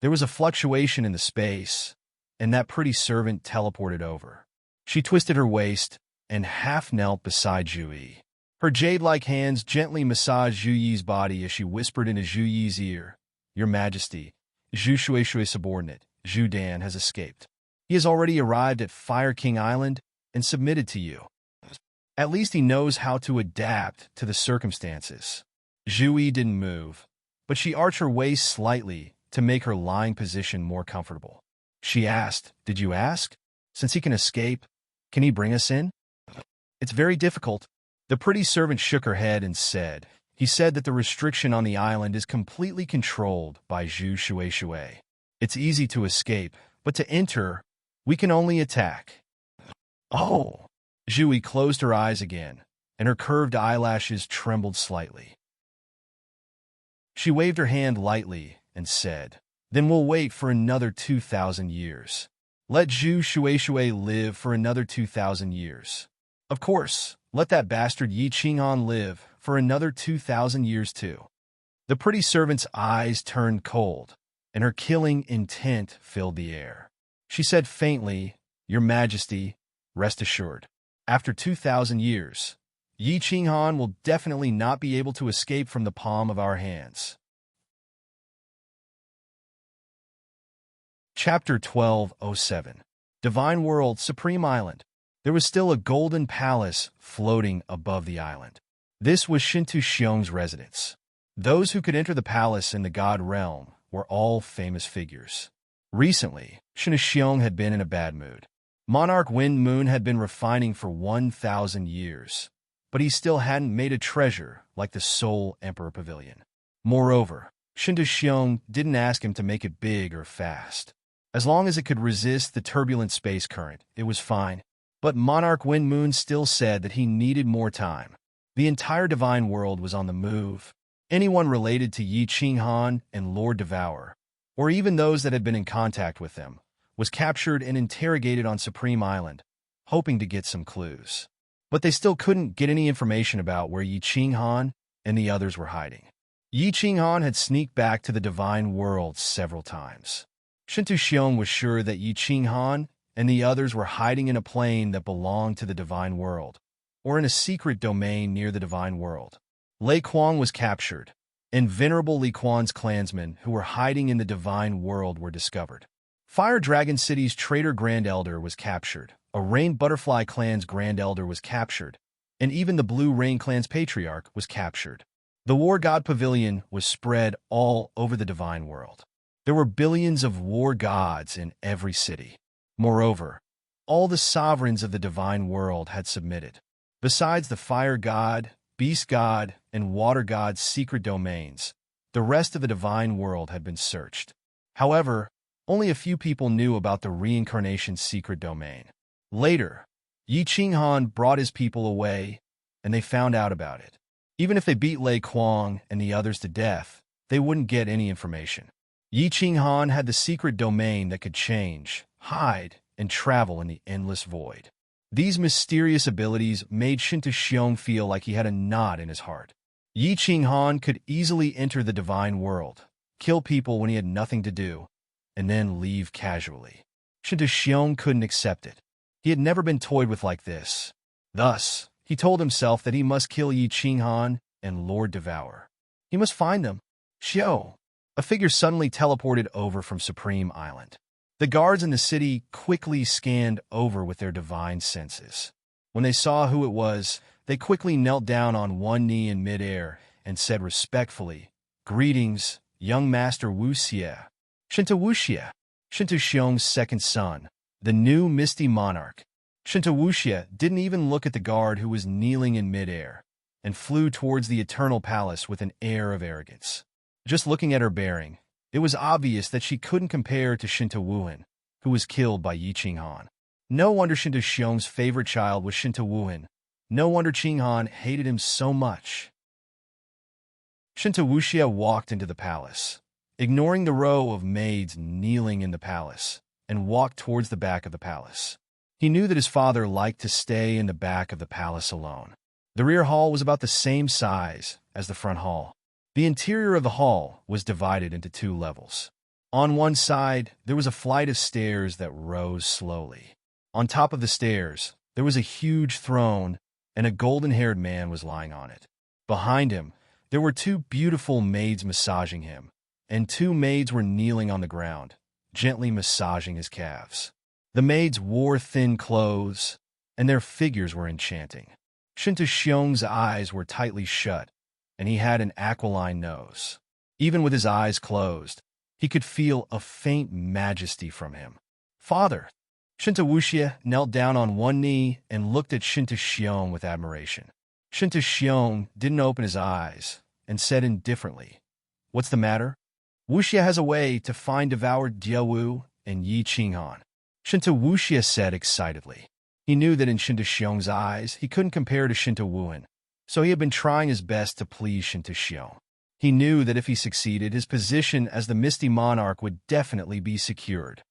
There was a fluctuation in the space, and that pretty servant teleported over. She twisted her waist and half knelt beside Zhu Yi. Her jade-like hands gently massaged Zhu Yi's body as she whispered into Zhu Yi's ear, "Your Majesty, Zhu Shuishui subordinate, Zhu Dan, has escaped. He has already arrived at Fire King Island and submitted to you. At least he knows how to adapt to the circumstances." Zhu Yi didn't move, but she arched her waist slightly to make her lying position more comfortable. She asked, "Did you ask? Since he can escape, can he bring us in?" "It's very difficult." The pretty servant shook her head and said, "He said that the restriction on the island is completely controlled by Zhu Shuishui. It's easy to escape, but to enter, we can only attack." Oh! Zhui closed her eyes again, and her curved eyelashes trembled slightly. She waved her hand lightly and said, "Then we'll wait for another 2,000 years. Let Zhu Shueishui live for another 2,000 years. Of course, let that bastard Yi Qinghan live for another 2,000 years too." The pretty servant's eyes turned cold, and her killing intent filled the air. She said faintly, "Your Majesty, rest assured. After 2,000 years, Yi Qinghan will definitely not be able to escape from the palm of our hands." Chapter 1207. Divine World, Supreme Island. There was still a golden palace floating above the island. This was Shintu Xiong's residence. Those who could enter the palace in the god realm were all famous figures. Recently, Shintu Xiong had been in a bad mood. Monarch Wind Moon had been refining for 1,000 years, but he still hadn't made a treasure like the Soul Emperor Pavilion. Moreover, Shintu Xiong didn't ask him to make it big or fast. As long as it could resist the turbulent space current, it was fine. But Monarch Wind Moon still said that he needed more time. The entire divine world was on the move. Anyone related to Yi Qinghan and Lord Devour, or even those that had been in contact with them, was captured and interrogated on Supreme Island, hoping to get some clues. But they still couldn't get any information about where Yi Qinghan and the others were hiding. Yi Qinghan had sneaked back to the divine world several times. Shintu Xiong was sure that Yi Qinghan and the others were hiding in a plane that belonged to the divine world, or in a secret domain near the divine world. Lei Kuang was captured, and venerable Li Quan's clansmen who were hiding in the divine world were discovered. Fire Dragon City's traitor Grand Elder was captured, a Rain Butterfly clan's Grand Elder was captured, and even the Blue Rain clan's Patriarch was captured. The War God Pavilion was spread all over the divine world. There were billions of war gods in every city. Moreover, all the sovereigns of the divine world had submitted. Besides the Fire God, Beast God, and Water God's secret domains, the rest of the divine world had been searched. However, only a few people knew about the reincarnation's secret domain. Later, Yi Qinghan brought his people away, and they found out about it. Even if they beat Lei Kuang and the others to death, they wouldn't get any information. Yi Qinghan had the secret domain that could change, hide, and travel in the endless void. These mysterious abilities made Shintu Xiong feel like he had a knot in his heart. Yi Qinghan could easily enter the divine world, kill people when he had nothing to do, and then leave casually. Shintu Xiong couldn't accept it. He had never been toyed with like this. Thus, he told himself that he must kill Yi Qinghan and Lord Devour. He must find them. Xiao! A figure suddenly teleported over from Supreme Island. The guards in the city quickly scanned over with their divine senses. When they saw who it was, they quickly knelt down on one knee in midair and said respectfully, "Greetings, young Master Wu Xie." Shintu Wu Xie, Shintu Xiong's second son, the new Misty Monarch. Shintu Wu Xie didn't even look at the guard who was kneeling in midair, and flew towards the Eternal Palace with an air of arrogance. Just looking at her bearing, it was obvious that she couldn't compare to Shintu Wuhan, who was killed by Yi Qinghan. No wonder Shintu Xiong's favorite child was Shintu Wuhan. No wonder Qinghan hated him so much. Shintu Wu Xie walked into the palace, ignoring the row of maids kneeling in the palace, and walked towards the back of the palace. He knew that his father liked to stay in the back of the palace alone. The rear hall was about the same size as the front hall. The interior of the hall was divided into two levels. On one side, there was a flight of stairs that rose slowly. On top of the stairs, there was a huge throne, and a golden-haired man was lying on it. Behind him, there were two beautiful maids massaging him, and two maids were kneeling on the ground, gently massaging his calves. The maids wore thin clothes, and their figures were enchanting. Shintu Xiong's eyes were tightly shut, and he had an aquiline nose. Even with his eyes closed, he could feel a faint majesty from him. "Father!" Shintu Wu Xie knelt down on one knee and looked at Shintu Xiong with admiration. Shintu Xiong didn't open his eyes and said indifferently, "What's the matter?" "Wu Xie has a way to find devoured Diawu and Yi Qinghan," Shintu Wu Xie said excitedly. He knew that in Shinta Xiong's eyes, he couldn't compare to Shinta Wuhan, so he had been trying his best to please Shinta Xiong. He knew that if he succeeded, his position as the Misty Monarch would definitely be secured.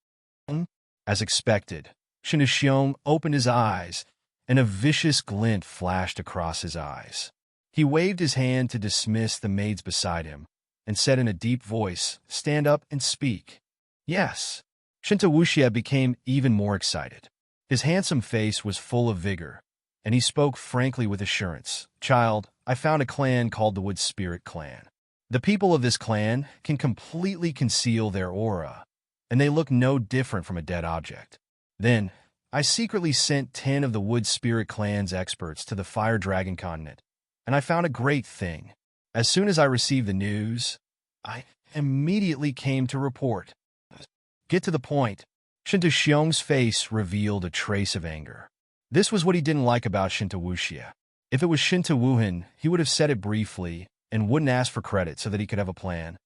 As expected, Shinta Xiong opened his eyes, and a vicious glint flashed across his eyes. He waved his hand to dismiss the maids beside him, and said in a deep voice, "Stand up and speak." Yes. Shinta Wuxia became even more excited. His handsome face was full of vigor, and he spoke frankly with assurance. "Child, I found a clan called the Wood Spirit Clan. The people of this clan can completely conceal their aura, and they look no different from a dead object. Then, I secretly sent 10 of the Wood Spirit Clan's experts to the Fire Dragon continent, and I found a great thing. As soon as I received the news, I immediately came to report." Get to the point. Shinta Xiong's face revealed a trace of anger. This was what he didn't like about Shinta Wuxia. If it was Shinta Wuhan, he would have said it briefly and wouldn't ask for credit so that he could have a plan.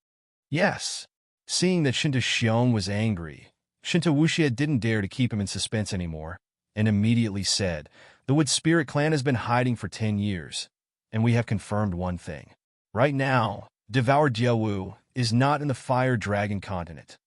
Yes. Seeing that Shinta Xiong was angry, Shinta Wuxia didn't dare to keep him in suspense anymore, and immediately said, "The Wood Spirit Clan has been hiding for 10 years, and we have confirmed one thing. Right now, Devour Diawu is not in the Fire Dragon continent."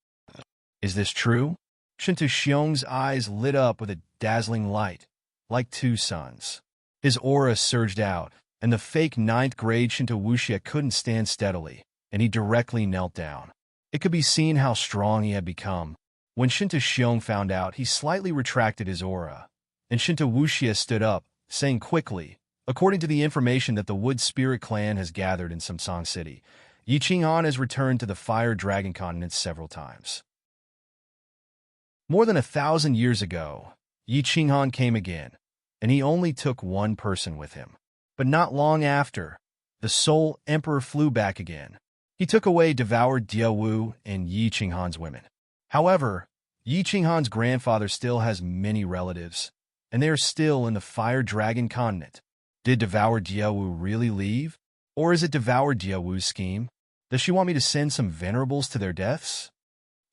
"Is this true?" Shinta Xiong's eyes lit up with a dazzling light, like two suns. His aura surged out, and the fake 9th grade Shinta Wuxia couldn't stand steadily, and he directly knelt down. It could be seen how strong he had become. When Shinta Xiong found out, he slightly retracted his aura, and Shinta Wuxia stood up, saying quickly, "According to the information that the Wood Spirit Clan has gathered in Samsung City, Yi Qinghan has returned to the Fire Dragon continent several times. More than 1,000 years ago, Yi Qinghan came again, and he only took one person with him. But not long after, the Soul Emperor flew back again. He took away devoured Diawu and Yi Qinghan's women. However, Yi Qinghan's grandfather still has many relatives, and they are still in the Fire Dragon continent. Did Devour Diawu really leave? Or is it Devour Diawu's scheme? Does she want me to send some venerables to their deaths?"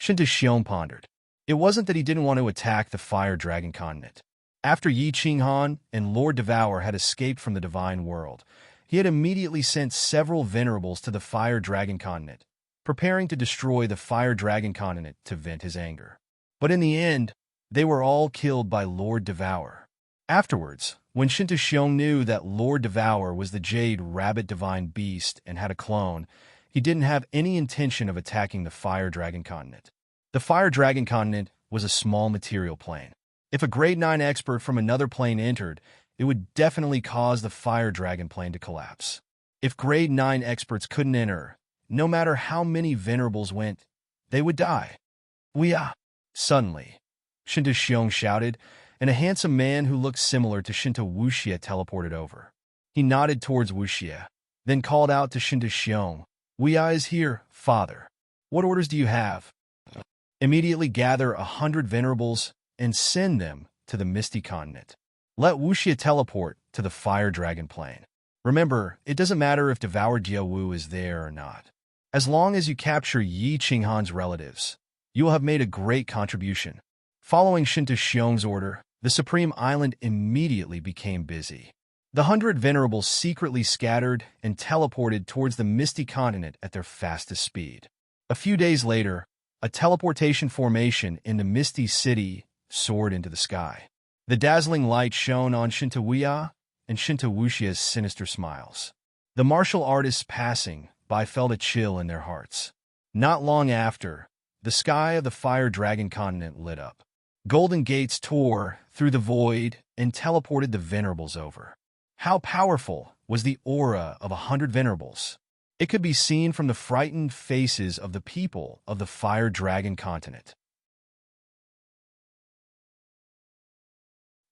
Shinta Xiong pondered. It wasn't that he didn't want to attack the Fire Dragon continent. After Yi Qinghan and Lord Devour had escaped from the Divine World, he had immediately sent several venerables to the Fire Dragon continent, preparing to destroy the Fire Dragon continent to vent his anger. But in the end, they were all killed by Lord Devour. Afterwards, when Shinta Xiong knew that Lord Devour was the Jade Rabbit Divine Beast and had a clone, he didn't have any intention of attacking the Fire Dragon continent. The Fire Dragon continent was a small material plane. If a Grade 9 expert from another plane entered, it would definitely cause the Fire Dragon plane to collapse. If Grade 9 experts couldn't enter, no matter how many venerables went, they would die. Suddenly, Shinta Xiong shouted, and a handsome man who looked similar to Shinta Wuxia teleported over. He nodded towards Wuxia, then called out to Shinta Xiong, "Wuya is here, father. What orders do you have?" "Immediately gather 100 venerables and send them to the Misty continent. Let Wuxia teleport to the Fire Dragon plane. Remember, it doesn't matter if Devour Diawu is there or not. As long as you capture Yi Qinghan's relatives, you will have made a great contribution." Following Shinta Xiong's order, the Supreme Island immediately became busy. The 100 venerables secretly scattered and teleported towards the Misty continent at their fastest speed. A few days later, a teleportation formation in the Misty City soared into the sky. The dazzling light shone on Shinta Wuya and Shinta Wuxia's sinister smiles. The martial artists passing by felt a chill in their hearts. Not long after, the sky of the Fire Dragon continent lit up. Golden gates tore through the void and teleported the venerables over. How powerful was the aura of 100 venerables? It could be seen from the frightened faces of the people of the Fire Dragon continent.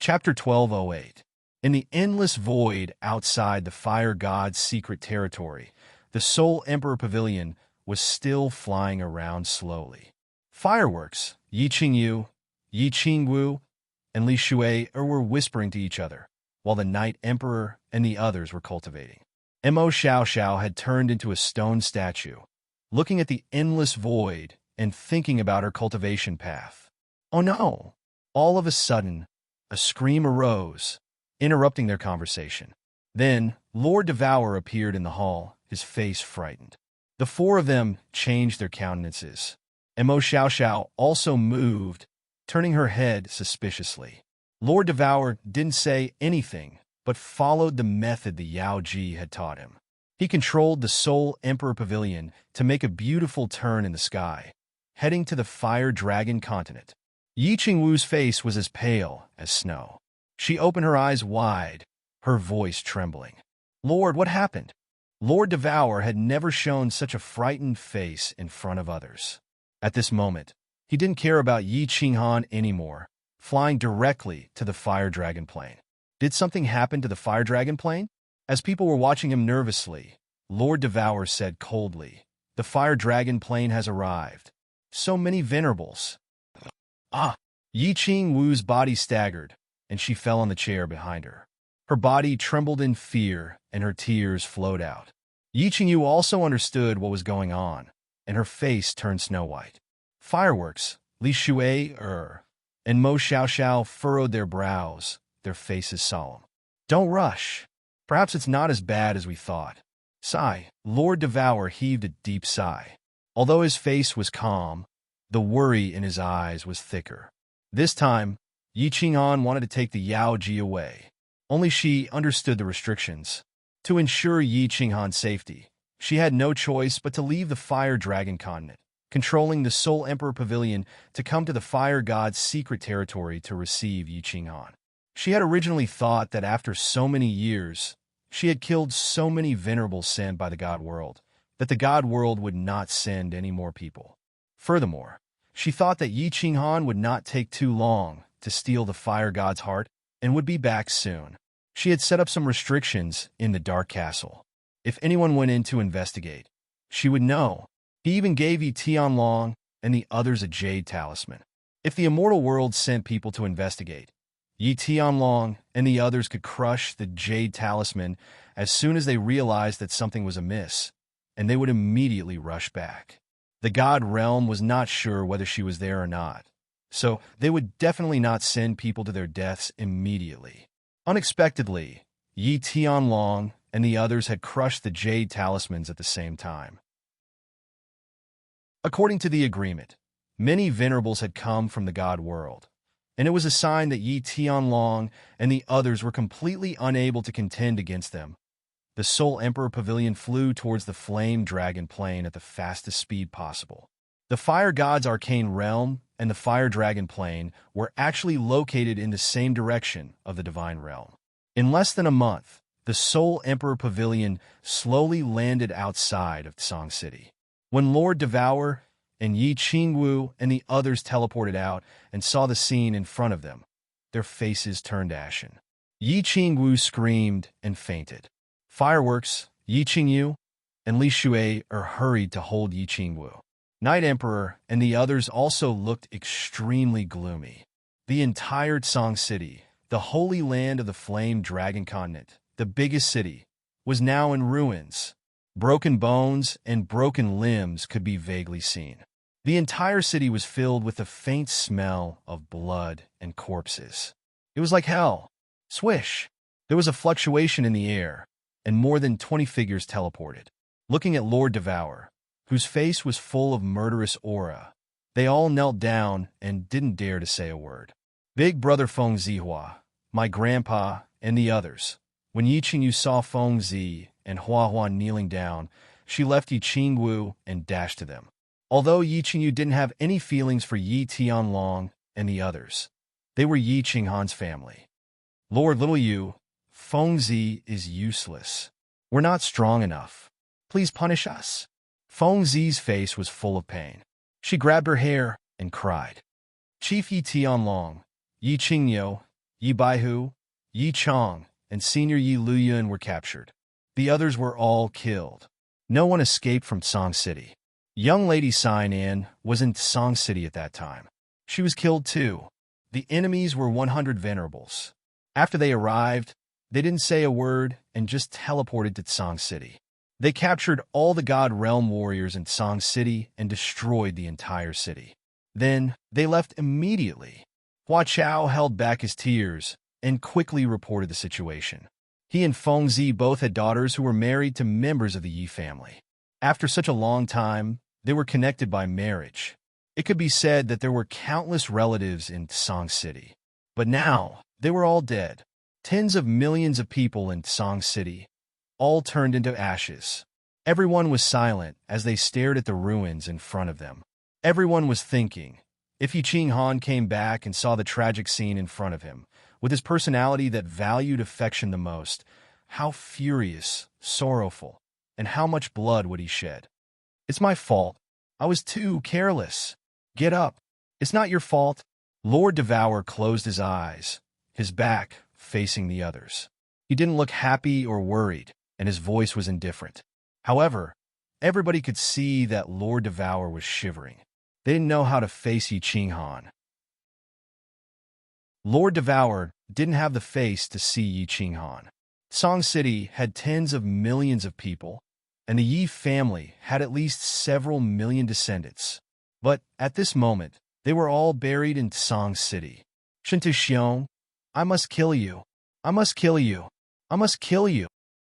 Chapter 1208. In the endless void outside the Fire God's secret territory, the Soul Emperor Pavilion was still flying around slowly. Fireworks, Yi Qingyu, Yi Qingwu, and Li Shui were whispering to each other, while the Night Emperor and the others were cultivating. Mo Xiao had turned into a stone statue, looking at the endless void and thinking about her cultivation path. Oh no! All of a sudden, A scream arose, interrupting their conversation. Then, Lord Devour appeared in the hall, his face frightened. The four of them changed their countenances, and Mo Xiao also moved, turning her head suspiciously. Lord Devour didn't say anything, but followed the method the Yao Ji had taught him. He controlled the Soul Emperor Pavilion to make a beautiful turn in the sky, heading to the Fire Dragon continent. Yi Qingwu's face was as pale as snow. She opened her eyes wide, her voice trembling. Lord, what happened? Lord Devour had never shown such a frightened face in front of others. At this moment, he didn't care about Yi Qinghan anymore, flying directly to the Fire Dragon plane. Did something happen to the Fire Dragon plane? As people were watching him nervously, Lord Devour said coldly, "The Fire Dragon plane has arrived. So many venerables." Ah! Yi Qingwu's body staggered, and she fell on the chair behind her. Her body trembled in fear, and her tears flowed out. Yi Qingyu also understood what was going on, and her face turned snow-white. Fireworks, Li Shui, and Mo Xiao furrowed their brows, their faces solemn. Don't rush. Perhaps it's not as bad as we thought. Sigh. Lord Devour heaved a deep sigh. Although his face was calm, the worry in his eyes was thicker. This time, Yi Qinghan wanted to take the Yao Ji away. Only she understood the restrictions. To ensure Yi Qinghan's safety, she had no choice but to leave the Fire Dragon continent, controlling the Soul Emperor Pavilion to come to the Fire God's secret territory to receive Yi Qinghan. She had originally thought that after so many years, she had killed so many venerables sent by the God World, that the God World would not send any more people. Furthermore, she thought that Yi Qinghan would not take too long to steal the Fire God's heart and would be back soon. She had set up some restrictions in the Dark Castle. If anyone went in to investigate, she would know. He even gave Yi Tianlong and the others a jade talisman. If the immortal world sent people to investigate, Yi Tianlong and the others could crush the jade talisman as soon as they realized that something was amiss, and they would immediately rush back. The God Realm was not sure whether she was there or not, so they would definitely not send people to their deaths immediately. Unexpectedly, Yi Tianlong and the others had crushed the jade talismans at the same time. According to the agreement, many venerables had come from the God World, and it was a sign that Yi Tianlong and the others were completely unable to contend against them. The Soul Emperor Pavilion flew towards the Flame Dragon plane at the fastest speed possible. The Fire God's arcane realm and the Fire Dragon plane were actually located in the same direction of the Divine Realm. In less than a month, the Soul Emperor Pavilion slowly landed outside of Song City. When Lord Devour and Yi Qingwu and the others teleported out and saw the scene in front of them, their faces turned ashen. Yi Qingwu screamed and fainted. Fireworks, Yi Qingyu, and Li Shui hurried to hold Yi Qingwu. Night Emperor and the others also looked extremely gloomy. The entire Song City, the holy land of the Flame Dragon continent, the biggest city, was now in ruins. Broken bones and broken limbs could be vaguely seen. The entire city was filled with the faint smell of blood and corpses. It was like hell. Swish! There was a fluctuation in the air, and more than 20 figures teleported. Looking at Lord Devour, whose face was full of murderous aura, they all knelt down and didn't dare to say a word. Big Brother Feng Zihua, my grandpa, and the others. When Yi Qingyu saw Feng Zi and Hua Huan kneeling down, she left Yi Qingwu and dashed to them. Although Yi Qingyu didn't have any feelings for Yi Tianlong and the others, they were Yi Qinghan's family. Lord Little Yu, Feng Zi is useless. We're not strong enough. Please punish us. Feng Zi's face was full of pain. She grabbed her hair and cried. Chief Yi Tianlong, Yi Qingyo, Yi Baihu, Yi Chong, and Senior Yi Luyun were captured. The others were all killed. No one escaped from Song City. Young Lady Sainan was in Song City at that time. She was killed too. The enemies were 100 venerables. After they arrived, they didn't say a word and just teleported to Song City. They captured all the God Realm warriors in Song City and destroyed the entire city. Then, they left immediately. Hua Chao held back his tears and quickly reported the situation. He and Feng Zi both had daughters who were married to members of the Yi family. After such a long time, they were connected by marriage. It could be said that there were countless relatives in Song City. But now, they were all dead. Tens of millions of people in Song City, all turned into ashes. Everyone was silent as they stared at the ruins in front of them. Everyone was thinking, if Yi Qinghan came back and saw the tragic scene in front of him, with his personality that valued affection the most, how furious, sorrowful, and how much blood would he shed? It's my fault. I was too careless. Get up. It's not your fault. Lord Devour closed his eyes, his back facing the others. He didn't look happy or worried, and his voice was indifferent. However, everybody could see that Lord Devour was shivering. They didn't know how to face Yi Qinghan. Lord Devour didn't have the face to see Yi Qinghan. Song City had tens of millions of people, and the Yi family had at least several million descendants. But at this moment, they were all buried in Song City. Shinta Xiong, I must kill you. I must kill you. I must kill you.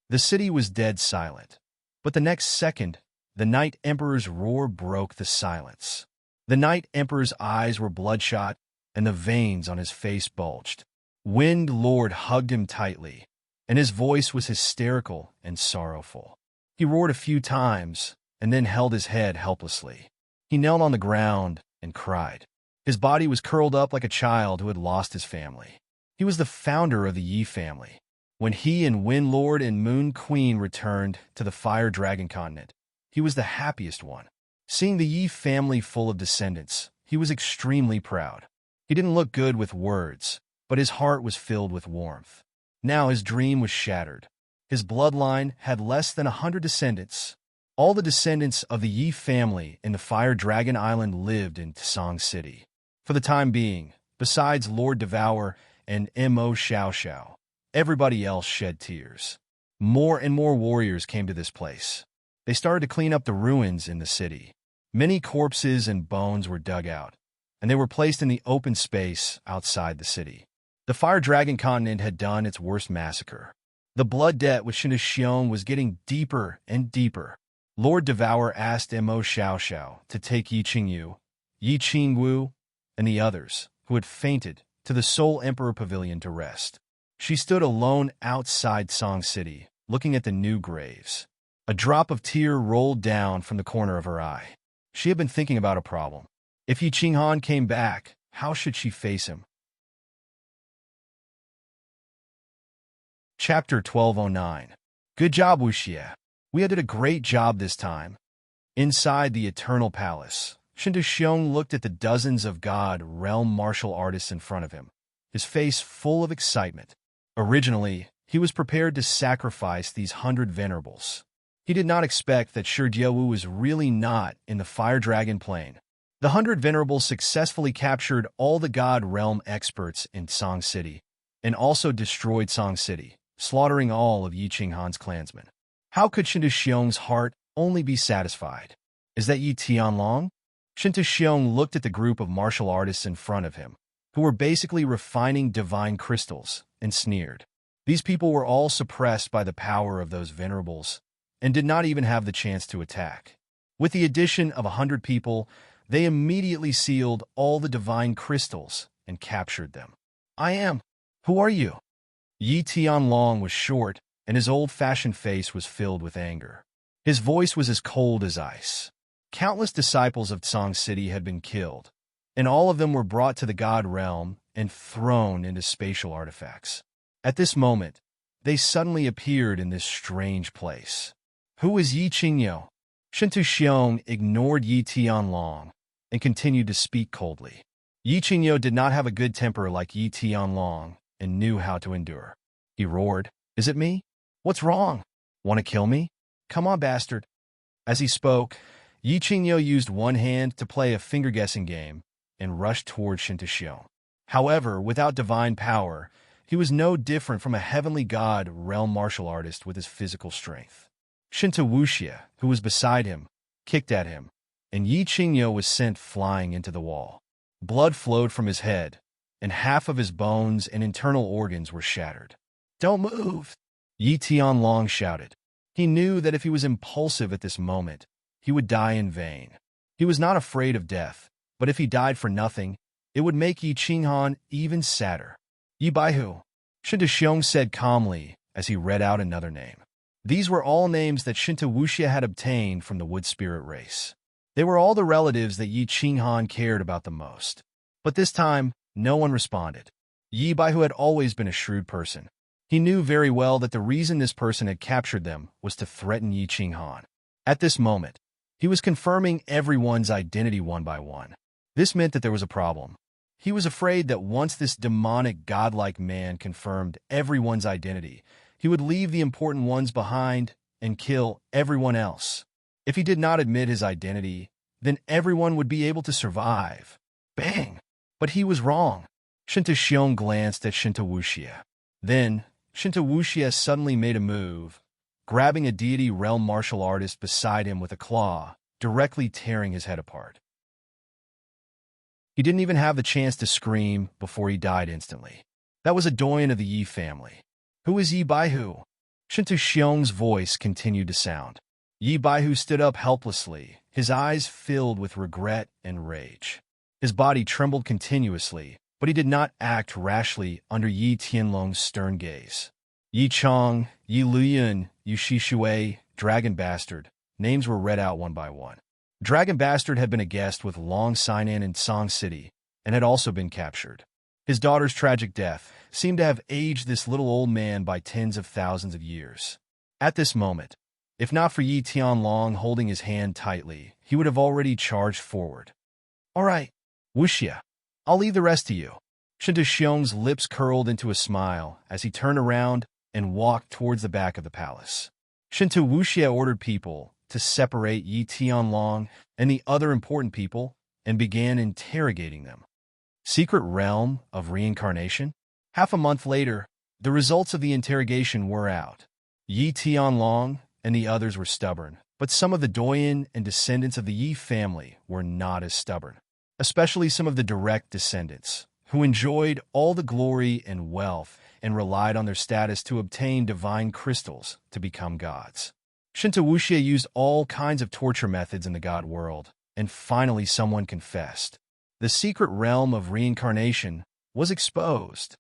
The city was dead silent. But the next second, the Night Emperor's roar broke the silence. The Night Emperor's eyes were bloodshot, and the veins on his face bulged. Wind Lord hugged him tightly, and his voice was hysterical and sorrowful. He roared a few times, and then held his head helplessly. He knelt on the ground and cried. His body was curled up like a child who had lost his family. He was the founder of the Yi family. When he and Wind Lord and Moon Queen returned to the Fire Dragon continent, he was the happiest one. Seeing the Yi family full of descendants, he was extremely proud. He didn't look good with words, but his heart was filled with warmth. Now his dream was shattered. His bloodline had less than 100 descendants. All the descendants of the Yi family in the Fire Dragon Island lived in Song City. For the time being, besides Lord Devour and Mo Xiao Xiao, everybody else shed tears. More and more warriors came to this place. They started to clean up the ruins in the city. Many corpses and bones were dug out, and they were placed in the open space outside the city. The Fire Dragon continent had done its worst massacre. The blood debt with Shinta Xiong was getting deeper and deeper. Lord Devour asked Mo Xiao Xiao to take Yi Qingyu, Yi Qingwu, and the others, who had fainted, to the Soul Emperor Pavilion to rest. She stood alone outside Song City, looking at the new graves. A drop of tear rolled down from the corner of her eye. She had been thinking about a problem. If Yi Qinghan came back, how should she face him? Chapter 1209. Good job, Wuxia. We did a great job this time. Inside the Eternal Palace, Shinta Xiong looked at the dozens of God realm martial artists in front of him, his face full of excitement. Originally, he was prepared to sacrifice these 100 venerables. He did not expect that Shi Jiawu was really not in the Fire Dragon plane. The 100 venerables successfully captured all the God realm experts in Song City, and also destroyed Song City, slaughtering all of Yi Qinghan's clansmen. How could Shinta Xiong's heart only be satisfied? Is that Yi Tianlong? Shinta Xiong looked at the group of martial artists in front of him, who were basically refining divine crystals, and sneered. These people were all suppressed by the power of those venerables, and did not even have the chance to attack. With the addition of 100 people, they immediately sealed all the divine crystals and captured them. I am. Who are you? Yi Tianlong was short, and his old-fashioned face was filled with anger. His voice was as cold as ice. Countless disciples of Song City had been killed, and all of them were brought to the God realm and thrown into spatial artifacts. At this moment, they suddenly appeared in this strange place. Who is Yi Qingyu? Shinta Xiong ignored Yi Tianlong and continued to speak coldly. Yi Qingyu did not have a good temper like Yi Tianlong and knew how to endure. He roared, "Is it me? What's wrong? Want to kill me? Come on, bastard." As he spoke, Yi Qingyu used one hand to play a finger-guessing game and rushed toward Shinta Xiong. However, without divine power, he was no different from a heavenly god realm martial artist with his physical strength. Shinta Wuxia, who was beside him, kicked at him, and Yi Qingyu was sent flying into the wall. Blood flowed from his head, and half of his bones and internal organs were shattered. "Don't move!" Yi Tianlong shouted. He knew that if he was impulsive at this moment, he would die in vain. He was not afraid of death, but if he died for nothing, it would make Yi Qinghan even sadder. "Yi Baihu," Shinta Xiong said calmly as he read out another name. These were all names that Shinta Wuxia had obtained from the wood spirit race. They were all the relatives that Yi Qinghan cared about the most. But this time, no one responded. Yi Baihu had always been a shrewd person. He knew very well that the reason this person had captured them was to threaten Yi Qinghan. At this moment, he was confirming everyone's identity one by one. This meant that there was a problem. He was afraid that once this demonic godlike man confirmed everyone's identity, he would leave the important ones behind and kill everyone else. If he did not admit his identity, then everyone would be able to survive. Bang! But he was wrong. Shinta Xiong glanced at Shinta Wuxia. Then, Shinta Wuxia suddenly made a move, grabbing a deity realm martial artist beside him with a claw, directly tearing his head apart. He didn't even have the chance to scream before he died instantly. That was a doyen of the Yi family. "Who is Yi Baihu?" Shinta Xiong's voice continued to sound. Yi Baihu stood up helplessly, his eyes filled with regret and rage. His body trembled continuously, but he did not act rashly under Yi Tianlong's stern gaze. Yi Chong, Yi Luyun, Yu Shishui, Dragon Bastard, names were read out one by one. Dragon Bastard had been a guest with Long Sinan in Song City and had also been captured. His daughter's tragic death seemed to have aged this little old man by tens of thousands of years. At this moment, if not for Yi Tianlong holding his hand tightly, he would have already charged forward. "All right, Wuxia, I'll leave the rest to you." Shinta Xiong's lips curled into a smile as he turned around and walked towards the back of the palace. Shinta Wuxia ordered people to separate Yi Tianlong and the other important people and began interrogating them. Secret realm of reincarnation? Half a month later, the results of the interrogation were out. Yi Tianlong and the others were stubborn, but some of the doyen and descendants of the Yi family were not as stubborn, especially some of the direct descendants, who enjoyed all the glory and wealth and relied on their status to obtain divine crystals to become gods. Shinta Wuxia used all kinds of torture methods in the god world, and finally someone confessed. The secret realm of reincarnation was exposed.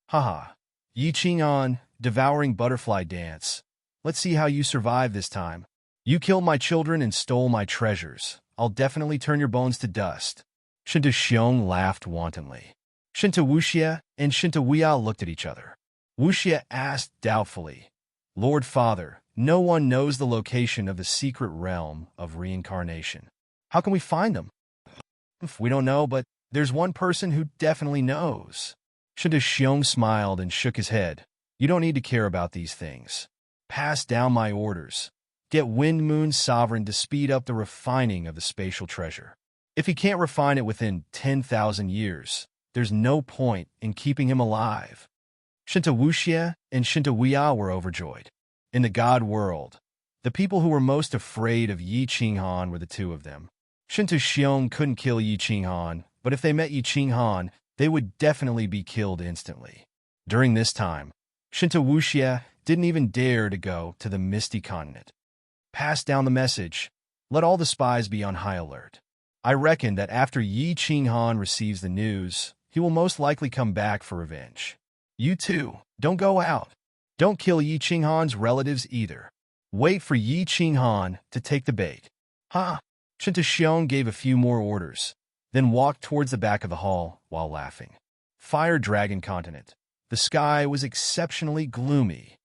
Haha, Yi Qinghan, devouring butterfly dance. Let's see how you survive this time. You killed my children and stole my treasures. I'll definitely turn your bones to dust. Shinta Xiong laughed wantonly. Shinta Wuxia and Shinta Wuya looked at each other. Wuxia asked doubtfully, "Lord Father, no one knows the location of the secret realm of reincarnation. How can we find them?" "We don't know, but there's one person who definitely knows." Shinta Xiong smiled and shook his head. "You don't need to care about these things. Pass down my orders. Get Wind Moon Sovereign to speed up the refining of the spatial treasure. If he can't refine it within 10,000 years, there's no point in keeping him alive." Shinta Wuxia and Shinta Wuya were overjoyed. In the god world, the people who were most afraid of Yi Qinghan were the two of them. Shinta Xiong couldn't kill Yi Qinghan, but if they met Yi Qinghan, they would definitely be killed instantly. During this time, Shinta Wuxia didn't even dare to go to the Misty continent. Pass down the message. Let all the spies be on high alert. I reckon that after Yi Qinghan receives the news, he will most likely come back for revenge. You too, don't go out. Don't kill Yi Qinghan's relatives either. Wait for Yi Qinghan to take the bait. Ha! Shinta Xiong gave a few more orders, then walked towards the back of the hall while laughing. Fire Dragon Continent. The sky was exceptionally gloomy.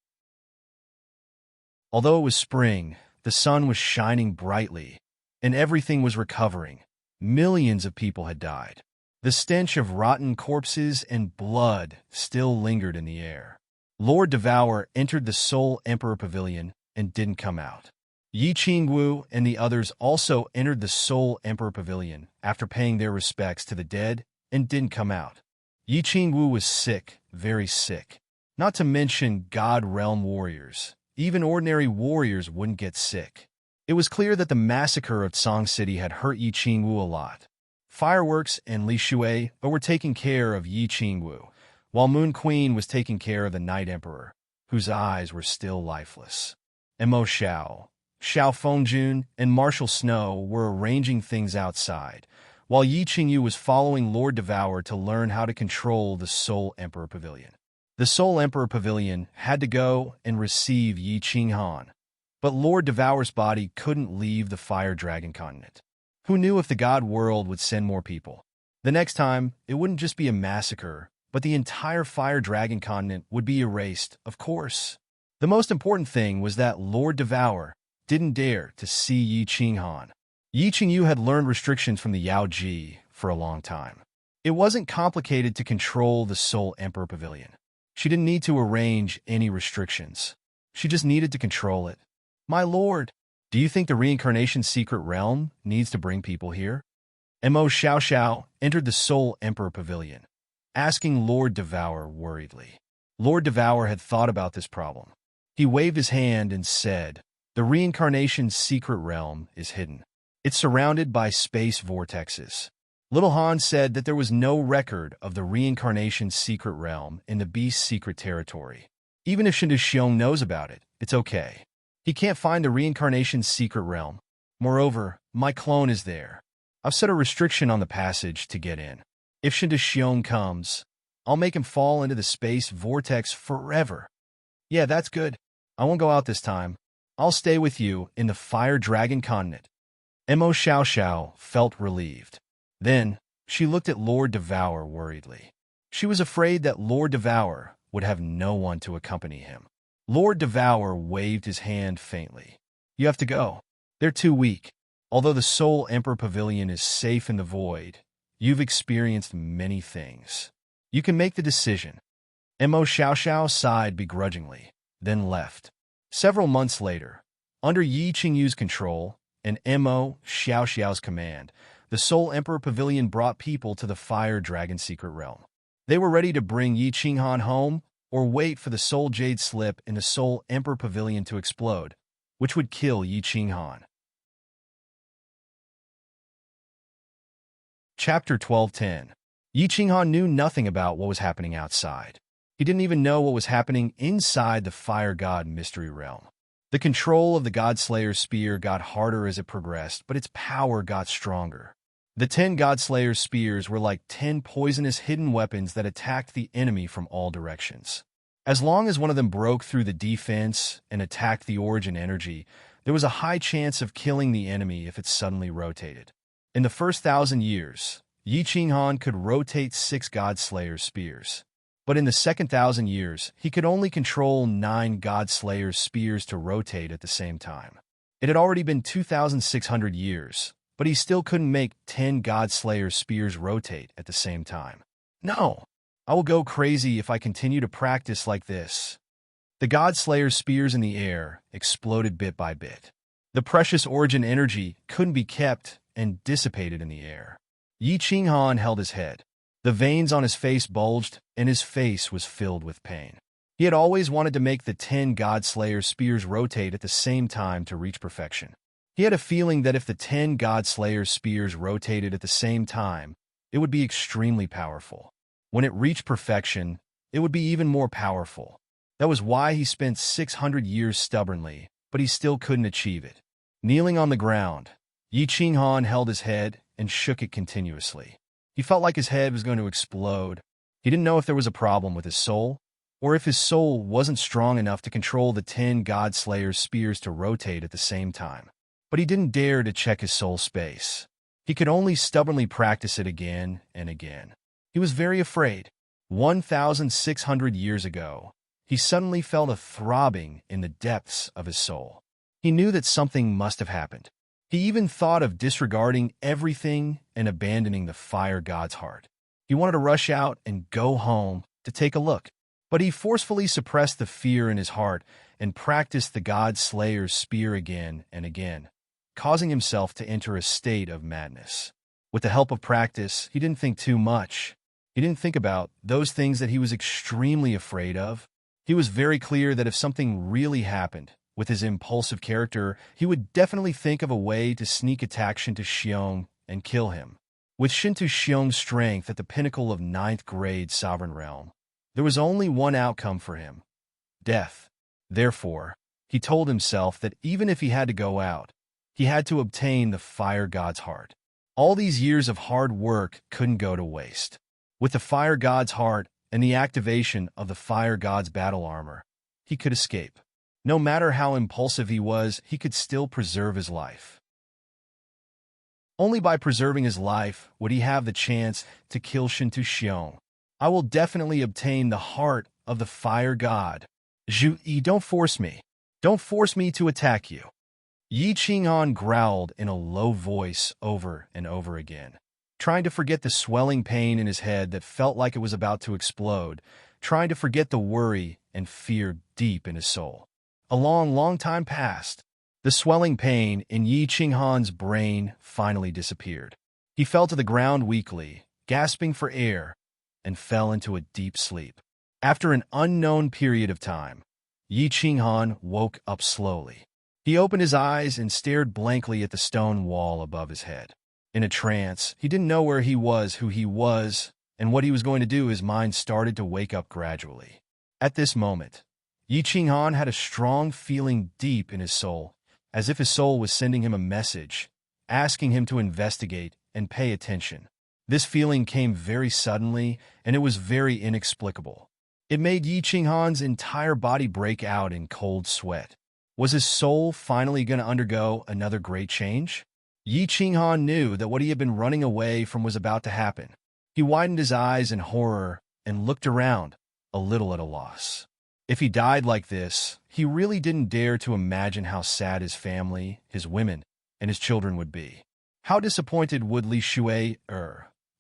Although it was spring, the sun was shining brightly, and everything was recovering. Millions of people had died. The stench of rotten corpses and blood still lingered in the air. Lord Devour entered the Soul Emperor Pavilion and didn't come out. Yi Qingwu and the others also entered the Soul Emperor Pavilion after paying their respects to the dead and didn't come out. Yi Qingwu was sick, very sick. Not to mention God Realm warriors. Even ordinary warriors wouldn't get sick. It was clear that the massacre of Song City had hurt Yi Qingwu a lot. Fireworks and Li Shui were taking care of Yi Qingwu, while Moon Queen was taking care of the Night Emperor, whose eyes were still lifeless. Mo Xiao, Xiao Fengjun, and Marshal Snow were arranging things outside, while Yi Qingyu was following Lord Devour to learn how to control the Soul Emperor Pavilion. The Soul Emperor Pavilion had to go and receive Yi Qinghan, but Lord Devour's body couldn't leave the Fire Dragon continent. Who knew if the God World would send more people? The next time, it wouldn't just be a massacre, but the entire Fire Dragon continent would be erased, of course. The most important thing was that Lord Devour didn't dare to see Yi Qinghan. Yi Qingyu had learned restrictions from the Yao Ji for a long time. It wasn't complicated to control the Soul Emperor Pavilion. She didn't need to arrange any restrictions. She just needed to control it. My lord, do you think the reincarnation secret realm needs to bring people here? Mo Xiao Xiao entered the Soul Emperor Pavilion, asking Lord Devour worriedly. Lord Devour had thought about this problem. He waved his hand and said, "The reincarnation secret realm is hidden. It's surrounded by space vortexes." Little Han said that there was no record of the reincarnation secret realm in the Beast's secret territory. Even if Shindu Xiong knows about it, it's okay. He can't find the reincarnation secret realm. Moreover, my clone is there. I've set a restriction on the passage to get in. If Shindu Xiong comes, I'll make him fall into the space vortex forever. Yeah, that's good. I won't go out this time. I'll stay with you in the Fire Dragon continent. Mo Xiao Xiao felt relieved. Then, she looked at Lord Devour worriedly. She was afraid that Lord Devour would have no one to accompany him. Lord Devour waved his hand faintly. You have to go. They're too weak. Although the Soul Emperor Pavilion is safe in the void, you've experienced many things. You can make the decision. Mo Xiao Xiao sighed begrudgingly, then left. Several months later, under Yi Qingyu's control and Mo Xiao Xiao's command, the Soul Emperor Pavilion brought people to the Fire Dragon secret realm. They were ready to bring Yi Qinghan home or wait for the Soul Jade slip in the Soul Emperor Pavilion to explode, which would kill Yi Qinghan. Chapter 12:10. Yi Qinghan knew nothing about what was happening outside. He didn't even know what was happening inside the Fire God Mystery Realm. The control of the Godslayer's spear got harder as it progressed, but its power got stronger. The 10 Godslayer's spears were like 10 poisonous hidden weapons that attacked the enemy from all directions. As long as one of them broke through the defense and attacked the origin energy, there was a high chance of killing the enemy if it suddenly rotated. In the first 1,000 years, Yi Qinghan could rotate 6 Godslayer's spears. But in the second 1,000 years, he could only control 9 Godslayer's spears to rotate at the same time. It had already been 2,600 years, but he still couldn't make 10 Godslayer's spears rotate at the same time. No, I will go crazy if I continue to practice like this. The Godslayer's spears in the air exploded bit by bit. The precious origin energy couldn't be kept and dissipated in the air. Yi Qinghan held his head. The veins on his face bulged, and his face was filled with pain. He had always wanted to make the 10 Godslayer's spears rotate at the same time to reach perfection. He had a feeling that if the 10 Godslayer's spears rotated at the same time, it would be extremely powerful. When it reached perfection, it would be even more powerful. That was why he spent 600 years stubbornly, but he still couldn't achieve it. Kneeling on the ground, Yi Qinghan held his head and shook it continuously. He felt like his head was going to explode. He didn't know if there was a problem with his soul, or if his soul wasn't strong enough to control the 10 Godslayer's spears to rotate at the same time. But he didn't dare to check his soul space. He could only stubbornly practice it again and again. He was very afraid. 1,600 years ago, he suddenly felt a throbbing in the depths of his soul. He knew that something must have happened. He even thought of disregarding everything and abandoning the Fire God's heart. He wanted to rush out and go home to take a look, but he forcefully suppressed the fear in his heart and practiced the God Slayer's spear again and again, causing himself to enter a state of madness. With the help of practice, he didn't think too much. He didn't think about those things that he was extremely afraid of. He was very clear that if something really happened, with his impulsive character, he would definitely think of a way to sneak attack Shinta Xiong and kill him. With Shintu Xiong's strength at the pinnacle of ninth-grade sovereign realm, there was only one outcome for him: death. Therefore, he told himself that even if he had to go out, he had to obtain the fire god's heart. All these years of hard work couldn't go to waste. With the fire god's heart and the activation of the fire god's battle armor, he could escape. No matter how impulsive he was, he could still preserve his life. Only by preserving his life would he have the chance to kill Shintu Xiong. I will definitely obtain the heart of the fire god. Zhu Yi, don't force me. Don't force me to attack you. Yi Qinghan growled in a low voice over and over again, trying to forget the swelling pain in his head that felt like it was about to explode, trying to forget the worry and fear deep in his soul. A long time passed. The swelling pain in Yi Qinghan's brain finally disappeared. He fell to the ground weakly, gasping for air, and fell into a deep sleep. After an unknown period of time, Yi Qinghan woke up slowly. He opened his eyes and stared blankly at the stone wall above his head. In a trance, he didn't know where he was, who he was, and what he was going to do. His mind started to wake up gradually. At this moment, Yi Qinghan had a strong feeling deep in his soul, as if his soul was sending him a message, asking him to investigate and pay attention. This feeling came very suddenly, and it was very inexplicable. It made Yi Qinghan's entire body break out in cold sweat. Was his soul finally going to undergo another great change? Yi Qinghan knew that what he had been running away from was about to happen. He widened his eyes in horror and looked around, a little at a loss. If he died like this, he really didn't dare to imagine how sad his family, his women, and his children would be. How disappointed would Li Shui,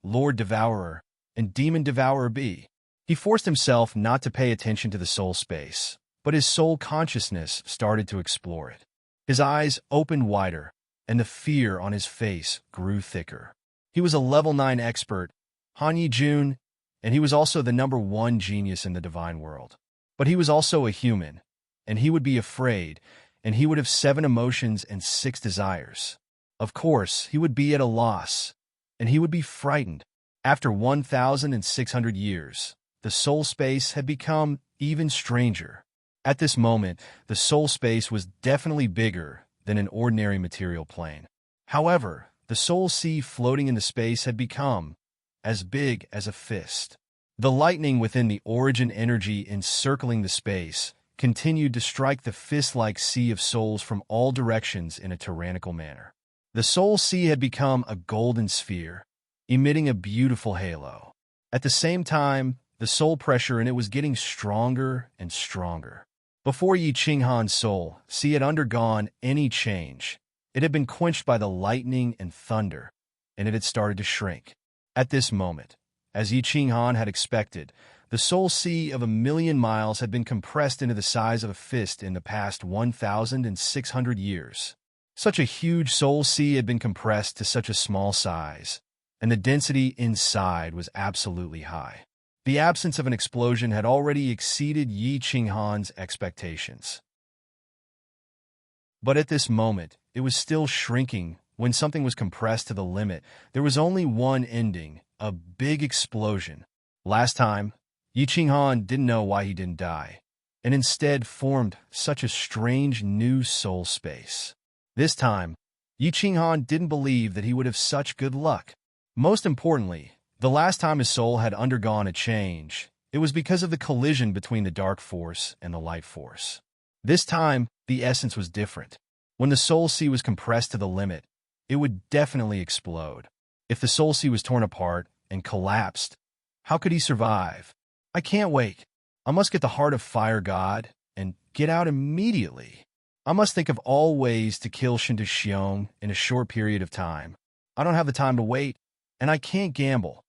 Lord Devourer, and Demon Devourer be? He forced himself not to pay attention to the soul space, but his soul consciousness started to explore it. His eyes opened wider, and the fear on his face grew thicker. He was a level 9 expert, Han Yijun, and he was also the #1 genius in the divine world. But he was also a human, and he would be afraid, and he would have 7 emotions and 6 desires. Of course, he would be at a loss, and he would be frightened. After 1,600 years, the soul space had become even stranger. At this moment, the soul space was definitely bigger than an ordinary material plane. However, the soul sea floating in the space had become as big as a fist. The lightning within the origin energy encircling the space continued to strike the fist-like sea of souls from all directions in a tyrannical manner. The soul sea had become a golden sphere, emitting a beautiful halo. At the same time, the soul pressure in it was getting stronger and stronger. Before Yi Qinghan's soul sea had undergone any change, it had been quenched by the lightning and thunder, and it had started to shrink. At this moment, as Yi Qinghan had expected, the soul sea of 1,000,000 miles had been compressed into the size of a fist in the past 1,600 years. Such a huge soul sea had been compressed to such a small size, and the density inside was absolutely high. The absence of an explosion had already exceeded Yi Qinghan's expectations. But at this moment, it was still shrinking. When something was compressed to the limit, there was only one ending: a big explosion. Last time, Yi Qinghan didn't know why he didn't die, and instead formed such a strange new soul space. This time, Yi Qinghan didn't believe that he would have such good luck. Most importantly, the last time his soul had undergone a change, it was because of the collision between the dark force and the light force. This time, the essence was different. When the soul sea was compressed to the limit, it would definitely explode. If the soul sea was torn apart and collapsed, how could he survive? I can't wait. I must get the heart of Fire God and get out immediately. I must think of all ways to kill Shintu Xiong in a short period of time. I don't have the time to wait, and I can't gamble.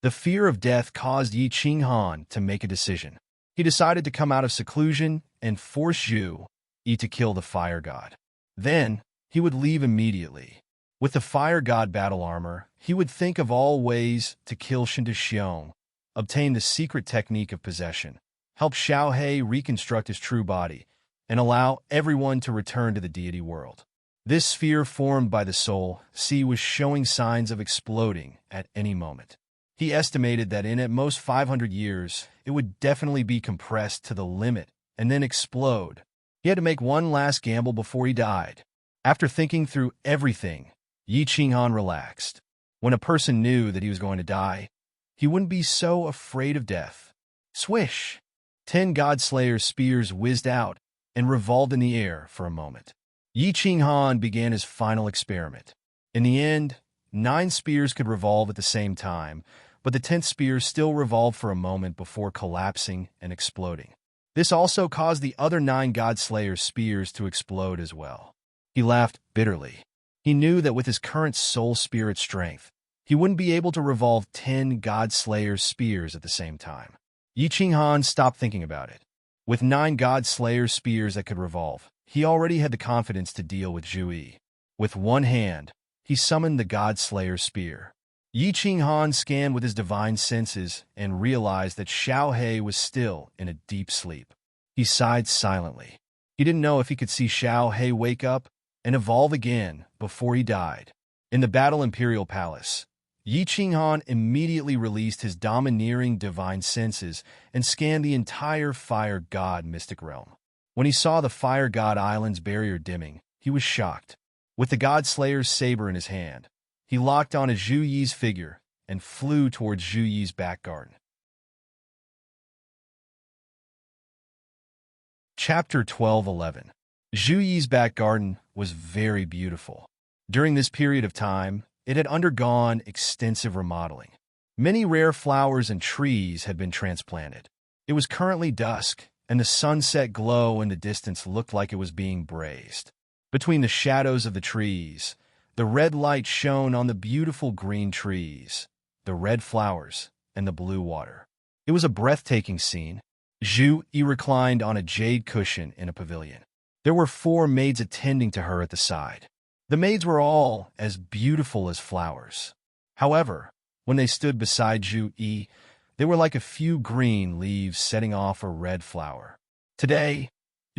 The fear of death caused Yi Qinghan to make a decision. He decided to come out of seclusion and force Zhu Yi to kill the Fire God. Then, he would leave immediately. With the Fire God battle armor, he would think of all ways to kill Shintu Xiong, obtain the secret technique of possession, help Xiao He reconstruct his true body, and allow everyone to return to the deity world. This sphere formed by the soul sea was showing signs of exploding at any moment. He estimated that in at most 500 years, it would definitely be compressed to the limit and then explode. He had to make one last gamble before he died. After thinking through everything, Yi Qinghan relaxed. When a person knew that he was going to die, he wouldn't be so afraid of death. Swish! 10 God-Slayer's spears whizzed out and revolved in the air for a moment. Yi Qinghan began his final experiment. In the end, 9 spears could revolve at the same time, but the 10th spear still revolved for a moment before collapsing and exploding. This also caused the other 9 God-Slayer's spears to explode as well. He laughed bitterly. He knew that with his current soul spirit strength, he wouldn't be able to revolve 10 God-Slayer's spears at the same time. Yi Qinghan stopped thinking about it. With 9 God-Slayer's spears that could revolve, he already had the confidence to deal with Zhu Yi. With one hand, he summoned the God-Slayer's spear. Yi Qinghan scanned with his divine senses and realized that Xiao He was still in a deep sleep. He sighed silently. He didn't know if he could see Xiao He wake up and evolve again before he died. In the Battle Imperial Palace, Yi Qinghan immediately released his domineering divine senses and scanned the entire Fire God mystic realm. When he saw the Fire God Island's barrier dimming, he was shocked. With the God Slayer's saber in his hand, he locked on Zhu Yi's figure and flew towards Zhu Yi's back garden. Chapter 12:11. Zhu Yi's back garden was very beautiful. During this period of time, it had undergone extensive remodeling. Many rare flowers and trees had been transplanted. It was currently dusk, and the sunset glow in the distance looked like it was being braised. Between the shadows of the trees, the red light shone on the beautiful green trees, the red flowers, and the blue water. It was a breathtaking scene. Zhu Yi reclined on a jade cushion in a pavilion. There were 4 maids attending to her at the side. The maids were all as beautiful as flowers. However, when they stood beside Zhu Yi, they were like a few green leaves setting off a red flower. Today,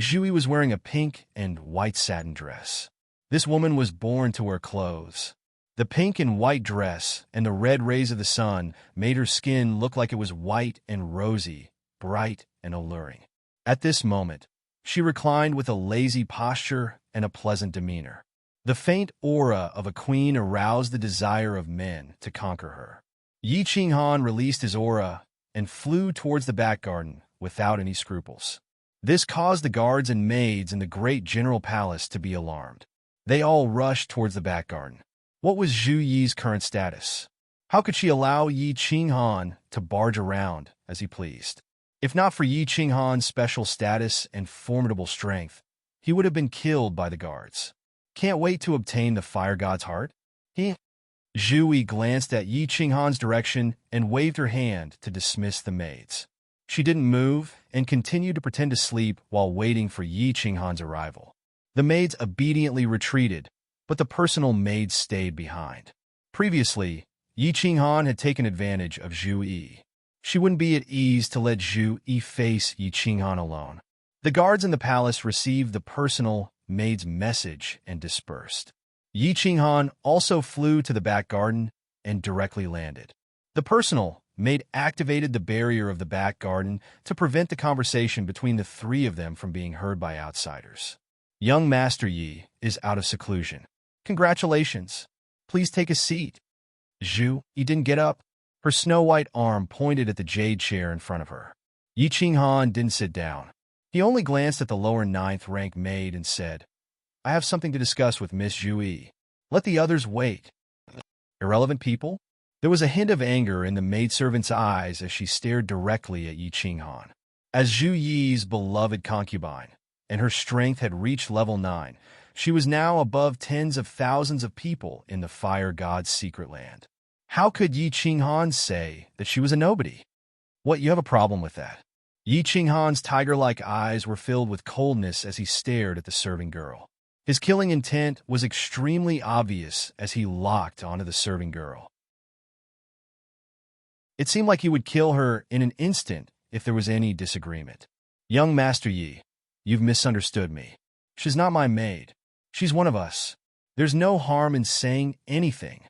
Zhu Yi was wearing a pink and white satin dress. This woman was born to wear clothes. The pink and white dress and the red rays of the sun made her skin look like it was white and rosy, bright and alluring. At this moment, she reclined with a lazy posture and a pleasant demeanor. The faint aura of a queen aroused the desire of men to conquer her. Yi Qinghan released his aura and flew towards the back garden without any scruples. This caused the guards and maids in the great general palace to be alarmed. They all rushed towards the back garden. What was Zhu Yi's current status? How could she allow Yi Qinghan to barge around as he pleased? If not for Yi Qinghan's special status and formidable strength, he would have been killed by the guards. Can't wait to obtain the Fire God's heart? Zhu Yi glanced at Yi Qinghan's direction and waved her hand to dismiss the maids. She didn't move and continued to pretend to sleep while waiting for Yi Qinghan's arrival. The maids obediently retreated, but the personal maids stayed behind. Previously, Yi Qinghan had taken advantage of Zhu Yi. She wouldn't be at ease to let Zhu Yi face Yi Qinghan alone. The guards in the palace received the personal maid's message and dispersed. Yi Qinghan also flew to the back garden and directly landed. The personal maid activated the barrier of the back garden to prevent the conversation between the 3 of them from being heard by outsiders. Young Master Yi is out of seclusion. Congratulations. Please take a seat. Zhu Yi didn't get up. Her snow-white arm pointed at the jade chair in front of her. Yi Qinghan didn't sit down. He only glanced at the lower 9th-rank maid and said, I have something to discuss with Miss Zhu Yi. Let the others wait. Irrelevant people? There was a hint of anger in the maidservant's eyes as she stared directly at Yi Qinghan. As Zhu Yi's beloved concubine, and her strength had reached level 9, she was now above tens of thousands of people in the Fire God's secret land. How could Yi Qinghan say that she was a nobody? What, you have a problem with that? Yi Qinghan's tiger-like eyes were filled with coldness as he stared at the serving girl. His killing intent was extremely obvious as he locked onto the serving girl. It seemed like he would kill her in an instant if there was any disagreement. Young Master Yi, you've misunderstood me. She's not my maid. She's one of us. There's no harm in saying anything.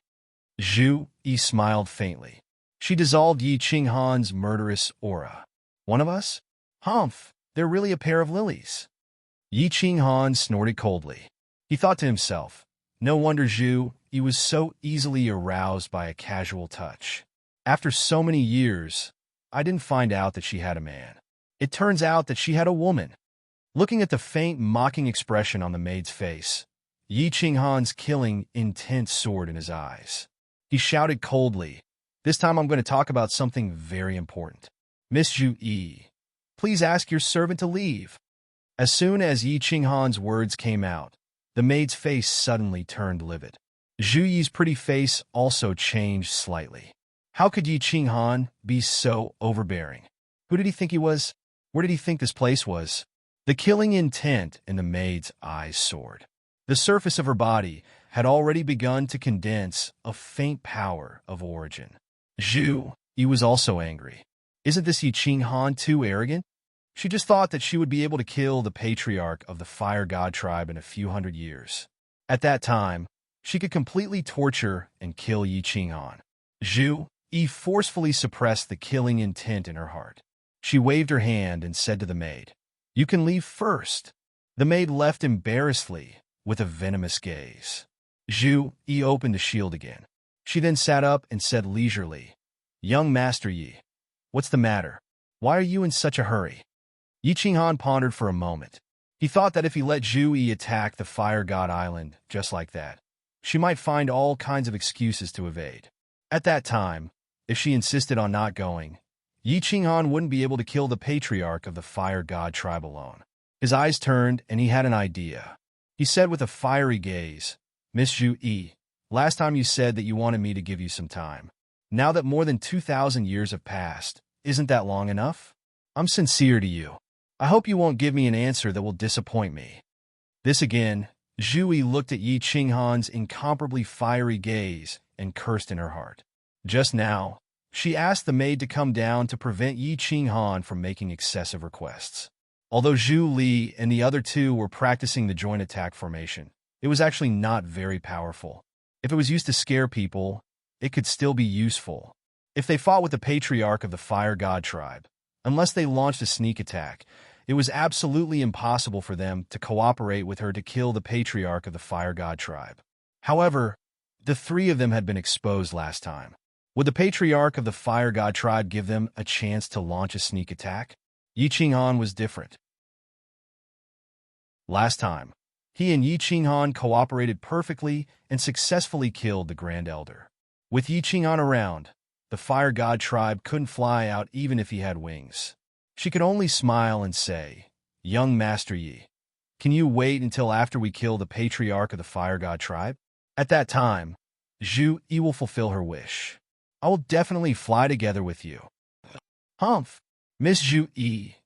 Zhu Yi smiled faintly. She dissolved Yi Qinghan's murderous aura. One of us? Humph, they're really a pair of lilies. Yi Qinghan snorted coldly. He thought to himself, no wonder Zhu Yi was so easily aroused by a casual touch. After so many years, I didn't find out that she had a man. It turns out that she had a woman. Looking at the faint, mocking expression on the maid's face, Yi Qinghan's killing intent soared in his eyes. He shouted coldly, this time I'm going to talk about something very important. Miss Zhu Yi, please ask your servant to leave. As soon as Yi Qinghan's words came out, the maid's face suddenly turned livid. Zhu Yi's pretty face also changed slightly. How could Yi Qinghan be so overbearing? Who did he think he was? Where did he think this place was? The killing intent in the maid's eyes soared. The surface of her body had already begun to condense a faint power of origin. Zhu Yi was also angry. Isn't this Yi Qinghan too arrogant? She just thought that she would be able to kill the patriarch of the Fire God tribe in a few hundred years. At that time, she could completely torture and kill Yi Qinghan. Zhu Yi forcefully suppressed the killing intent in her heart. She waved her hand and said to the maid, you can leave first. The maid left embarrassedly with a venomous gaze. Zhu Yi opened the shield again. She then sat up and said leisurely, young Master Yi, what's the matter? Why are you in such a hurry? Yi Qinghan pondered for a moment. He thought that if he let Zhu Yi attack the Fire God Island just like that, she might find all kinds of excuses to evade. At that time, if she insisted on not going, Yi Qinghan wouldn't be able to kill the patriarch of the Fire God tribe alone. His eyes turned, and he had an idea. He said with a fiery gaze, Miss Zhu Yi, last time you said that you wanted me to give you some time. Now that more than 2,000 years have passed, isn't that long enough? I'm sincere to you. I hope you won't give me an answer that will disappoint me. This again, Zhu Yi looked at Yi Qinghan's incomparably fiery gaze and cursed in her heart. Just now, she asked the maid to come down to prevent Yi Qinghan from making excessive requests. Although Zhu Li and the other two were practicing the joint attack formation, it was actually not very powerful. If it was used to scare people, it could still be useful. If they fought with the patriarch of the Fire God tribe, unless they launched a sneak attack, it was absolutely impossible for them to cooperate with her to kill the patriarch of the Fire God tribe. However, the three of them had been exposed last time. Would the patriarch of the Fire God tribe give them a chance to launch a sneak attack? Yi Qinghan was different. Last time, he and Yi Qinghan cooperated perfectly and successfully killed the Grand Elder. With Yi Qinghan around, the Fire God tribe couldn't fly out even if he had wings. She could only smile and say, young Master Yi, can you wait until after we kill the patriarch of the Fire God tribe? At that time, Zhu Yi will fulfill her wish. I will definitely fly together with you. Humph, Miss Zhu Yi,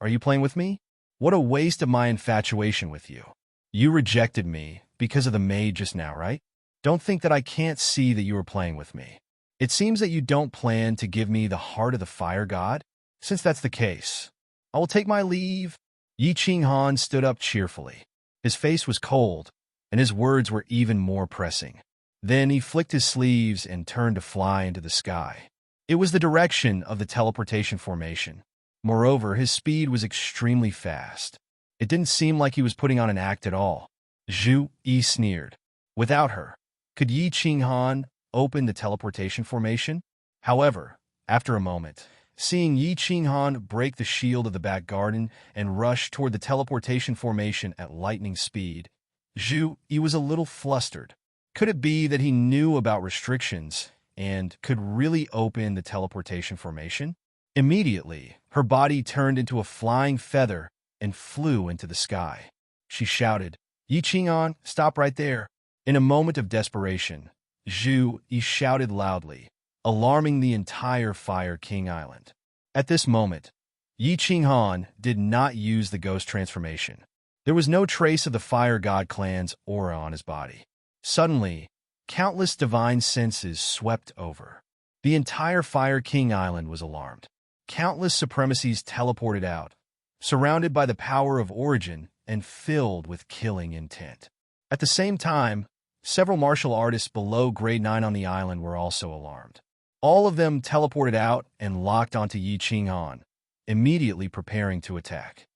are you playing with me? What a waste of my infatuation with you. You rejected me because of the maid just now, right? Don't think that I can't see that you were playing with me. It seems that you don't plan to give me the heart of the Fire God. Since that's the case, I will take my leave. Yi Qinghan stood up cheerfully. His face was cold, and his words were even more pressing. Then he flicked his sleeves and turned to fly into the sky. It was the direction of the teleportation formation. Moreover, his speed was extremely fast. It didn't seem like he was putting on an act at all. Zhu Yi sneered. Without her, could Yi Qinghan open the teleportation formation? However, after a moment, seeing Yi Qinghan break the shield of the back garden and rush toward the teleportation formation at lightning speed, Zhu Yi was a little flustered. Could it be that he knew about restrictions and could really open the teleportation formation? Immediately, her body turned into a flying feather and flew into the sky. She shouted, Yi Qinghan, stop right there. In a moment of desperation, Zhu Yi shouted loudly, alarming the entire Fire King Island. At this moment, Yi Qinghan did not use the ghost transformation. There was no trace of the Fire God clan's aura on his body. Suddenly, countless divine senses swept over. The entire Fire King Island was alarmed. Countless supremacies teleported out, surrounded by the power of origin and filled with killing intent. At the same time, several martial artists below grade 9 on the island were also alarmed. All of them teleported out and locked onto Yi Qinghan, immediately preparing to attack.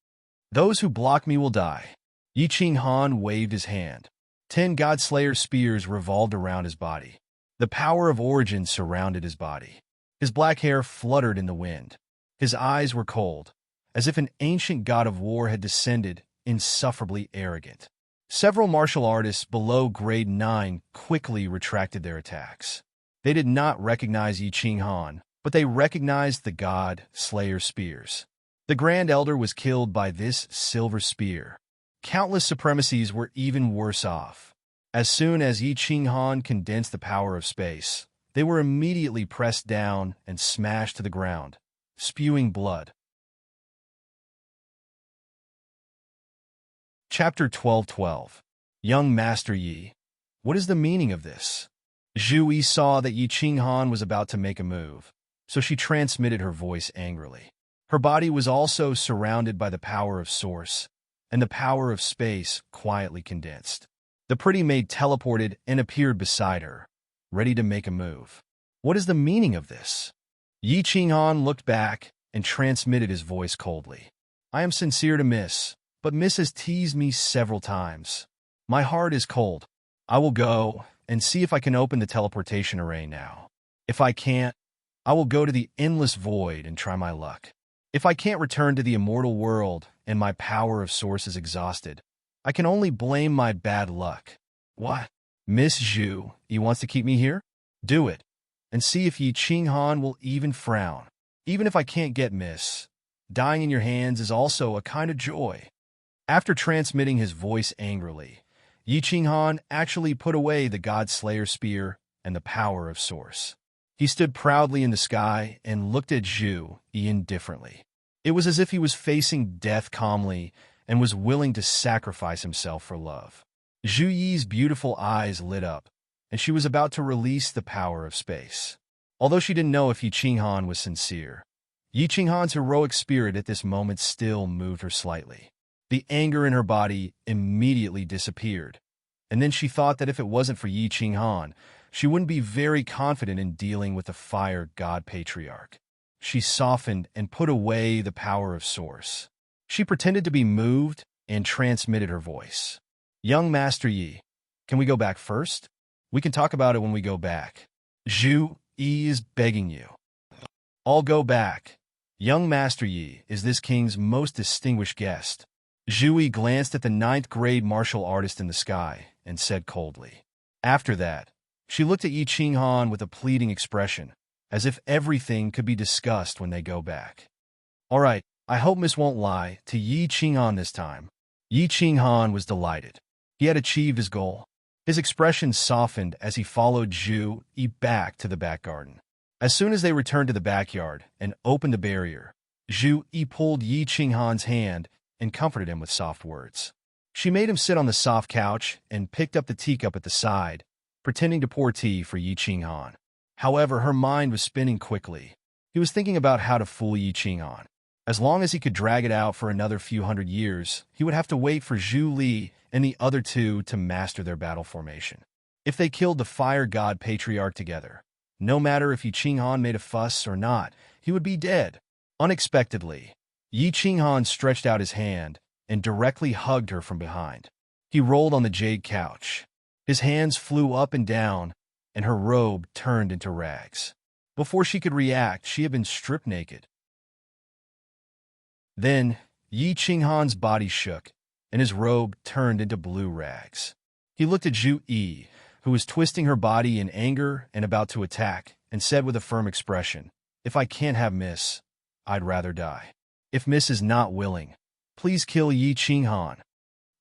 Those who block me will die. Yi Qinghan waved his hand. 10 Godslayer spears revolved around his body. The power of origin surrounded his body. His black hair fluttered in the wind. His eyes were cold, as if an ancient god of war had descended, insufferably arrogant. Several martial artists below grade 9 quickly retracted their attacks. They did not recognize Yi Qinghan, but they recognized the god Slayer spears. The Grand Elder was killed by this silver spear. Countless supremacies were even worse off. As soon as Yi Qinghan condensed the power of space, they were immediately pressed down and smashed to the ground, spewing blood. Chapter 12:12. Young Master Yi. What is the meaning of this? Zhu Yi saw that Yi Qinghan was about to make a move, so she transmitted her voice angrily. Her body was also surrounded by the power of Source, and the power of space quietly condensed. The pretty maid teleported and appeared beside her, ready to make a move. What is the meaning of this? Yi Qinghan looked back and transmitted his voice coldly. I am sincere to Miss, but Miss has teased me several times. My heart is cold. I will go and see if I can open the teleportation array now. If I can't, I will go to the endless void and try my luck. If I can't return to the immortal world and my power of Source is exhausted, I can only blame my bad luck. What? Miss Zhu, he wants to keep me here? Do it, and see if Yi Qinghan will even frown. Even if I can't get Miss, dying in your hands is also a kind of joy. After transmitting his voice angrily, Yi Qinghan actually put away the God Slayer spear and the power of Source. He stood proudly in the sky and looked at Zhu Yi indifferently. It was as if he was facing death calmly and was willing to sacrifice himself for love. Zhu Yi's beautiful eyes lit up, and she was about to release the power of space. Although she didn't know if Yi Qinghan was sincere, Yi Qinghan's heroic spirit at this moment still moved her slightly. The anger in her body immediately disappeared, and then she thought that if it wasn't for Yi Qinghan, she wouldn't be very confident in dealing with the fire god patriarch. She softened and put away the power of Source. She pretended to be moved and transmitted her voice. Young Master Yi, can we go back first? We can talk about it when we go back. Zhu Yi is begging you. I'll go back. Young Master Yi is this king's most distinguished guest. Zhu Yi glanced at the 9th grade martial artist in the sky and said coldly. After that, she looked at Yi Qinghan with a pleading expression, as if everything could be discussed when they go back. All right, I hope Miss won't lie to Yi Qinghan this time. Yi Qinghan was delighted. He had achieved his goal. His expression softened as he followed Zhu Yi back to the back garden. As soon as they returned to the backyard and opened the barrier, Zhu Yi pulled Yi Qinghan's hand and comforted him with soft words. She made him sit on the soft couch and picked up the teacup at the side, pretending to pour tea for Yi Qinghan. However, her mind was spinning quickly. He was thinking about how to fool Yi Qinghan. As long as he could drag it out for another few hundred years, he would have to wait for Zhu Li and the other two to master their battle formation. If they killed the fire god patriarch together, no matter if Yi Qinghan made a fuss or not, he would be dead. Unexpectedly, Yi Qinghan stretched out his hand and directly hugged her from behind. He rolled on the jade couch. His hands flew up and down, and her robe turned into rags. Before she could react, she had been stripped naked. Then, Yi Qinghan's body shook, and his robe turned into blue rags. He looked at Zhu Yi, who was twisting her body in anger and about to attack, and said with a firm expression, "If I can't have Miss, I'd rather die. If Miss is not willing, please kill Yi Qinghan."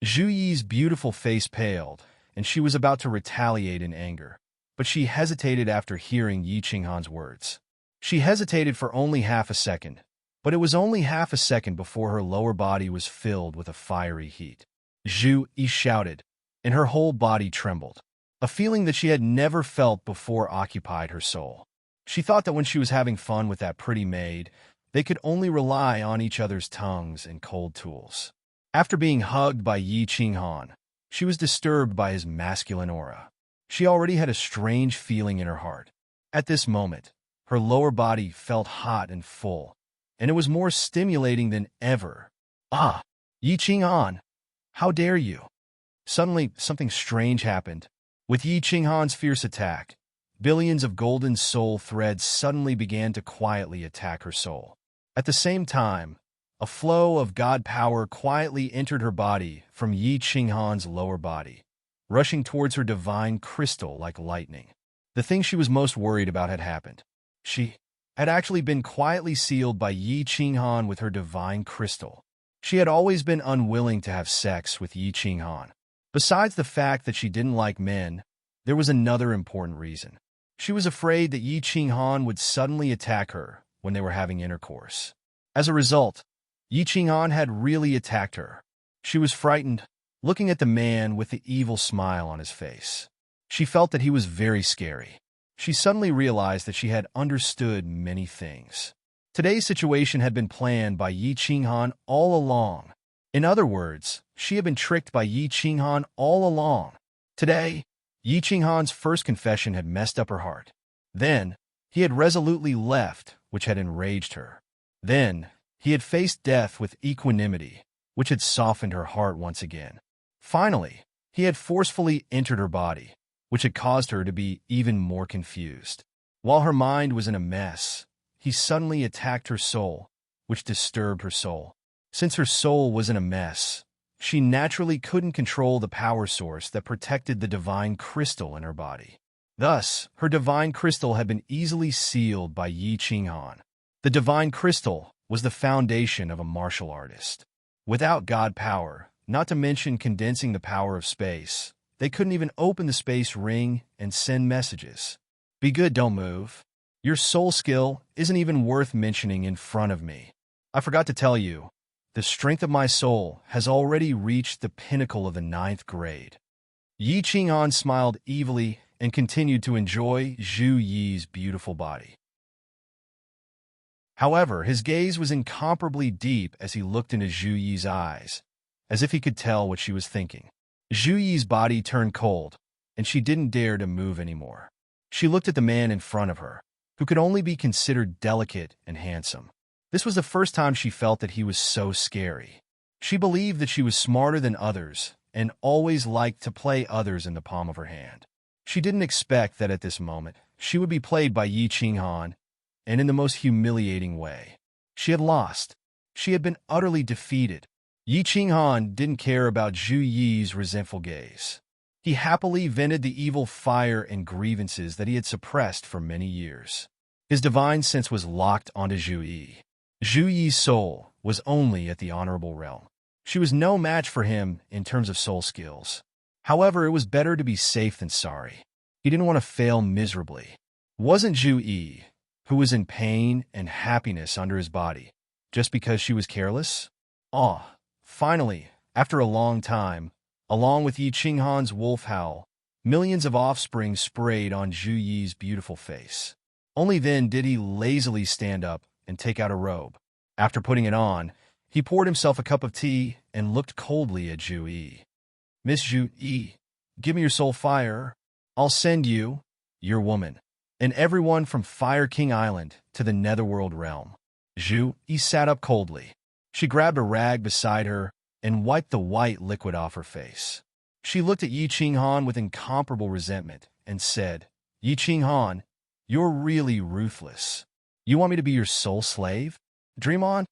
Zhu Yi's beautiful face paled, and she was about to retaliate in anger, but she hesitated after hearing Yi Qinghan's words. She hesitated for only half a second, but it was only half a second before her lower body was filled with a fiery heat. Zhu Yi shouted, and her whole body trembled. A feeling that she had never felt before occupied her soul. She thought that when she was having fun with that pretty maid, they could only rely on each other's tongues and cold tools. After being hugged by Yi Qinghan, She was disturbed by his masculine aura. She already had a strange feeling in her heart. At this moment, her lower body felt hot and full, and it was more stimulating than ever. Ah, Yi Qinghan, how dare you? Suddenly, something strange happened. With Yi Qinghan's fierce attack, billions of golden soul threads suddenly began to quietly attack her soul. At the same time, a flow of God power quietly entered her body from Yi Qinghan's lower body, rushing towards her divine crystal like lightning. The thing she was most worried about had happened. She had actually been quietly sealed by Yi Qinghan with her divine crystal. She had always been unwilling to have sex with Yi Qinghan. Besides the fact that she didn't like men, there was another important reason. She was afraid that Yi Qinghan would suddenly attack her when they were having intercourse. As a result, Yi Qinghan had really attacked her. She was frightened, looking at the man with the evil smile on his face. She felt that he was very scary. She suddenly realized that she had understood many things. Today's situation had been planned by Yi Qinghan all along. In other words, she had been tricked by Yi Qinghan all along. Today, Yi Qinghan's first confession had messed up her heart. Then, he had resolutely left, which had enraged her. Then, he had faced death with equanimity, which had softened her heart once again. Finally, he had forcefully entered her body, which had caused her to be even more confused. While her mind was in a mess, he suddenly attacked her soul, which disturbed her soul. Since her soul was in a mess, she naturally couldn't control the power source that protected the divine crystal in her body. Thus, her divine crystal had been easily sealed by Yi Qinghan. The divine crystal was the foundation of a martial artist. Without God power, not to mention condensing the power of space, they couldn't even open the space ring and send messages. Be good, don't move. Your soul skill isn't even worth mentioning in front of me. I forgot to tell you, the strength of my soul has already reached the pinnacle of the 9th grade. Yi Qinghan smiled evilly and continued to enjoy Zhu Yi's beautiful body. However, his gaze was incomparably deep as he looked into Zhu Yi's eyes, as if he could tell what she was thinking. Zhu Yi's body turned cold, and she didn't dare to move anymore. She looked at the man in front of her, who could only be considered delicate and handsome. This was the first time she felt that he was so scary. She believed that she was smarter than others and always liked to play others in the palm of her hand. She didn't expect that at this moment she would be played by Yi Qinghan, and in the most humiliating way. She had lost. She had been utterly defeated. Yi Qinghan didn't care about Zhu Yi's resentful gaze. He happily vented the evil fire and grievances that he had suppressed for many years. His divine sense was locked onto Zhu Yi. Zhu Yi's soul was only at the honorable realm. She was no match for him in terms of soul skills. However, it was better to be safe than sorry. He didn't want to fail miserably. It wasn't Zhu Yi who was in pain and happiness under his body, just because she was careless? Finally, after a long time, along with Yi Qinghan's wolf howl, millions of offspring sprayed on Zhu Yi's beautiful face. Only then did he lazily stand up and take out a robe. After putting it on, he poured himself a cup of tea and looked coldly at Zhu Yi. Miss Zhu Yi, give me your soul fire. I'll send you, your woman, and everyone from Fire King Island to the Netherworld realm. Zhu Yi sat up coldly. She grabbed a rag beside her and wiped the white liquid off her face. She looked at Yi Qinghan with incomparable resentment and said, Yi Qinghan, you're really ruthless. You want me to be your soul slave? Dream on?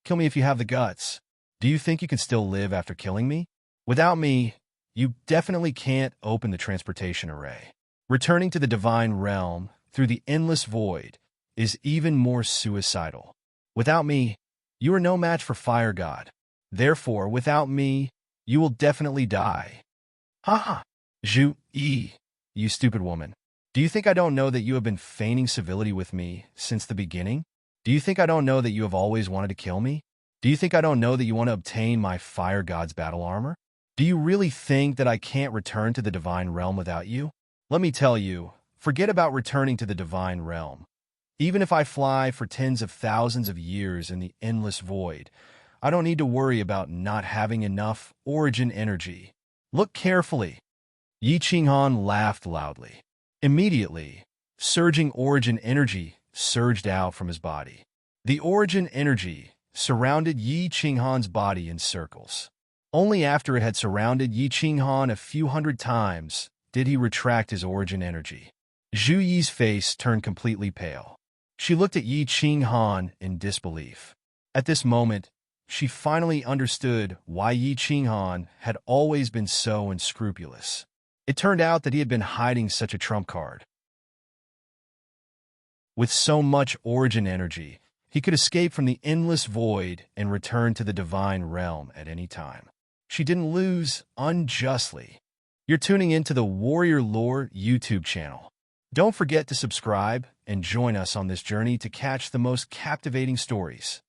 Kill me if you have the guts. Do you think you can still live after killing me? Without me, you definitely can't open the transportation array. Returning to the divine realm through the endless void is even more suicidal. Without me, you are no match for Fire God. Therefore, without me, you will definitely die. Ha! Zhu Yi, you stupid woman. Do you think I don't know that you have been feigning civility with me since the beginning? Do you think I don't know that you have always wanted to kill me? Do you think I don't know that you want to obtain my Fire God's battle armor? Do you really think that I can't return to the divine realm without you? Let me tell you, forget about returning to the divine realm. Even if I fly for tens of thousands of years in the endless void, I don't need to worry about not having enough origin energy. Look carefully. Yi Qinghan laughed loudly. Immediately, surging origin energy surged out from his body. The origin energy surrounded Yi Qinghan's body in circles. Only after it had surrounded Yi Qinghan a few hundred times did he retract his origin energy. Zhu Yi's face turned completely pale. She looked at Yi Qinghan in disbelief. At this moment, she finally understood why Yi Qinghan had always been so unscrupulous. It turned out that he had been hiding such a trump card. With so much origin energy, he could escape from the endless void and return to the divine realm at any time. She didn't lose unjustly. You're tuning into the Warrior Lore YouTube channel. Don't forget to subscribe and join us on this journey to catch the most captivating stories.